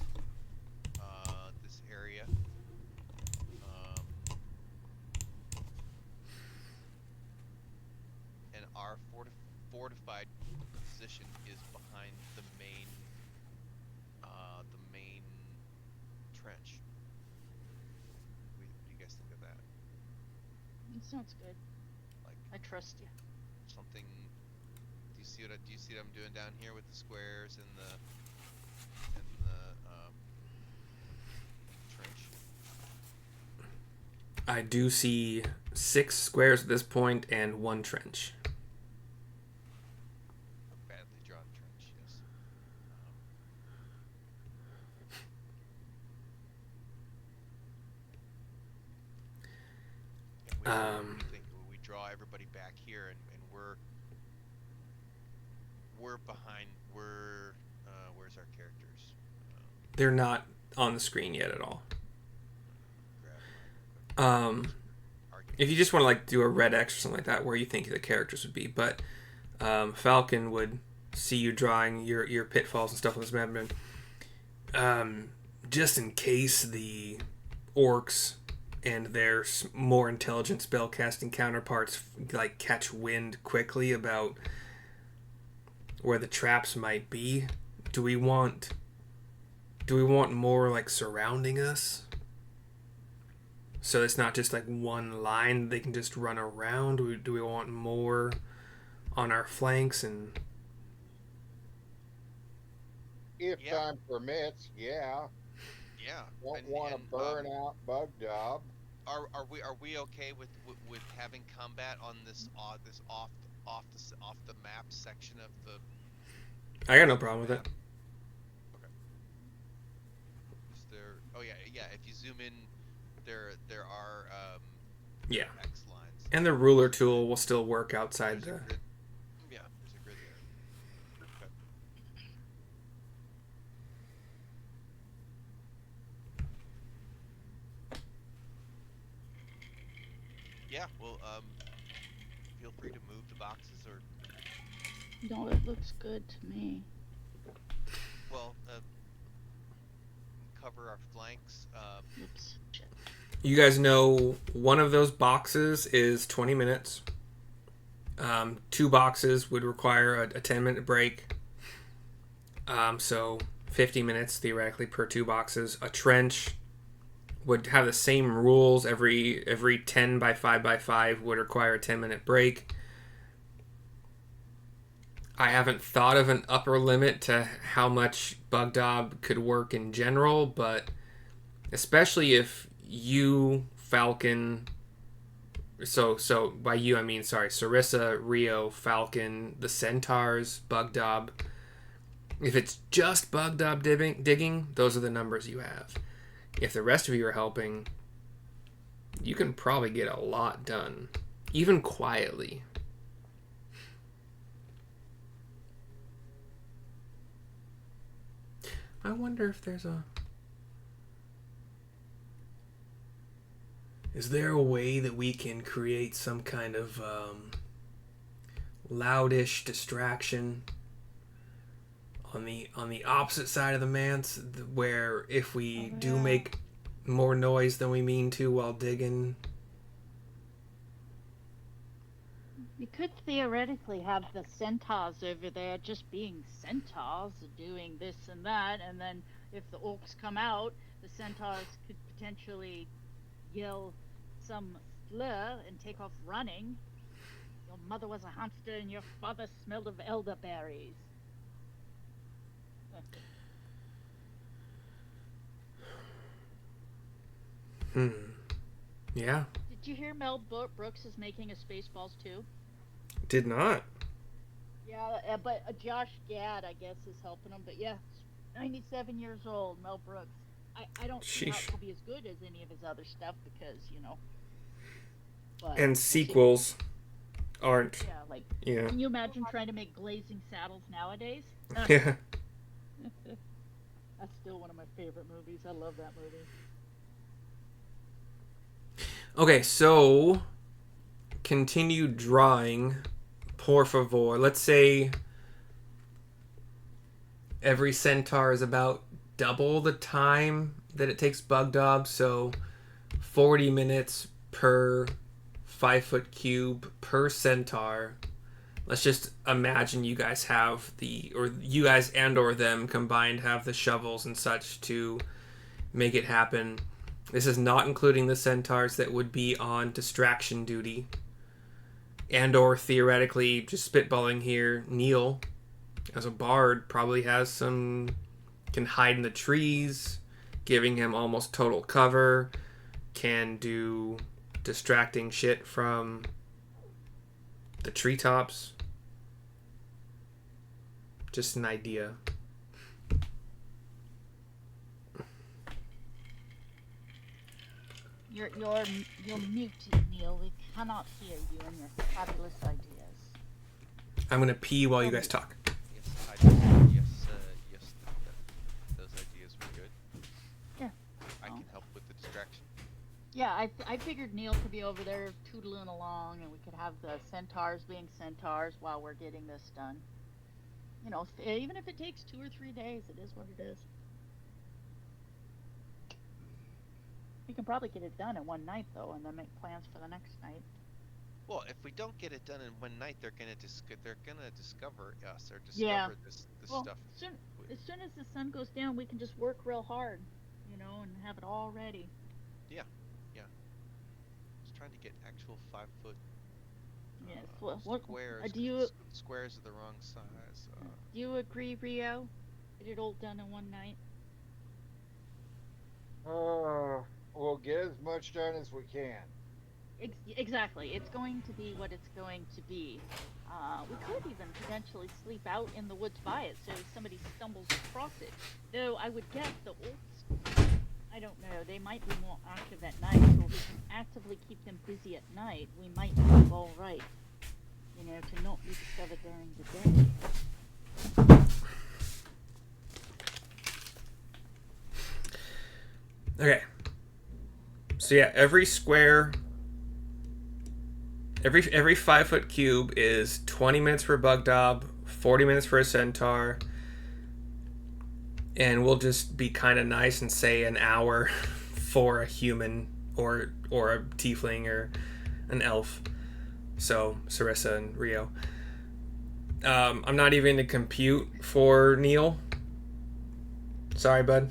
this area. And our fortified position is behind the main trench. What do you guys think of that? It sounds good. Like I trust you. something. Do you see what I'm doing down here with the squares and the trench? I do see 6 squares at this point and 1 trench. A badly drawn trench, yes. What do you think? We draw everybody back here, and we're behind. Where's our characters? They're not on the screen yet at all. Grab If you just want to like do a red X or something like that, where you think the characters would be, but Falcon would see you drawing your pitfalls and stuff on this map, and just in case the orcs and their more intelligent spellcasting counterparts like catch wind quickly about where the traps might be. Do we want do we want more like surrounding us? So it's not just like one line they can just run around. Do we want more on our flanks and? If Yeah. time permits, yeah. Yeah. Don't want to burn out Bug Dob. Are we okay with having combat on this this off the map section of the? I got no problem with it. Okay. Is there? Oh yeah, yeah. If you zoom in, there are Yeah. X lines. And the ruler tool will still work outside There's a the. grid. Yeah, there's a grid there. Okay. Yeah. Well, feel free to move the boxes or. No, it looks good to me. Well, cover our flanks. Oops. Shit. You guys know one of those boxes is 20 minutes. 2 boxes would require a 10-minute break. So 50 minutes theoretically per 2 boxes. A trench would have the same rules. Every 10 by 5 by 5 would require a 10-minute break. I haven't thought of an upper limit to how much Bug Dob could work in general, but especially if you, Falcon, so by you I mean, sorry, Sarissa, Rio, Falcon, the Centaurs, Bug Dob. If it's just Bug Dob digging, those are the numbers you have. If the rest of you are helping, you can probably get a lot done, even quietly. I wonder if there's a... Is there a way that we can create some kind of loudish distraction on the opposite side of the manse, where if we do make more noise than we mean to while digging? We could theoretically have the centaurs over there just being centaurs, doing this and that, and then if the orcs come out, the centaurs could potentially yell some slur and take off running. Your mother was a hamster and your father smelled of elderberries. Yeah. Did you hear Mel Brooks is making a Spaceballs 2? Did not. Yeah, but Josh Gad, I guess, is helping him. But yeah, 97 years old, Mel Brooks. I don't see how it could be as good as any of his other stuff because, you know. But, and sequels aren't. Yeah, like, yeah. Can you imagine trying to make Blazing Saddles nowadays? Yeah. That's still one of my favorite movies. I love that movie. Okay, so continue drawing, por favor. Let's say every centaur is about double the time that it takes Bug Dob, so 40 minutes per 5-foot cube per centaur. Let's just imagine you guys have you guys and or them combined have the shovels and such to make it happen. This is not including the centaurs that would be on distraction duty. And or theoretically, just spitballing here, Neil, as a bard, probably has can hide in the trees, giving him almost total cover, can do distracting shit from the treetops. Just an idea. You're muted, Neil. We cannot hear you and your fabulous ideas. I'm gonna pee while you guys talk. Yes, those ideas were good. Yeah. I can help with the distraction. Yeah, I figured Neil could be over there tootling along, and we could have the centaurs being centaurs while we're getting this done. You know, even if it takes 2 or 3 days, it is what it is. We can probably get it done in one night, though, and then make plans for the next night. Well, if we don't get it done in one night, they're gonna discover us or discover this well, stuff. as soon as the sun goes down, we can just work real hard, and have it all ready. Yeah, yeah. Just trying to get actual 5 foot Yes. What squares. do you Squares are the wrong size. do you agree, Rio? Get it all done in one night. We'll get as much done as we can. Exactly. It's going to be what it's going to be. We could even potentially sleep out in the woods by it, so if somebody stumbles across it. Though I would guess the orcs, I don't know, they might be more active at night, so if we can actively keep them busy at night, we might be all right. To not be discovered during the day. Okay. So yeah, every 5-foot cube is 20 minutes for a bug dob, 40 minutes for a centaur, and we'll just be kind of nice and say an hour for a human or a tiefling or an elf. So Sarissa and Rio. I'm not even going to compute for Neil. Sorry, bud.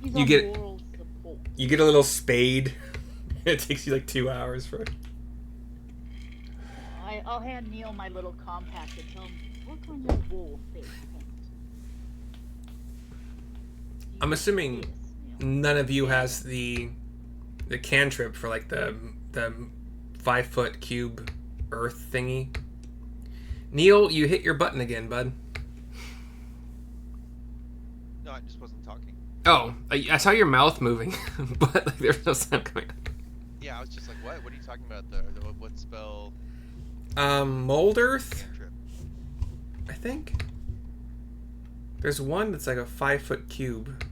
He's You on get- moral support. You get a little spade. It takes you like 2 hours for it. I'll hand Neil my little compact and tell him, work on your wall face. I'm assuming Yes, Neil. none of you has the cantrip for like the 5-foot cube earth thingy. Neil, you hit your button again, bud. No, I just wasn't talking. Oh, I saw your mouth moving, but like there's no sound coming out. Yeah, I was just like, what? What are you talking about? What spell? Mold earth, Trip. I think. There's one that's like a 5-foot cube.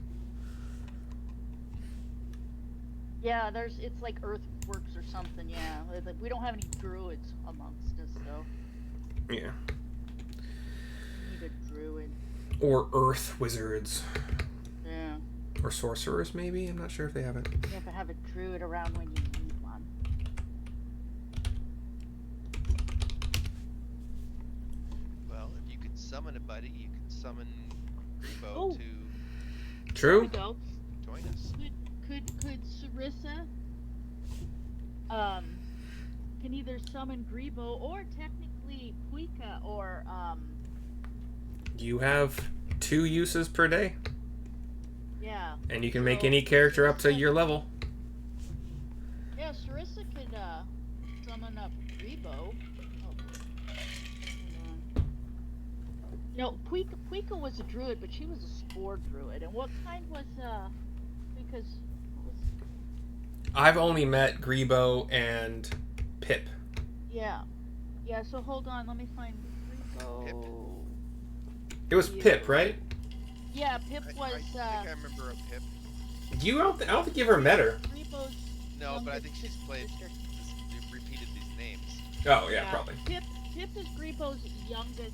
Yeah, it's like earthworks or something, yeah. We don't have any druids amongst us, so Yeah. we need a druid. Or earth wizards. Yeah. Or sorcerers, maybe? I'm not sure if they have it. You have to have a druid around when you need one. Well, if you could summon a buddy, you could summon Grebo Oh. to There we True? go. join us. Could Sarissa can either summon Grebo or technically Puika or You have 2 uses per day, yeah. and you can make So, any character up to Sarissa- your level. Yeah, Sarissa could summon up Grebo. Oh, hold on. No, Puika was a druid, but she was a spore druid. And what kind was Puika's? What was? I've only met Grebo and Pip. Yeah. So hold on, let me find Grebo. Pip. It was Pip, right? Yeah, Pip I was think I remember a Pip. I don't think you ever met her. Grebo's. No, but I youngest think she's played. sister. Repeated these names. Oh, yeah, probably. Pip is Grebo's youngest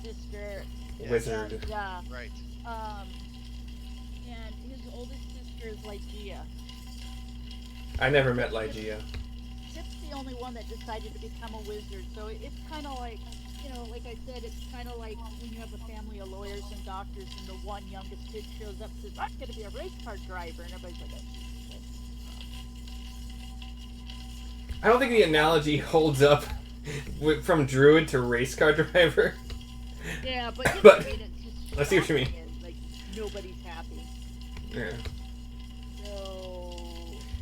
sister. Yeah. Wizard. And, Right. and his oldest sister is Lygia. I never met Lygia. Pip's the only one that decided to become a wizard, so it's kind of like, like I said, it's kind of like when you have a family of lawyers and doctors, and the one youngest kid shows up and says, "I'm going to be a race car driver," and everybody's like, I don't think the analogy holds up from druid to race car driver. "Yeah, but But- I mean, it's just I see what you mean. shocking and, like, nobody's happy." Yeah. So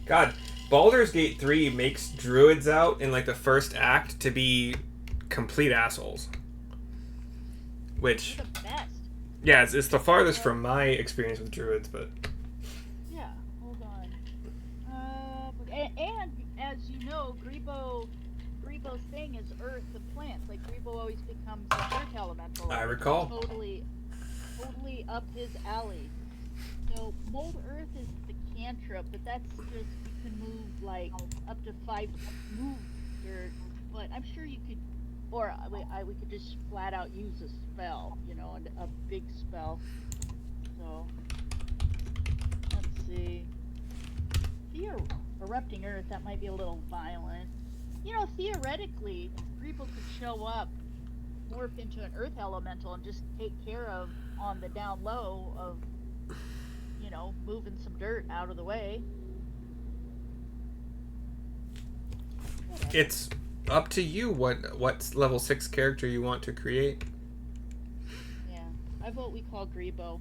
God, Baldur's Gate 3 makes druids out in like the first act to be complete assholes. Which, they're the best. yeah, it's the farthest from my experience with druids, but Yeah, hold on. And as you know, Grebo's thing is earth and plants. Like Grebo always becomes an earth elemental. I recall. Totally up his alley. So mold earth is the cantrip, but that's just you can move like up to 5 move dirt. But I'm sure you could, or we could just flat out use a spell, a big spell. So let's see. Erupting earth, that might be a little violent. Theoretically, Grebo could show up morph into an earth elemental and just take care of on the down low of, moving some dirt out of the way. Whatever. It's up to you what level 6 character you want to create. Yeah, I vote we call Grebo.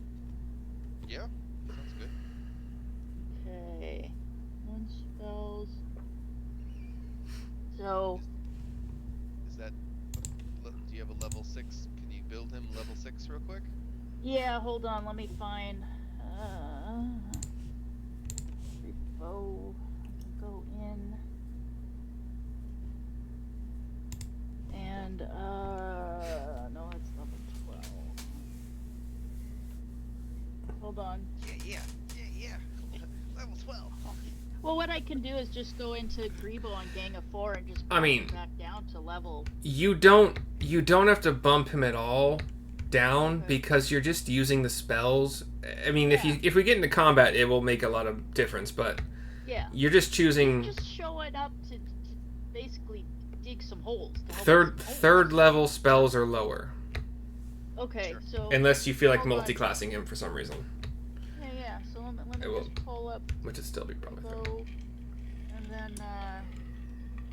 Yeah, sounds good. Okay, one spells. So, Is that? Do you have a level 6? Can you build him level 6 real quick? yeah, hold on, let me find. Grebo. I can go in. And, no, it's level 12. Hold on. Yeah. Level 12. Well, what I can do is just go into Grebo on Gang of 4 and just I mean, bump him back down to level. You don't have to bump him at all down Okay. because you're just using the spells. I mean, Yeah. if we get into combat, it will make a lot of difference, but Yeah. you're just choosing Just showing up to basically dig some holes. To help third us- third level spells or lower, Okay, Sure. so. unless you feel like Hold on. multi-classing him for some reason, Yeah. So let me It will. just pull up which would still be probably third. Grebo, and then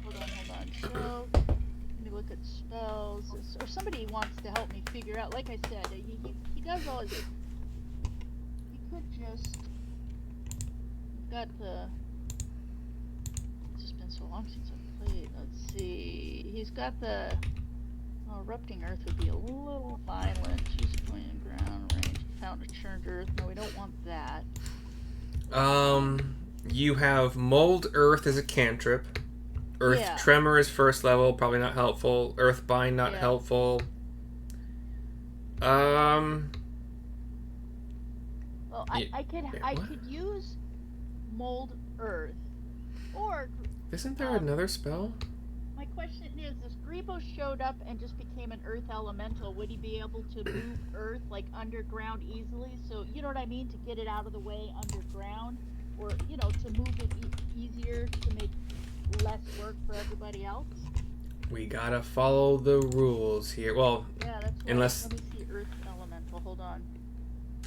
hold on. So let me look at spells. Or somebody wants to help me figure out. Like I said, he does all his. He could just. He's got the. It's just been so long since I played. Let's see. He's got the. Oh, erupting earth would be a little violent. Choose a point in ground range. Fountain of churned earth. No, we don't want that. You have mold earth as a cantrip. Earth Yeah. tremor is first level, probably not helpful. Earth bind not Yeah. helpful. Well, Ye- I could wait, I what? could use mold earth, or Isn't there another spell? my question is: if Grebo showed up and just became an earth elemental, would he be able to move earth like underground easily? So you know what I mean, to get it out of the way underground, or to move it easier to make less work for everybody else. We gotta follow the rules here. Well, Yeah, that's why. Unless- Let me see earth elemental. Hold on.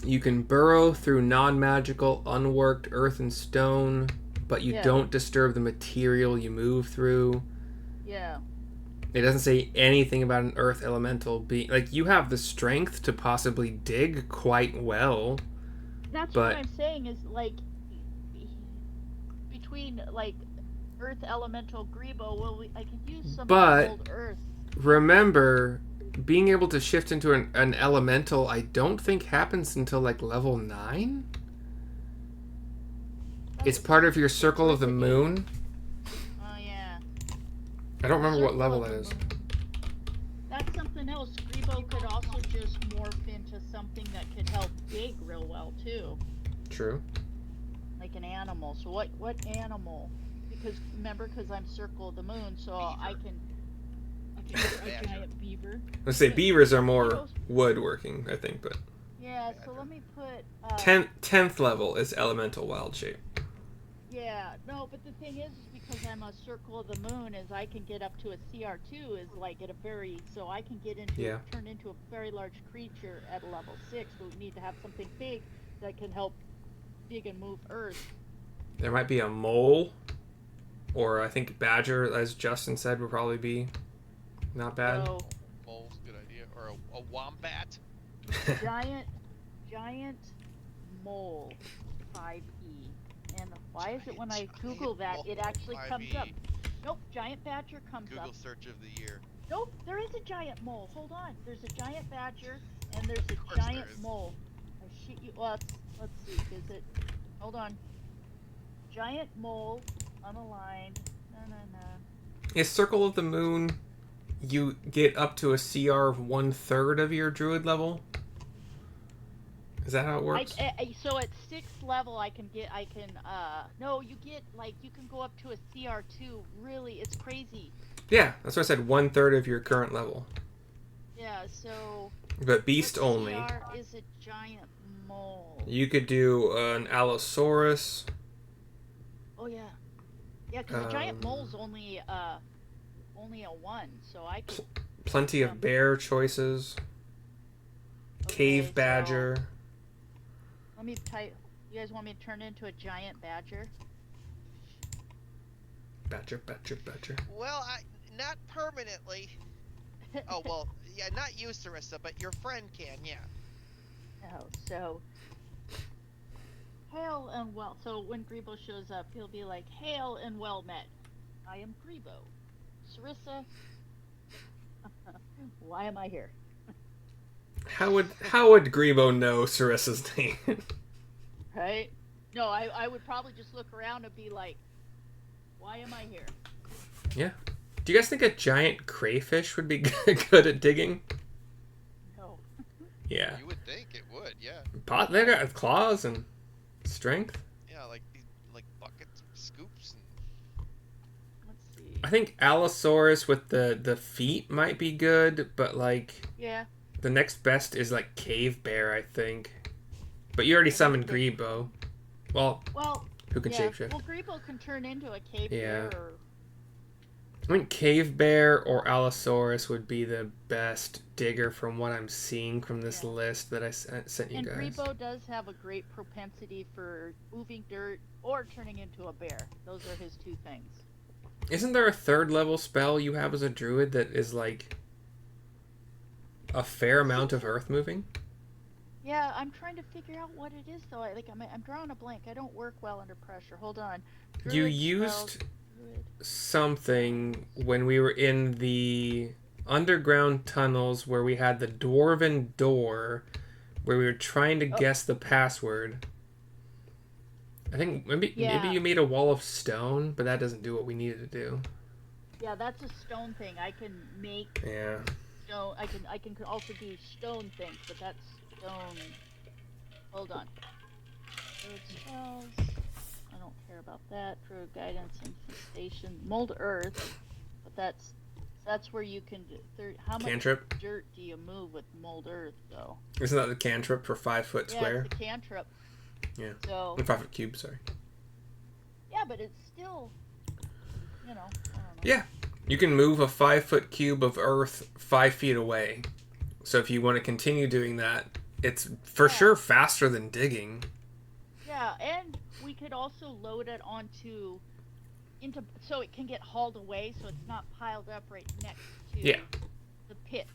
you can burrow through non-magical, unworked earth and stone, but you Yeah. don't disturb the material you move through. Yeah. It doesn't say anything about an earth elemental being like you have the strength to possibly dig quite well. That's But- what I'm saying is like between like earth elemental Grebo, I could use some But- old earth. Remember, being able to shift into an elemental, I don't think happens until like level 9. It's part of your circle of the moon. Oh yeah. I don't remember what Circle level of that the is. moon. That's something else. Grebo could also just morph into something that could help dig real well too, True. like an animal. So what animal? Because remember, because I'm circle of the moon, so I can get a Badger. giant beaver. Let's say beavers are more Beavers. woodworking, I think, but Yeah. So let me put. 10th level is elemental wild shape. Yeah, no, but the thing is because I'm a circle of the moon, is I can get up to a CR2 is like at a very, so I can get into Yeah. turn into a very large creature at a level 6, but we need to have something big that can help dig and move earth. There might be a mole, or I think badger, as Justin said, would probably be not bad. So Mole's a good idea. Or a wombat. giant mole 5e. And why is it when I Google that it actually comes up? Nope, giant badger comes Google up. search of the year. Nope, there is a giant mole. Hold on. There's a giant badger and there's Of a course there giant is. mole. I shit you. Let's see. Is it? Hold on. Giant mole, unaligned. No. Is Circle of the Moon, you get up to a CR of 1/3 of your druid level? Is that how it works? So at 6th level, no, you get you can go up to a CR2. Really, it's crazy. Yeah, that's what I said, 1/3 of your current level. Yeah. So. But beast what only. CR is a giant mole. You could do an Allosaurus. Oh yeah. Yeah, because a giant Um, mole's only a 1, so I could. Plenty of bear choices. Cave so badger. let me type. You guys want me to turn into a giant badger? Badger. Well, not permanently. Oh, well, yeah, not you, Sarissa, but your friend can, yeah. Oh, so hail and well. So when Grebo shows up, he'll be like, "Hail and well met. I am Grebo. Sarissa, why am I here?" How would Grebo know Sarissa's name? Right? No, I would probably just look around and be like, "Why am I here?" Yeah. Do you guys think a giant crayfish would be good at digging? No. Yeah. You would think it would, yeah. They got claws and strength. Yeah, like buckets, scoops, and Let's see. I think Allosaurus with the feet might be good, but like Yeah. the next best is like cave bear, I think. But you already summoned Grebo. Well, who can shapeshift? Well, Grebo can turn into a cave Yeah. bear. Or... I think cave bear or Allosaurus would be the best digger from what I'm seeing from this list that I sent you and guys. Grebo does have a great propensity for moving dirt or turning into a bear. Those are his two things. Isn't there a third level spell you have as a druid that is like a fair amount of earth moving? Yeah, I'm trying to figure out what it is though. I'm drawing a blank. I don't work well under pressure. Hold on. You Druid used spells, druid. something when we were in the underground tunnels where we had the dwarven door where we were trying to guess the password. I think maybe you made a wall of stone, but that doesn't do what we needed to do. Yeah, that's a stone thing. I can make stone. I can also do stone things, but that's stone. Hold on. Druid spells. I don't care about that. Druid guidance, infestation, mold earth. But that's where you can do. How much Cantrip? dirt do you move with mold earth, though? Isn't that the cantrip for 5 foot square? Yeah, it's a cantrip. Yeah. So 5 foot cube, sorry. yeah, but it's still, I don't know. Yeah. You can move a 5 foot cube of earth 5 feet away. So if you want to continue doing that, it's for sure faster than digging. Yeah, and we could also load it into so it can get hauled away, so it's not piled up right next to the pits.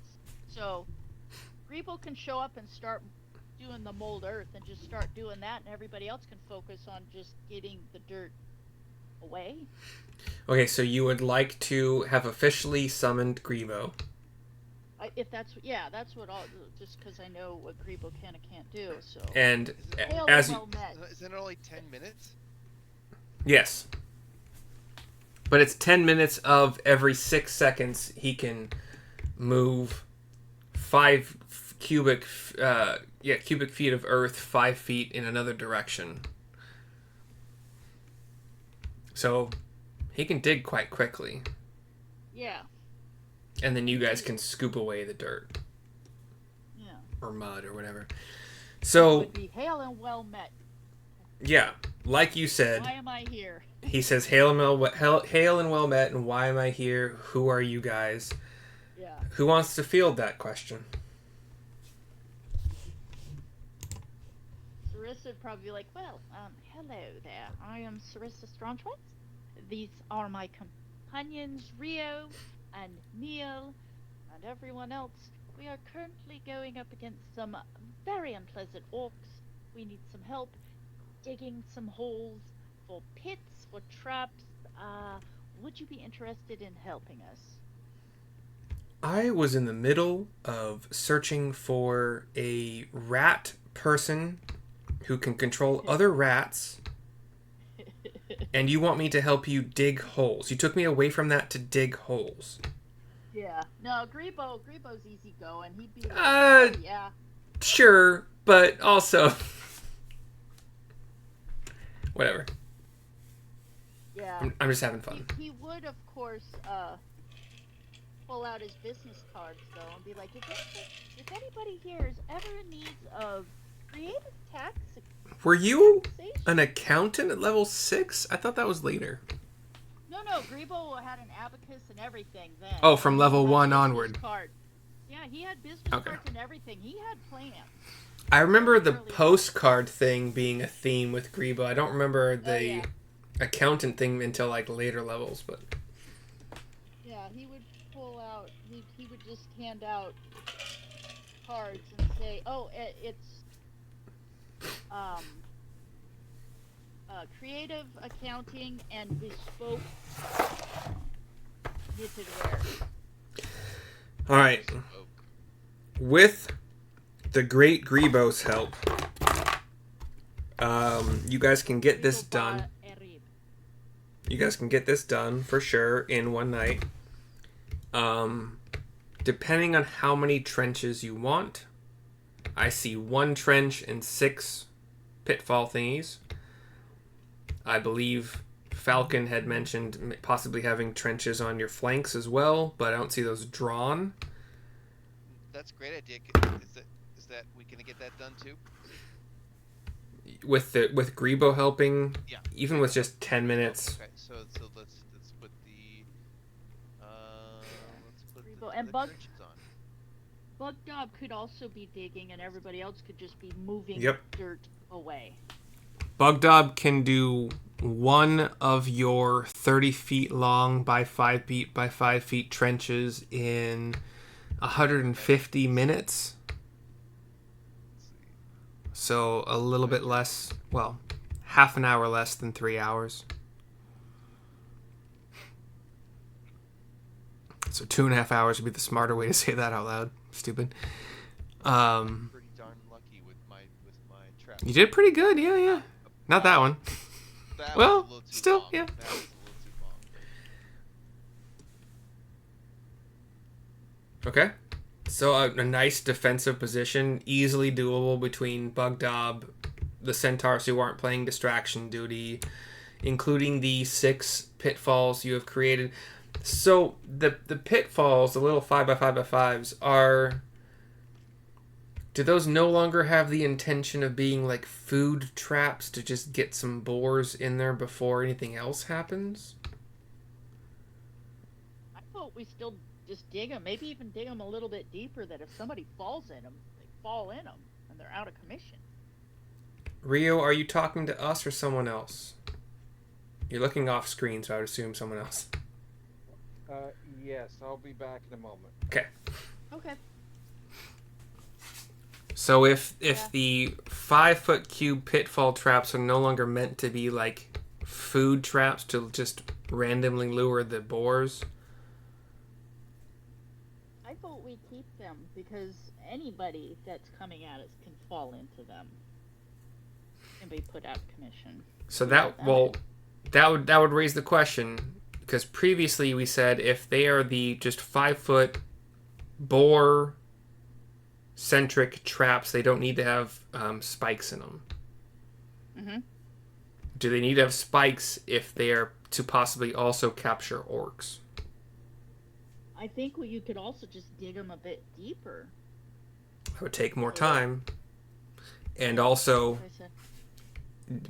So Grebo can show up and start doing the mold earth and just start doing that, and everybody else can focus on just getting the dirt away. Okay, so you would like to have officially summoned Grebo. If that's what I'll do, just because I know what Grebo can and can't do. So And Hail as and you, well met. isn't it only 10 minutes? yes, but it's 10 minutes of every 6 seconds he can move 5 cubic feet of earth 5 feet in another direction. So he can dig quite quickly. Yeah. And then you guys can scoop away the dirt. Yeah. Or mud or whatever. It So, would be hail and well met. yeah, like you said, Why am I here? he says, hail and well met, and why am I here? Who are you guys? Yeah. Who wants to field that question? Sarissa would probably be like, well, hello there. I am Sarissa Strongtwins. These are my companions, Rio and Neil, and everyone else. We are currently going up against some very unpleasant orcs. We need some help digging some holes for pits, for traps. Would you be interested in helping us? I was in the middle of searching for a rat person who can control other rats, and you want me to help you dig holes. You took me away from that to dig holes. Yeah. No, Grebo's easy going. He'd be like, yeah. Sure, but also whatever. Yeah. I'm just having fun. He would, of course, pull out his business cards, though, and be like, if anybody here is ever in need of creative Were you taxation. an accountant at level 6? I thought that was later. No, Grebo had an abacus and everything then. Oh, from He level had 1 business onward. Card. Yeah, he had business Okay. cards and everything. He had plans. I remember the Early on. postcard thing being a theme with Grebo. I don't remember Oh, the yeah. accountant thing until like later levels, but Yeah, he would pull out. He would just hand out cards and say, "Oh, it's um, creative accounting and bespoke knitted wear." all right. Bespoke. With the great Grebo's help, you guys can get this Grebo done. ba erib. You guys can get this done for sure in one night. Depending on how many trenches you want, I see 1 trench and 6 pitfall thingies. I believe Falcon had mentioned possibly having trenches on your flanks as well, but I don't see those drawn. That's a great idea. Is that we gonna get that done too? With Grebo helping, Yeah. even with just 10 minutes. Okay, so let's put the Grebo and the Bug. trenches on. Bug Dob could also be digging, and everybody else could just be moving Yep. dirt away. Bugdob can do one of your 30 feet long by 5 feet by 5 feet trenches in 150 minutes. Let's see. So a little bit less, well, half an hour less than 3 hours. So 2.5 hours would be the smarter way to say that out loud. Stupid. Pretty darn lucky with my trap. You did pretty good, yeah. Not that one. That Well, was a little too still, long. yeah. That was a little too long. Okay. So a nice defensive position, easily doable between Bugdob, the centaurs who aren't playing distraction duty, including the 6 pitfalls you have created. So the pitfalls, the little 5x5x5s, are... Do those no longer have the intention of being like food traps to just get some boars in there before anything else happens? I thought we still just dig them, maybe even dig them a little bit deeper, that if somebody falls in them, they fall in them, and they're out of commission. Rio, are you talking to us or someone else? You're looking off screen, so I would assume someone else. Yes, I'll be back in a moment. Okay. Okay. So if Yeah. the 5-foot cube pitfall traps are no longer meant to be like food traps to just randomly lure the boars, I vote we keep them, because anybody that's coming at us can fall into them and be put out of commission. so Yeah, that would raise the question, because previously we said if they are the just 5-foot boar centric traps, they don't need to have spikes in them. Mm-hmm. Do they need to have spikes if they are to possibly also capture orcs? I think you could also just dig them a bit deeper. It would take more time, and also Like I said.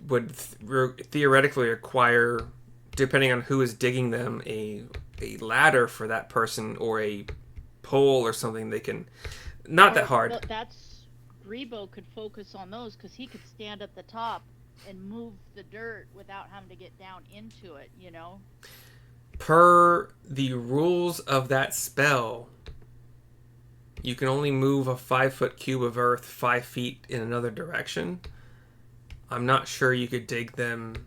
would theoretically require, depending on who is digging them, a ladder for that person or a pole or something they can. Not that hard. But that's Grebo could focus on those, because he could stand at the top and move the dirt without having to get down into it, you know? Per the rules of that spell, you can only move a 5-foot cube of earth 5 feet in another direction. I'm not sure you could dig them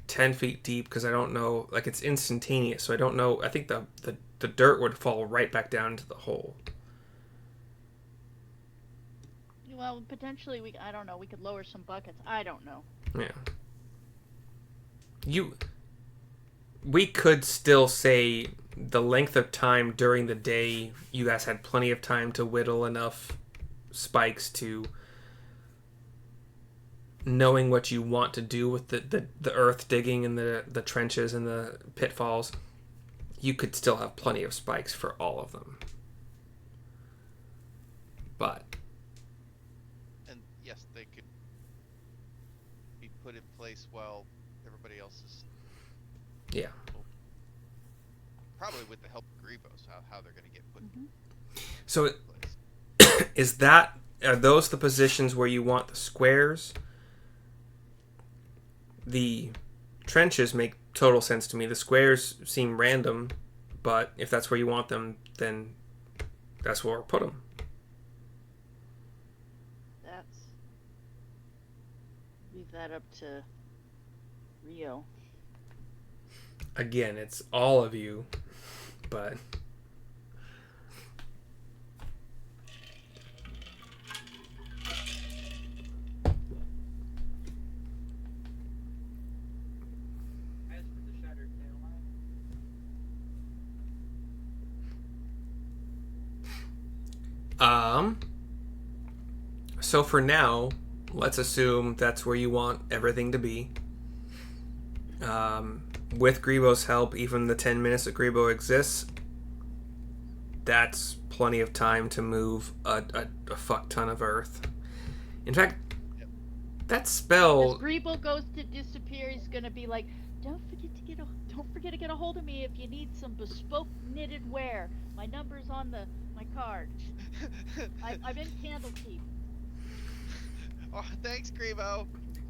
10 feet deep, because I don't know, like, it's instantaneous, so I don't know. I think the dirt would fall right back down into the hole. Well, potentially, I don't know, we could lower some buckets. I don't know. Yeah. We could still say the length of time during the day, you guys had plenty of time to whittle enough spikes to knowing what you want to do with the earth digging and the trenches and the pitfalls. You could still have plenty of spikes for all of them. But And yes, they could be put in place while everybody else is yeah. opening with the help of Grievous, how they're going to get put Mhm. So in place. are those the positions where you want the squares? The trenches make total sense to me. The squares seem random, but if that's where you want them, then that's where we'll put them. Leave that up to Rio. Again, it's all of you, but As for the shattered tail line, so for now, let's assume that's where you want everything to be. With Grebo's help, even the 10 minutes that Grebo exists, that's plenty of time to move a fuck ton of earth. In fact, that As spell... Grebo goes to disappear, he's gonna be like, don't forget to get a hold of me if you need some bespoke knitted wear. My number's on my card. I'm in Candlekeep. Oh, thanks, Grivo.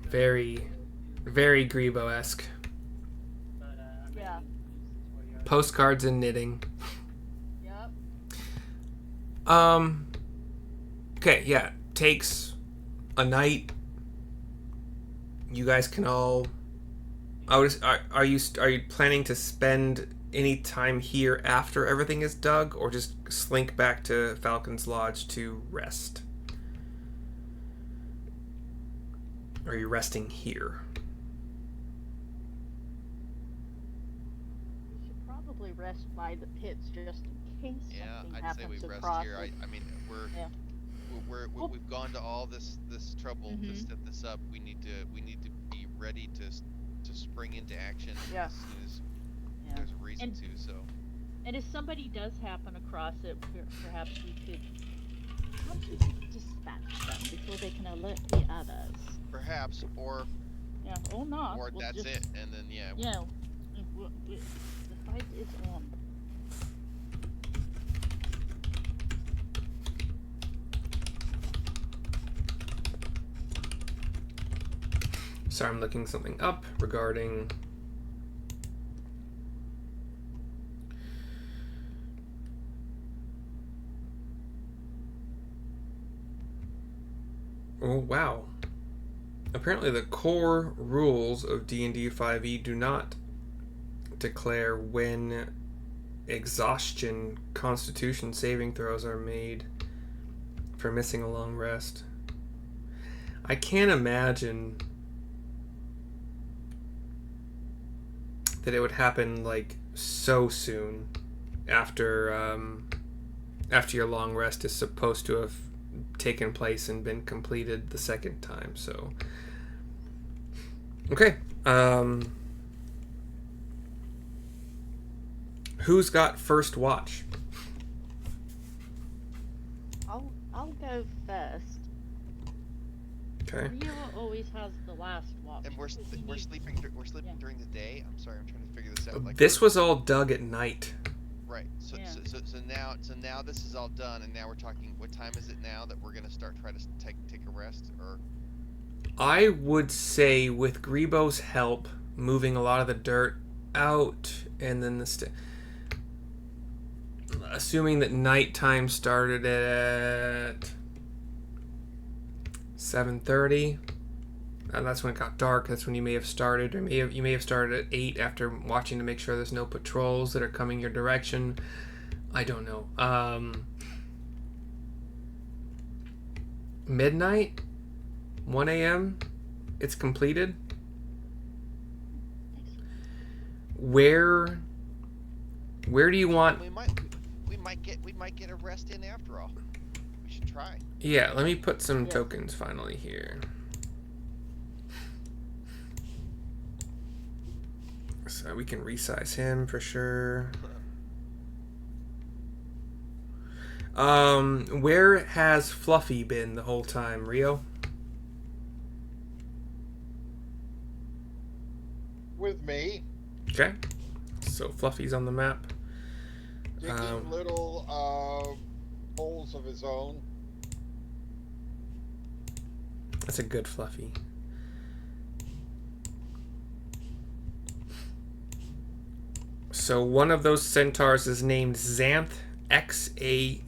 Very, very Grebo-esque. but Yeah. Postcards and knitting. Yep. Okay, yeah. Takes a night. You guys can all... Are you planning to spend any time here after everything is dug, or just slink back to Falcon's Lodge to rest? Or are you resting here? We should probably rest by the pits just in case Yeah, something I'd happens say we to rest cross here. it. I mean, Yeah. we've gone to all this trouble to Mhm. set this up. We need to be ready to spring into action Yeah. as soon as Yeah. there's a reason And- to. So And if somebody does happen across it, perhaps we could dispatch them before they can alert the others. perhaps, or Yeah, or not. or we'll that's just, it, and then yeah. You know, the fight is on. Sorry, I'm looking something up regarding... Oh, wow. Apparently the core rules of D&D 5e do not declare when exhaustion constitution saving throws are made for missing a long rest. I can't imagine that it would happen like so soon after your long rest is supposed to have taken place and been completed the second time. So okay, who's got first watch? I'll go first. Okay. Rio always has the last watch. And we're because he needs- sleeping Yeah. during the day. I'm sorry, I'm trying to figure this out. Like This was all dug at night. right. So Yeah. so now this is all done, and now we're talking. What time is it now that we're gonna try to take a rest? Or I would say with Grebo's help, moving a lot of the dirt out, and then assuming that nighttime started at 7:30, and that's when it got dark. That's when you may have started, or you may have started at 8 after watching to make sure there's no patrols that are coming your direction. I don't know. Midnight, 1 a.m. It's completed. Where do you want? we might get a rest in after all. We should try. Yeah, let me put some Yes. tokens finally here. So we can resize him for sure. Where has Fluffy been the whole time, Rio? With me. Okay. So Fluffy's on the map. digging little holes of his own. That's a good Fluffy. So one of those centaurs is named Xanth, Xanth,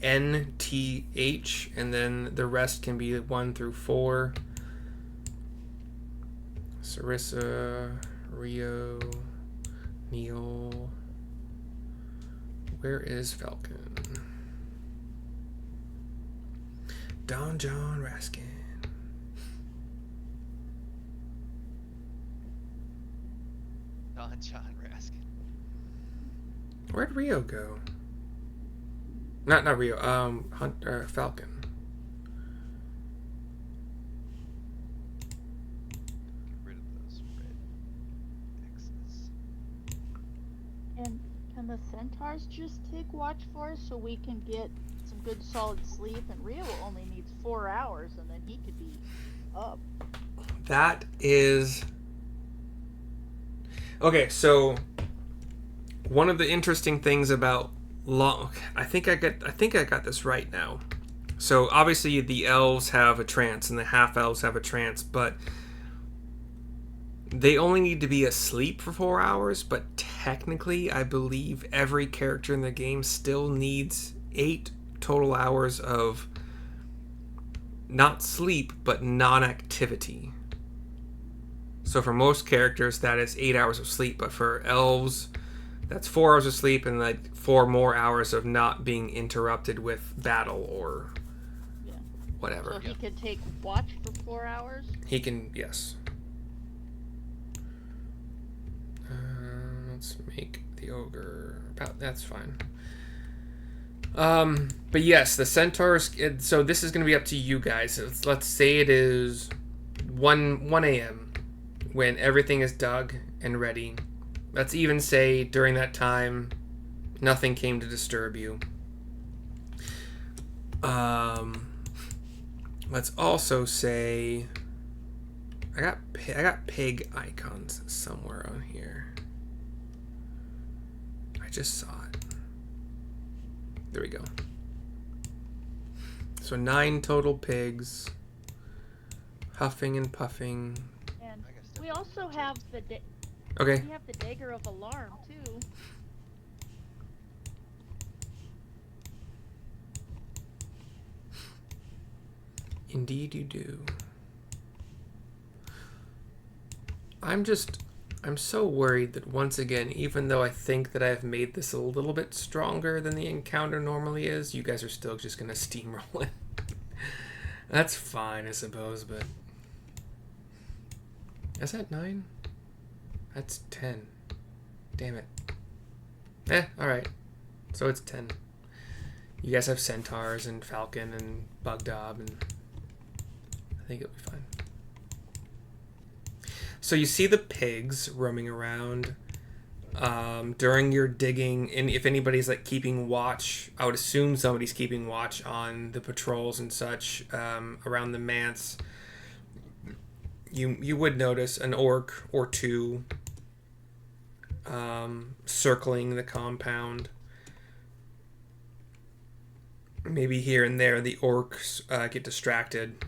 and then the rest can be 1 through 4. Sarissa, Rio, Neil. Where is Falcon? Don John Raskin. Don John Raskin. Where'd Rio go? Not Rio. Falcon. Get rid of those red X's. And can the centaurs just take watch for us so we can get some good solid sleep? And Rio only needs 4 hours, and then he could be up. That is okay. So one of the interesting things about I think I got this right now. So obviously the elves have a trance and the half elves have a trance, but they only need to be asleep for 4 hours. But technically, I believe every character in the game still needs 8 total hours of not sleep but non-activity. So for most characters, that is 8 hours of sleep, but for elves, that's 4 hours of sleep and like 4 more hours of not being interrupted with battle or whatever. So he could take watch for 4 hours? He can, yes. Let's make the ogre about. That's fine. But yes, the centaurs. So this is going to be up to you guys. Let's say it is 1 a.m. when everything is dug and ready. Let's even say during that time, nothing came to disturb you. Let's also say I got pig icons somewhere on here. I just saw it. There we go. So 9 total pigs, huffing and puffing. And we also have the Okay. we have the dagger of alarm too. Indeed you do. I'm so worried that once again, even though I think that I've made this a little bit stronger than the encounter normally is, you guys are still just gonna steamroll it. That's fine, I suppose, but... Is that 9? That's 10. Damn it. Alright. So it's 10. You guys have centaurs and falcon and bugdob, and I think it'll be fine. So you see the pigs roaming around during your digging, and if anybody's like keeping watch, I would assume somebody's keeping watch on the patrols and such around the manse. You would notice an orc or two circling the compound. Maybe here and there the orcs get distracted,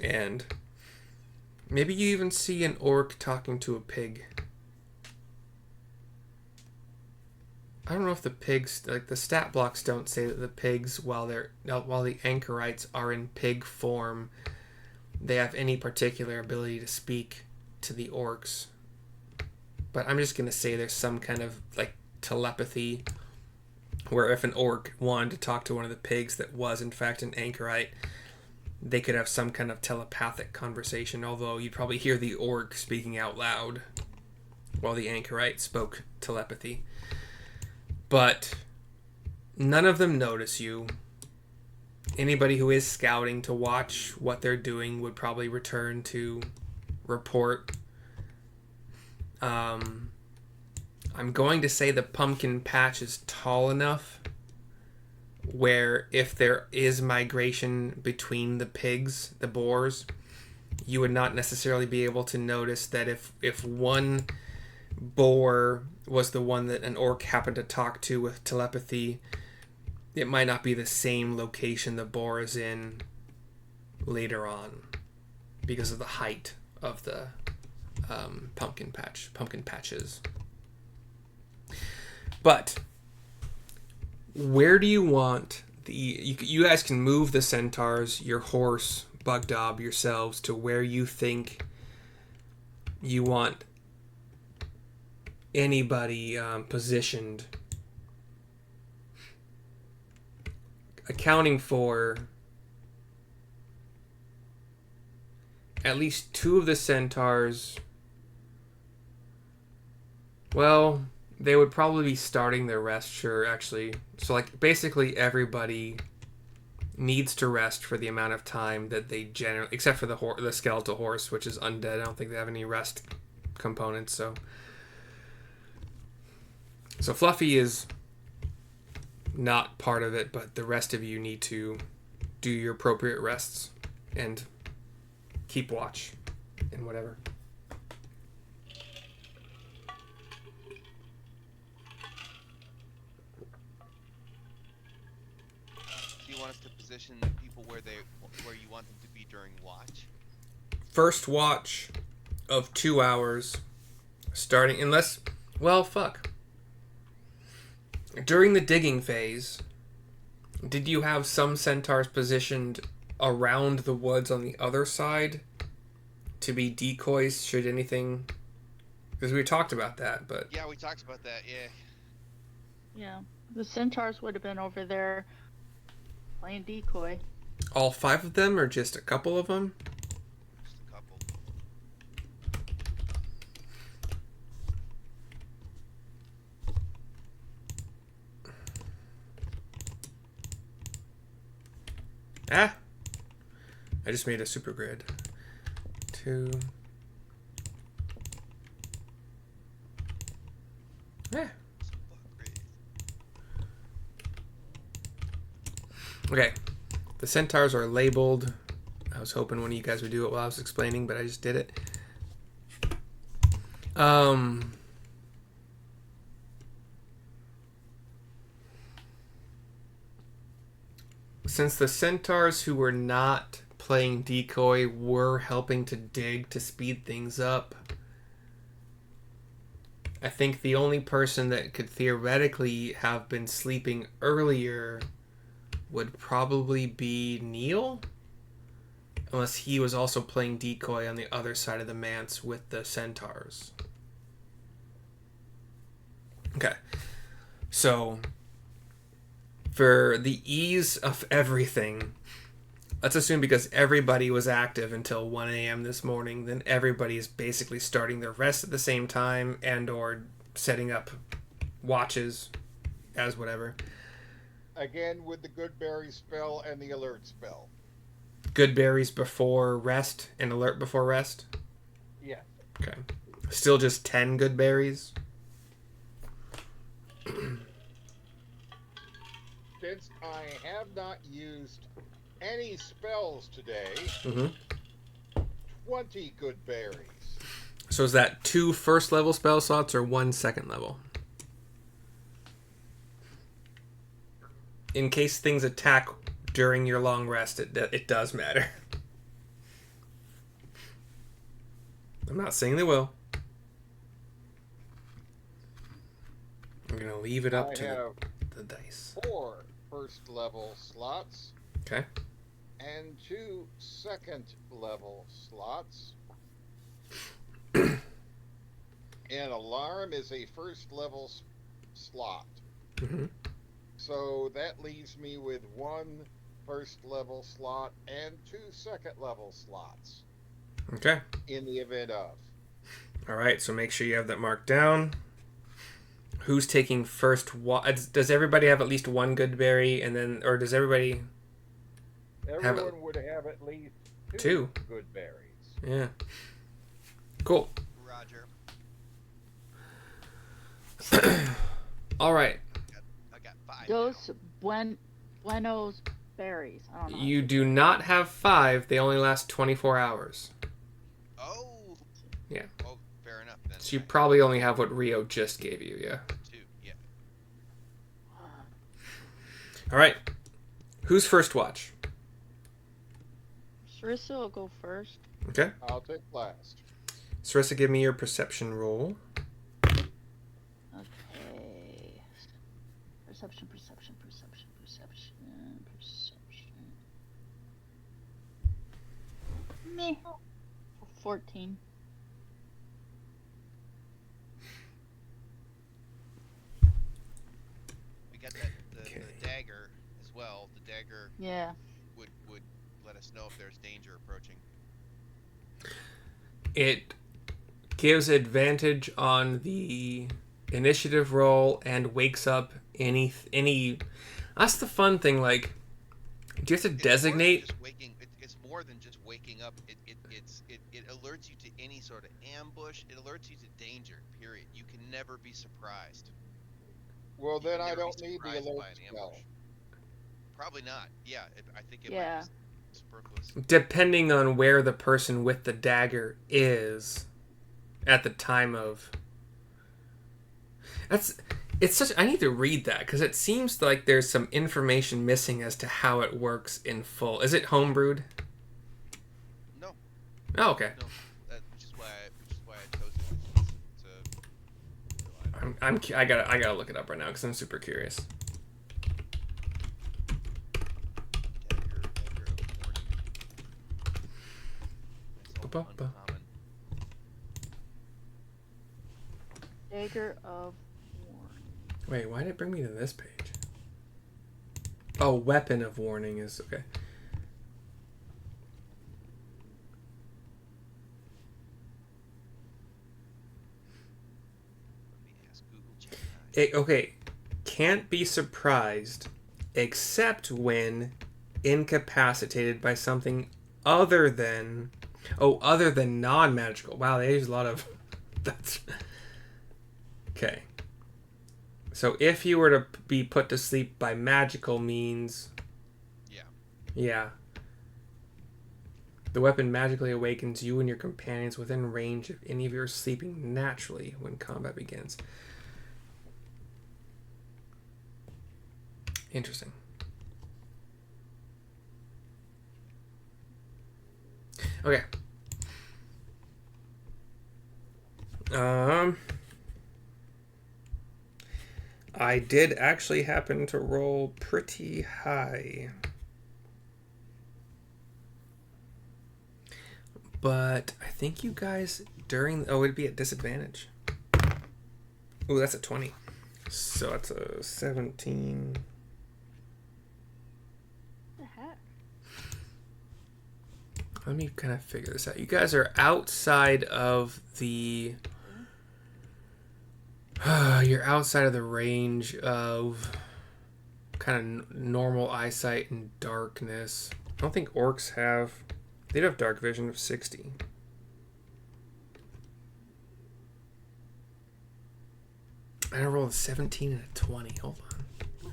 and maybe you even see an orc talking to a pig. I don't know if the pigs, like the stat blocks don't say that the pigs, while the anchorites are in pig form, they have any particular ability to speak to the orcs. But I'm just gonna say there's some kind of like telepathy, where if an orc wanted to talk to one of the pigs that was in fact an anchorite, they could have some kind of telepathic conversation, although you'd probably hear the orc speaking out loud while the anchorite spoke telepathy. But none of them notice you. Anybody who is scouting to watch what they're doing would probably return to report. I'm going to say the pumpkin patch is tall enough where if there is migration between the pigs, the boars, you would not necessarily be able to notice that if one boar was the one that an orc happened to talk to with telepathy, it might not be the same location the boar is in later on because of the height of the pumpkin patches. But where do you want you guys can move the centaurs, your horse, Bugdob, yourselves to where you think you want anybody positioned, accounting for at least 2 of the centaurs. Well, they would probably be starting their rest, sure, actually. So, like, basically everybody needs to rest for the amount of time that they generally... Except for the skeletal horse, which is undead. I don't think they have any rest components, so... So Fluffy is not part of it, but the rest of you need to do your appropriate rests and keep watch and whatever. Do you want us to position people where you want them to be during watch? First watch of 2 hours, starting unless, well, fuck. During the digging phase, did you have some centaurs positioned around the woods on the other side to be decoys should anything... Because we talked about that, but... Yeah, we talked about that, yeah. Yeah, the centaurs would have been over there playing decoy. All 5 of them or just a couple of them? Just a couple. Ah! I just made a super grid. 2... Yeah. Okay. The centaurs are labeled. I was hoping one of you guys would do it while I was explaining, but I just did it. Since the centaurs who were not playing decoy were helping to dig to speed things up, I think the only person that could theoretically have been sleeping earlier would probably be Neil, unless he was also playing decoy on the other side of the manse with the centaurs. Okay, so for the ease of everything, let's assume because everybody was active until 1 a.m. this morning, then everybody is basically starting their rest at the same time and or setting up watches as whatever. Again, with the good berry spell and the alert spell. Good berries before rest and alert before rest? Yes. Okay. Still just 10 good berries? Since I have not used any spells today, 20 good berries. So is that 2 first level spell slots or 1 second level? In case things attack during your long rest, it does matter. I'm not saying they will. I'm going to leave it up to the dice. 4 first level slots. Okay. And 2 second level slots. And alarm is a first level slot. Mm-hmm. So that leaves me with 1 first level slot and 2 second level slots. Okay. In the event of. All right, so make sure you have that marked down. Who's taking first? Does everybody have at least 1 good berry, and then, or does everybody? Everyone would have at least 2 good berries. Yeah. Cool. Roger. All right. I got 5 Those Buenos berries. I don't know. You do not have 5. They only last 24 hours. now. Oh! Yeah. Oh, fair enough then. So you probably only have what Rio just gave you, yeah. 2, yeah. All right. Who's first watch? Sarissa will go first. Okay. I'll take last. Sarissa, give me your perception roll. Okay. Perception. Meh. 14. We got that Okay. the dagger as well. The dagger Yeah. would let us know if there's danger approaching. It gives advantage on the initiative roll and wakes up any. That's the fun thing. Like, do you have to designate? It's more than just waking up. It alerts you to any sort of ambush. It alerts you to danger. Period. You can never be surprised. Well, You then can I never be don't need the surprised alert by an spell. ambush. Probably not. Yeah, I think it Yeah. might be superfluous. Depending on where the person with the dagger is at the time of. It's such. I need to read that because it seems like there's some information missing as to how it works in full. Is it homebrewed? No, Oh, okay. no. Which is why I chose it to I gotta look it up right now because I'm super curious. Uncommon. Dagger of War. Wait, why did it bring me to this page? Oh, weapon of warning is okay. Let me ask Google Gemini. Okay, can't be surprised except when incapacitated by something other than non-magical. Wow, they use a lot of that's okay. So if you were to be put to sleep by magical means, yeah, the weapon magically awakens you and your companions within range if any of you are sleeping naturally when combat begins. Interesting. Okay. I did actually happen to roll pretty high. But I think you guys it'd be at disadvantage. Oh, that's a 20. So that's a 17. What the heck? Let me kind of figure this out. You guys are outside of the you're outside of the range of kind of normal eyesight and darkness. I don't think orcs have. They'd have dark vision of 60. I rolled a 17 and a 20. Hold on.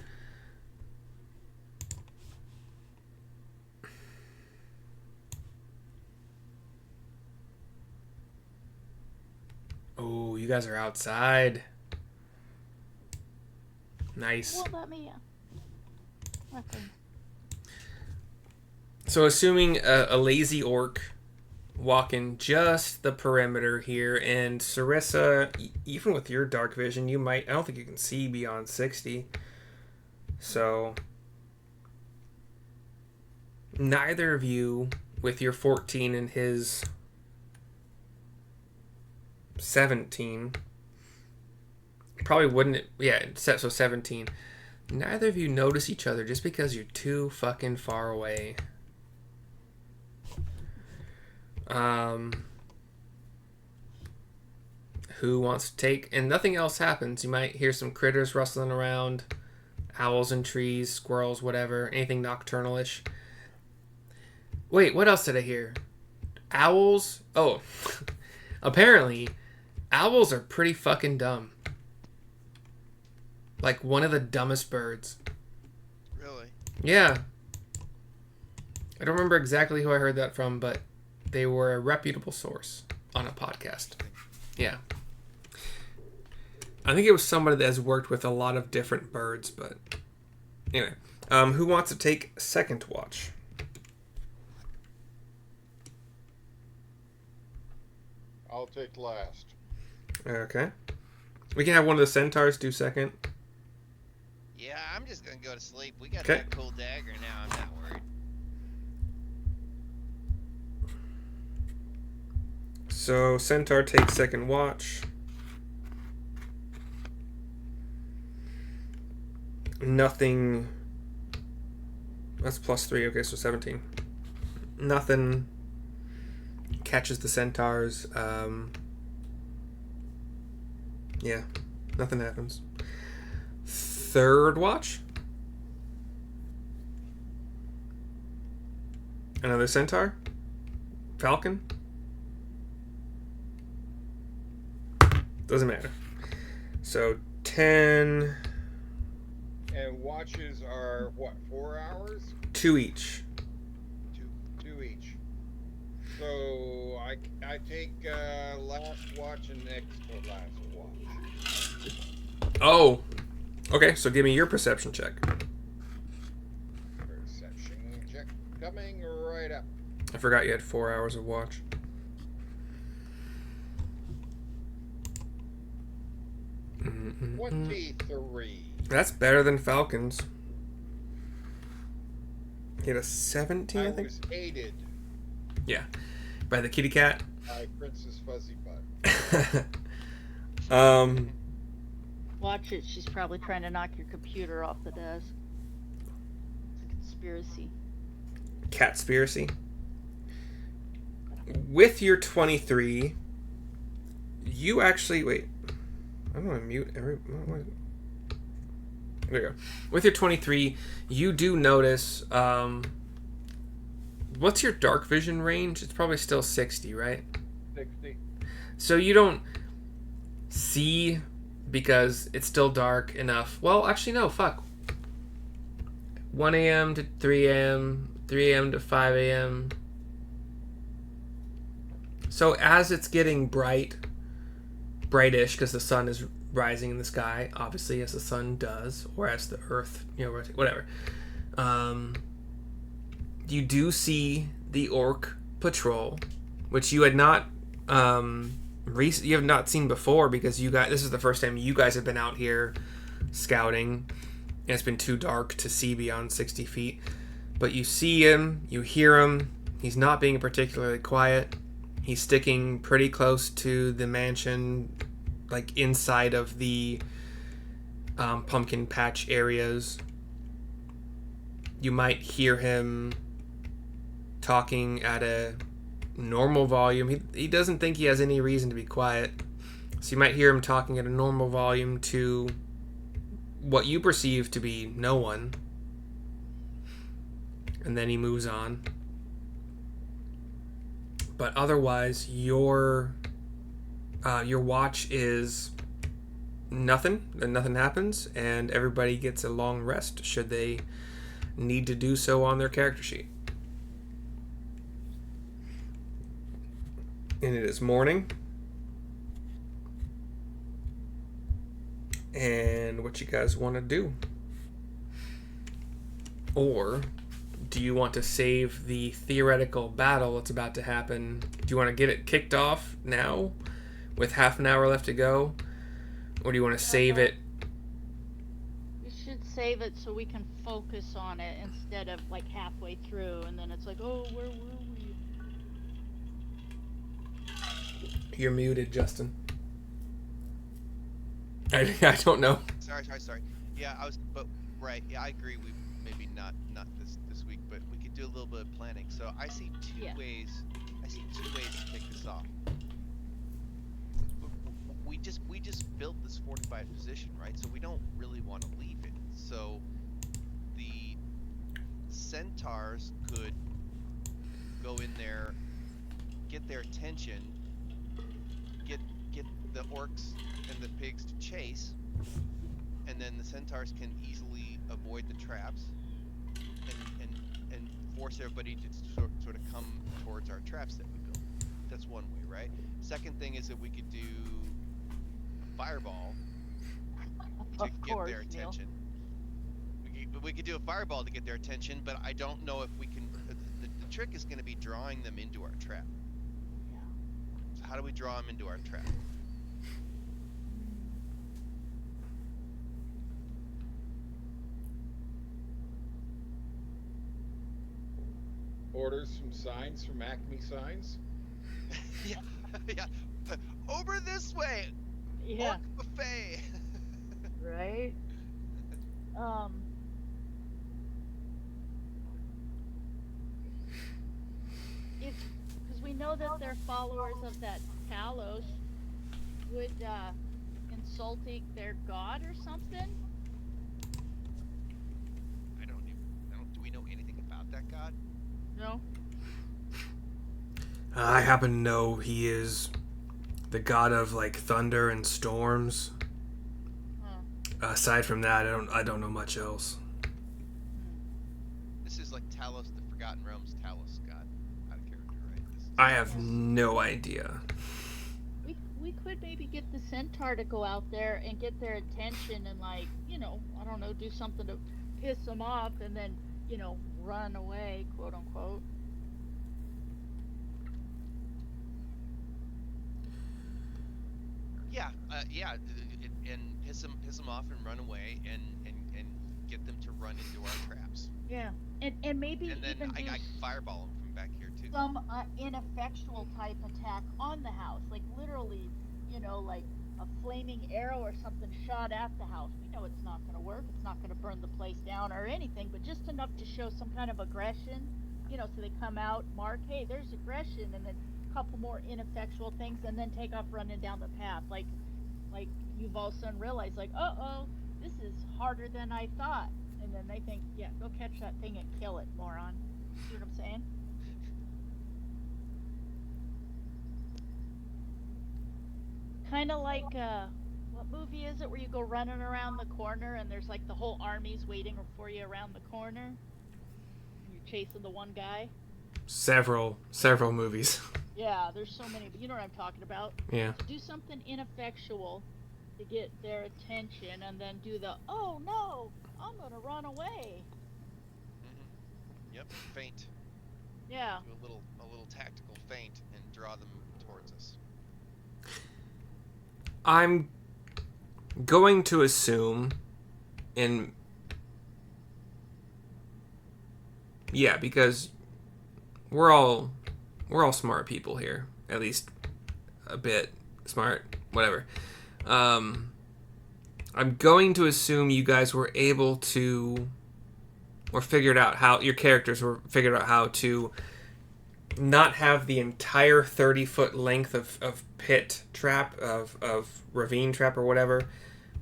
Oh, you guys are outside. Nice. Well, let me. Weapon. So assuming a lazy orc walking just the perimeter here, and Sarissa, even with your dark vision, I don't think you can see beyond 60. So neither of you with your 14 and his 17 probably wouldn't, so 17. Neither of you notice each other just because you're too fucking far away. Who wants to take? And nothing else happens. You might hear some critters rustling around, owls in trees, squirrels, whatever, anything nocturnal-ish. Wait, what else did I hear? Owls? Oh, apparently, owls are pretty fucking dumb. Like one of the dumbest birds. Really? Yeah. I don't remember exactly who I heard that from, but they were a reputable source on a podcast. Yeah. I think it was somebody that has worked with a lot of different birds, but anyway. Who wants to take second watch? I'll take last. Okay. We can have one of the centaurs do second. Yeah, I'm just gonna go to sleep. We got Okay. that cool dagger now. I'm not worried. So centaur takes second watch. Nothing. That's +3. Okay, so 17. Nothing catches the centaurs. Yeah, nothing happens. Third watch. Another centaur. Falcon. Doesn't matter. So 10. And watches are what, 4 hours? 2 each. Two each. So I take last watch and next to last watch. Oh. Okay, so give me your perception check. Perception check coming right up. I forgot you had 4 hours of watch. Mm-mm-mm. 23. That's better than Falcon's. He had a 17, I I think. was aided Yeah, by the kitty cat. by Princess Fuzzy Butt. Watch it. She's probably trying to knock your computer off the desk. It's a conspiracy. Catspiracy. With your 23, you actually wait. I'm gonna mute every. There you go. With your 23, you do notice. What's your dark vision range? It's probably still 60, right? 60. So you don't see because it's still dark enough. Well, actually, no. Fuck. 1 a.m. to 3 a.m. 3 a.m. to 5 a.m. So as it's getting brightish, because the sun is rising in the sky, obviously, as the sun does, or as the Earth, whatever. You do see the orc patrol, which you had not, you have not seen before because this is the first time you guys have been out here scouting, and it's been too dark to see beyond 60 feet. But you see him, you hear him. He's not being particularly quiet. He's sticking pretty close to the mansion, like inside of the pumpkin patch areas. You might hear him talking at a normal volume. He doesn't think he has any reason to be quiet. So you might hear him talking at a normal volume to what you perceive to be no one. And then he moves on. But otherwise, your watch is nothing. Nothing happens, and everybody gets a long rest should they need to do so on their character sheet. And it is morning. And what you guys want to do? Or do you want to save the theoretical battle that's about to happen? Do you want to get it kicked off now with half an hour left to go? Or do you want to save it? We should save it so we can focus on it instead of like halfway through and then it's like, oh, where were we? You're muted, Justin. I don't know. Sorry. Yeah, right. Yeah, I agree. We maybe not this week, but we could do a little bit of planning. So I see two ways. I see two ways to kick this off. We just built this fortified position, right? So we don't really want to leave it. So the centaurs could go in there, get their attention, get the orcs and the pigs to chase, and then the centaurs can easily avoid the traps and force everybody to sort of come towards our traps that we built. That's one way, right? Second thing is that we could do fireball to Of get course, their Neil. attention. We could do a fireball to get their attention, but I don't know if we can. The trick is going to be drawing them into our trap. Yeah. So how do we draw them into our trap? Orders from signs from Acme Signs. Yeah, yeah. Over this way, Yeah. Orc buffet. Right. If, because we know that they're followers of that Talos, would insulting their god or something? I don't. Do we know anything about that god? No. I happen to know he is the god of like thunder and storms. Huh. Aside from that, I don't know much else. This is like Talos, the Forgotten Realms Talos god, out of character, right? This is, I have no idea. We could maybe get the centaur to go out there and get their attention and, like, you know, I don't know, do something to piss them off and then, you know, run away, quote unquote. yeah, and piss them off and run away and get them to run into our traps. Yeah. And maybe And then even I do can fireball them from back here too. some ineffectual type attack on the house, like literally, you know, like a flaming arrow or something shot at the house. We know it's not going to work. It's not going to burn the place down or anything, but just enough to show some kind of aggression, you know, so they come out, mark, hey, there's aggression, and then a couple more ineffectual things, and then take off running down the path. Like you've all of a sudden realized, like, uh-oh, this is harder than I thought. And then they think, yeah, go catch that thing and kill it, moron. See what I'm saying? Kind of like, what movie is it where you go running around the corner and there's like the whole army's waiting for you around the corner? And you're chasing the one guy? Several movies. Yeah, there's so many, but you know what I'm talking about. Yeah. Do something ineffectual to get their attention and then do the, oh no, I'm gonna run away. Yep, feint. Yeah. Do a little tactical feint and draw them towards us. I'm going to assume, and yeah, because we're all smart people here, at least a bit smart, whatever. I'm going to assume you guys were able to, or figured out how, your characters were figured out how to not have the entire 30-foot length of pit trap, of ravine trap or whatever,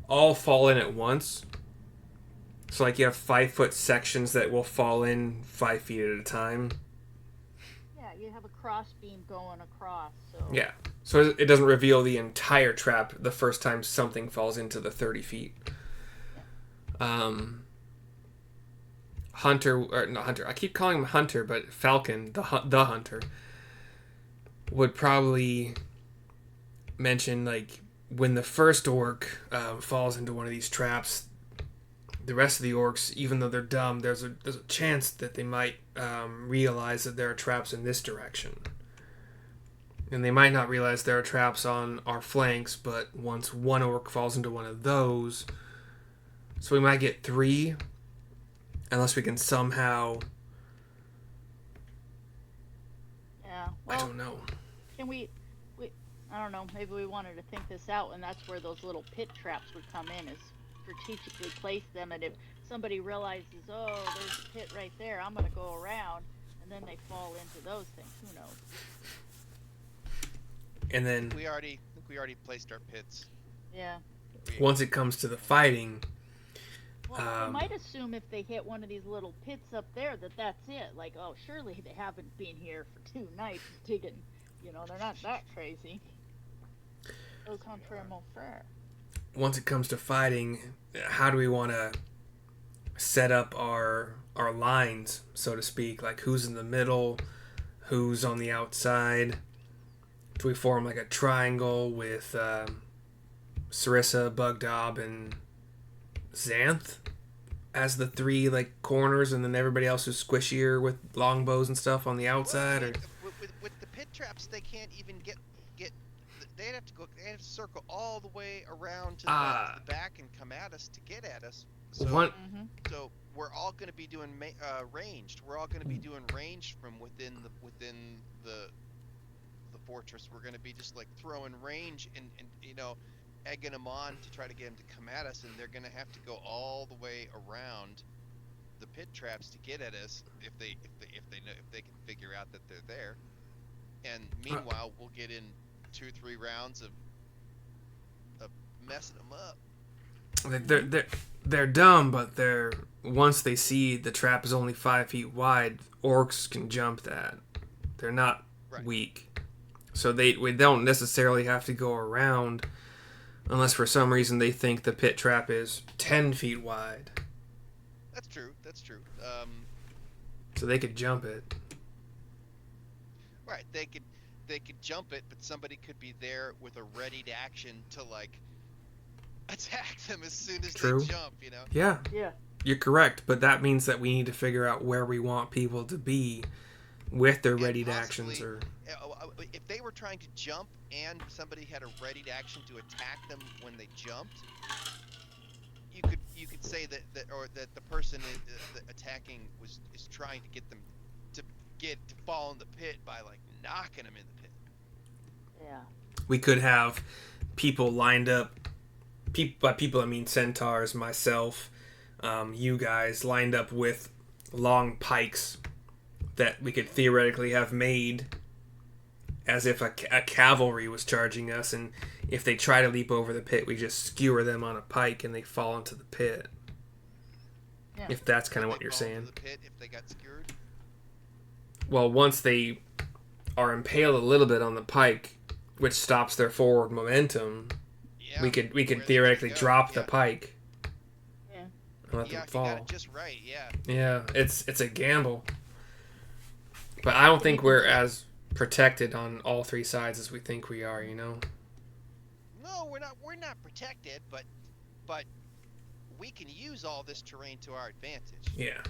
all fall in at once. So like you have 5-foot sections that will fall in 5 feet at a time. Yeah, you have a cross beam going across, so. Yeah. So it doesn't reveal the entire trap the first time something falls into the 30 feet. Hunter, or not Hunter, I keep calling him Hunter, but Falcon, the Hunter, would probably mention, like, when the first orc falls into one of these traps, the rest of the orcs, even though they're dumb, there's a chance that they might realize that there are traps in this direction. And they might not realize there are traps on our flanks, but once one orc falls into one of those, so we might get 3, unless we can somehow... Yeah. Well, I don't know. can we, I don't know, maybe we wanted to think this out, and that's where those little pit traps would come in, is strategically place them, and if somebody realizes, oh, there's a pit right there, I'm going to go around, and then they fall into those things. Who knows? And then We already placed our pits. Yeah. once it comes to the fighting, Well, we might assume if they hit one of these little pits up there that that's it. Like, oh, surely they haven't been here for 2 nights digging. You know, they're not that crazy. Au contraire, mon frère. once it comes to fighting, how do we want to set up our lines, so to speak? Like, who's in the middle, who's on the outside? Do we form like a triangle with Sarissa, Bugdob, and Xanth as the 3 like corners, and then everybody else who's squishier with longbows and stuff on the outside, Well, I or mean, with the pit traps, they can't even get. They'd have to go. They have to circle all the way around to the back and come at us to get at us. So, one. so we're all going to be doing ranged. We're all going to be doing ranged from within the fortress. We're going to be just like throwing range and egging them on to try to get them to come at us, and they're going to have to go all the way around the pit traps to get at us if they can figure out that they're there. And meanwhile, we'll get in 2-3 rounds of messing them up. They're dumb, but they're once they see the trap is only 5 feet wide, orcs can jump that. They're not weak, so we don't necessarily have to go around unless for some reason they think the pit trap is 10 feet wide. That's true. So they could jump it. Right, they could jump it, but somebody could be there with a readied action to like attack them as soon as True. they jump. Yeah. Yeah. You're correct, but that means that we need to figure out where we want people to be with their readied actions, or if they were trying to jump and somebody had a readied action to attack them when they jumped, you could say that the person attacking is trying to get them to fall in the pit by like knocking them in the pit. Yeah. we could have people lined up. By people I mean centaurs, myself, you guys lined up with long pikes that we could theoretically have made as if a cavalry was charging us, and if they try to leap over the pit, we just skewer them on a pike and they fall into the pit. Yeah. If that's kind of what They you're fall saying. into the pit if they got skewered. Well, once they are impaled a little bit on the pike, which stops their forward momentum, Yeah, we could where they theoretically go, drop the yeah. pike Yeah. and let Yeah, them you fall. got it just right. Yeah. Yeah, it's a gamble. But I don't think we're as protected on all three sides as we think we are, you know? No, we're not protected, but we can use all this terrain to our advantage. Yeah.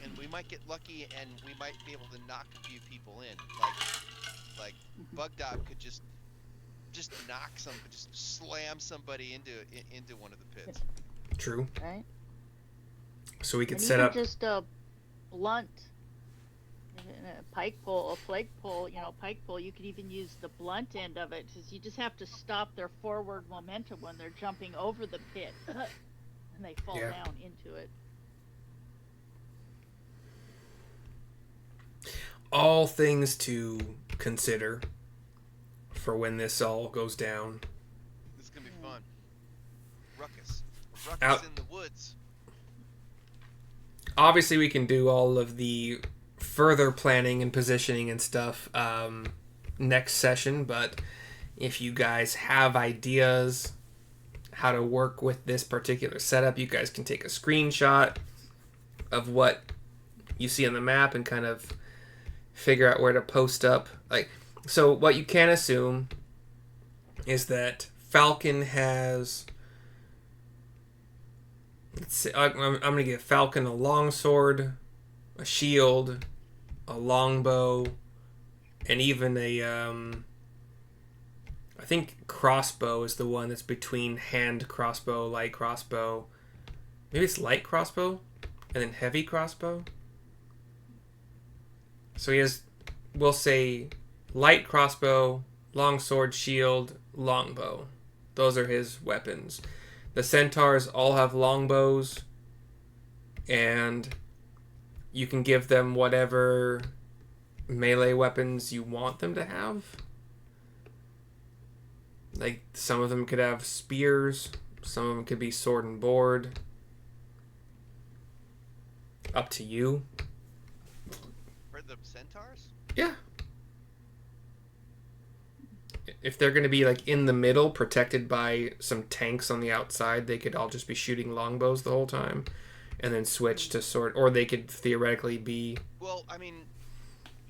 And we might get lucky, and we might be able to knock a few people in. Like Bugdog could just slam somebody into one of the pits. True. Right. So we could And set even up... just a blunt, a pike pole, a flake pole, pike pole. You could even use the blunt end of it, because you just have to stop their forward momentum when they're jumping over the pit, and they fall Yeah. down into it. all things to consider for when this all goes down. This is gonna be fun. Ruckus Out- in the woods. Obviously, we can do all of the further planning and positioning and stuff next session, but if you guys have ideas how to work with this particular setup, you guys can take a screenshot of what you see on the map and kind of figure out where to post up. So what you can assume is that Falcon has... Let's see, I'm going to give Falcon a longsword, a shield, a longbow, and even a... I think crossbow is the one that's between hand crossbow, light crossbow. Maybe it's light crossbow and then heavy crossbow. So he has, we'll say, light crossbow, longsword, shield, longbow. Those are his weapons. The centaurs all have longbows, and you can give them whatever melee weapons you want them to have. Like, some of them could have spears, some of them could be sword and board. Up to you. For the centaurs? Yeah. If they're going to be like in the middle, protected by some tanks on the outside, they could all just be shooting longbows the whole time, and then switch to sword. Or they could theoretically be. Well, I mean,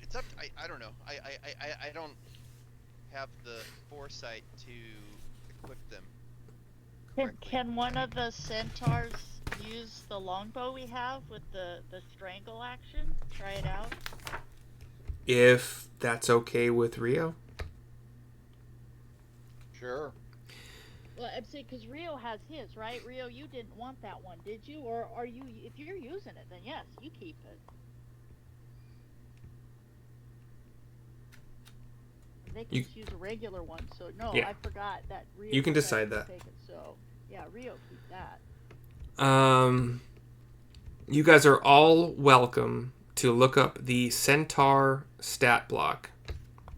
it's up. I don't know. I don't. have the foresight to equip them Can, correctly. can one of the centaurs use the longbow we have with the strangle action? Try it out. If that's okay with Rio. Sure. Well, I'm saying because Rio has his, right? Rio, you didn't want that one, did you? Or are you? If you're using it, then yes, you keep it. They can You- just use a regular one. So no, Yeah. I forgot that Rio. You can decided decide to that. Take it, so yeah, Rio, keep that. You guys are all welcome to look up the Centaur stat block.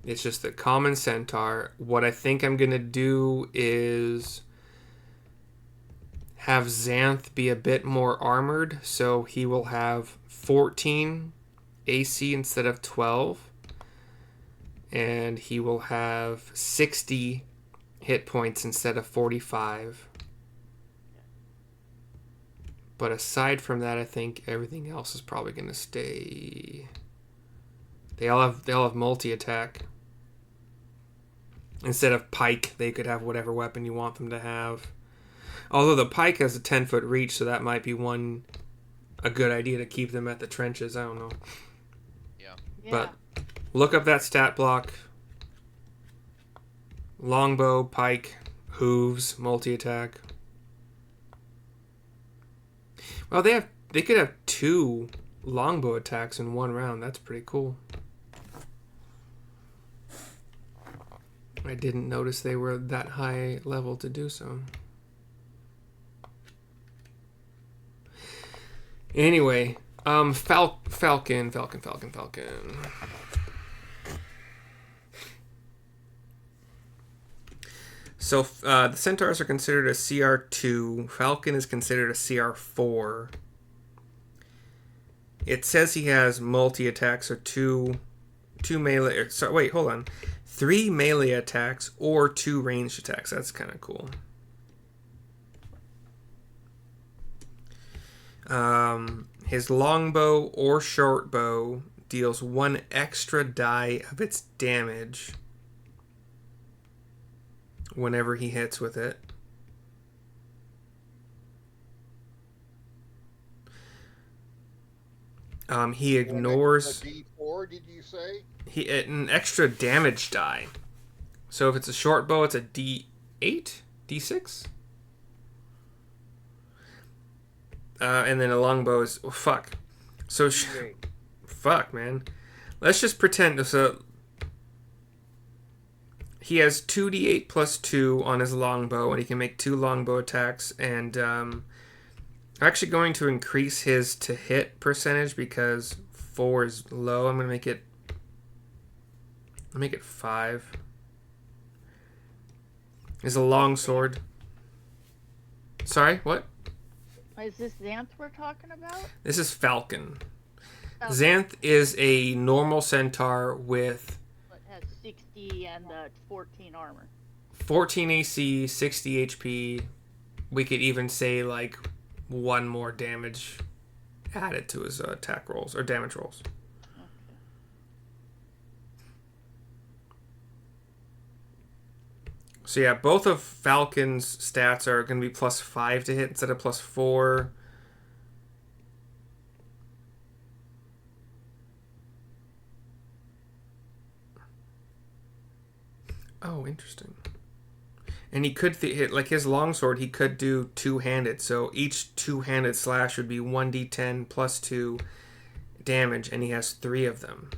It's just the common Centaur. What I think I'm going to do is have Xanth be a bit more armored, so he will have 14 AC instead of 12. And he will have 60 hit points instead of 45. But aside from that, I think everything else is probably going to stay. They all have multi attack. Instead of pike, they could have whatever weapon you want them to have. Although the pike has a 10-foot reach, so that might be a good idea to keep them at the trenches. I don't know. Yeah. Yeah. But look up that stat block. Longbow, pike, hooves, multi attack. Well, they could have 2 longbow attacks in one round. That's pretty cool. I didn't notice they were that high level to do so. Anyway, Falcon. So the Centaurs are considered a CR2. Falcon is considered a CR4. It says he has multi attacks, or two melee. Sorry, wait, hold on. 3 melee attacks or 2 ranged attacks. That's kind of cool. His longbow or shortbow deals 1 extra die of its damage whenever he hits with it. He ignores A D4, did you say? an extra damage die. So if it's a short bow, it's a D8, D6, and then a long bow is fuck. So fuck, man. Let's just pretend. So he has 2d8 plus 2 on his longbow, and he can make 2 longbow attacks. And I'm actually going to increase his to hit percentage because 4 is low. I'm gonna make it 5. Is a long sword. Sorry, what? Is this Xanth we're talking about? This is Falcon. Oh, Xanth is a normal centaur with it has 60 and 14 armor. 14 AC, 60 HP. We could even say like 1 more damage added to his attack rolls or damage rolls. Okay. So yeah, both of Falcon's stats are going to be plus 5 to hit instead of plus 4. Oh, interesting. And he could hit, like his longsword, he could do 2-handed. So each 2-handed slash would be 1d10 plus 2 damage, and he has 3 of them.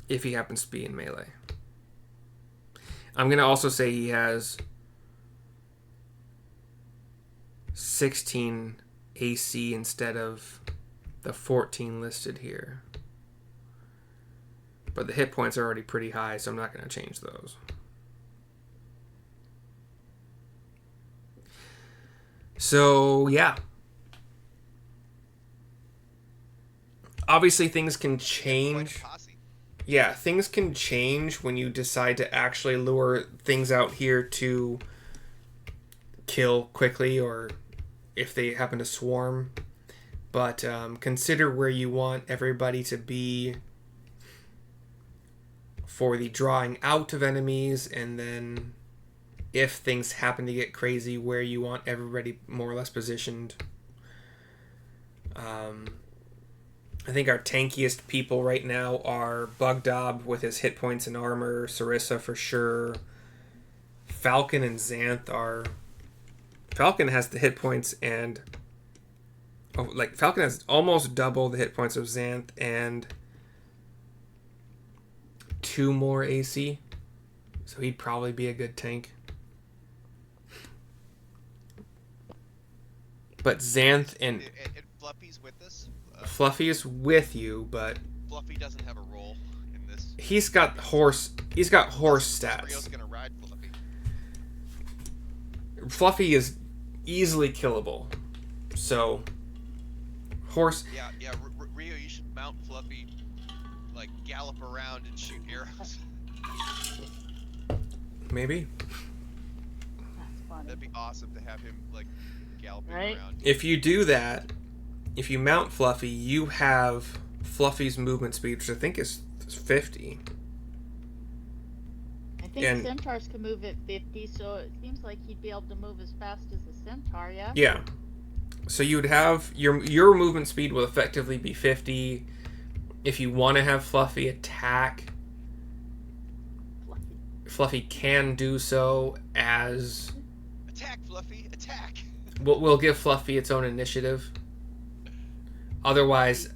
If he happens to be in melee. I'm going to also say he has 16 AC instead of the 14 listed here. But the hit points are already pretty high, so I'm not going to change those. So, yeah. Obviously, things can change. Quite a posse. Yeah, things can change when you decide to actually lure things out here to kill quickly or if they happen to swarm. But consider where you want everybody to be for the drawing out of enemies, and then if things happen to get crazy where you want everybody more or less positioned. I think our tankiest people right now are Bugdob with his hit points and armor, Sarissa for sure. Falcon and Xanth are... Falcon has the hit points and... Falcon has almost double the hit points of Xanth and 2 more AC. So he'd probably be a good tank. But Xanth and Fluffy's with us. Fluffy is with you, but Fluffy doesn't have a role in this. he's got horse Rio's stats. gonna ride Fluffy. Fluffy is easily killable. So horse Yeah. Rio, you should mount Fluffy, like gallop around and shoot arrows. maybe. That's funny. That'd be awesome to have him like galloping Right? around. If you do that, if you mount Fluffy, you have Fluffy's movement speed, which I think is 50. I think And- centaurs can move at 50, so it seems like he'd be able to move as fast as a centaur, yeah? Yeah. So you'd have your movement speed will effectively be 50. If you want to have Fluffy attack, Fluffy. Fluffy can do so as Attack, Fluffy! Attack! we'll give Fluffy its own initiative. Otherwise,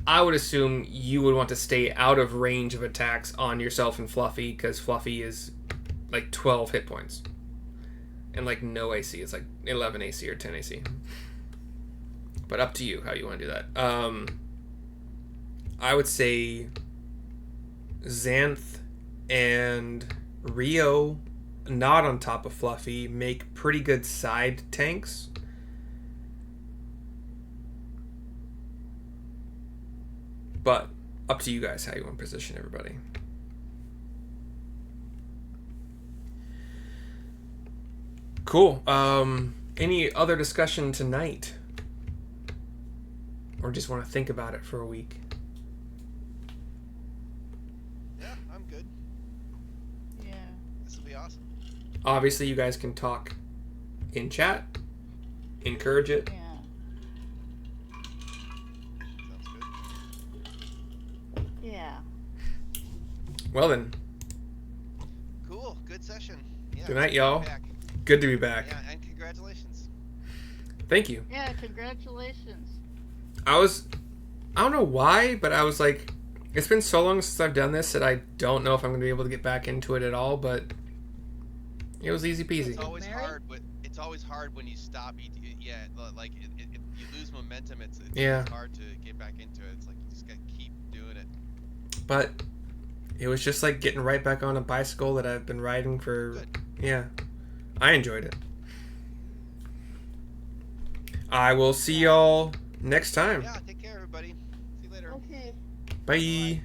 I would assume you would want to stay out of range of attacks on yourself and Fluffy, because Fluffy is like 12 hit points. And like no AC. It's like 11 AC or 10 AC. But up to you how you want to do that. I would say Xanth and Rio, not on top of Fluffy, make pretty good side tanks. But up to you guys how you want to position everybody. Cool. Any other discussion tonight? Or just want to think about it for a week? Yeah, I'm good. Yeah. This will be awesome. Obviously, you guys can talk in chat, encourage it. Yeah. Sounds good. Yeah. Well then, Cool. Good session. Yeah. Good night, it's y'all. back. good to be back. Yeah, and congratulations. Thank you. Yeah, congratulations. I don't know why, but I was like, it's been so long since I've done this that I don't know if I'm going to be able to get back into it at all, but it was easy peasy. It's always Mary? hard. It's always hard when you stop. You lose momentum. It's Yeah. hard to get back into it. It's like you just gotta keep doing it. But it was just like getting right back on a bicycle that I've been riding for, Good. yeah. I enjoyed it. I will see y'all next time. Yeah. Take care, everybody. See you later. Okay. Bye.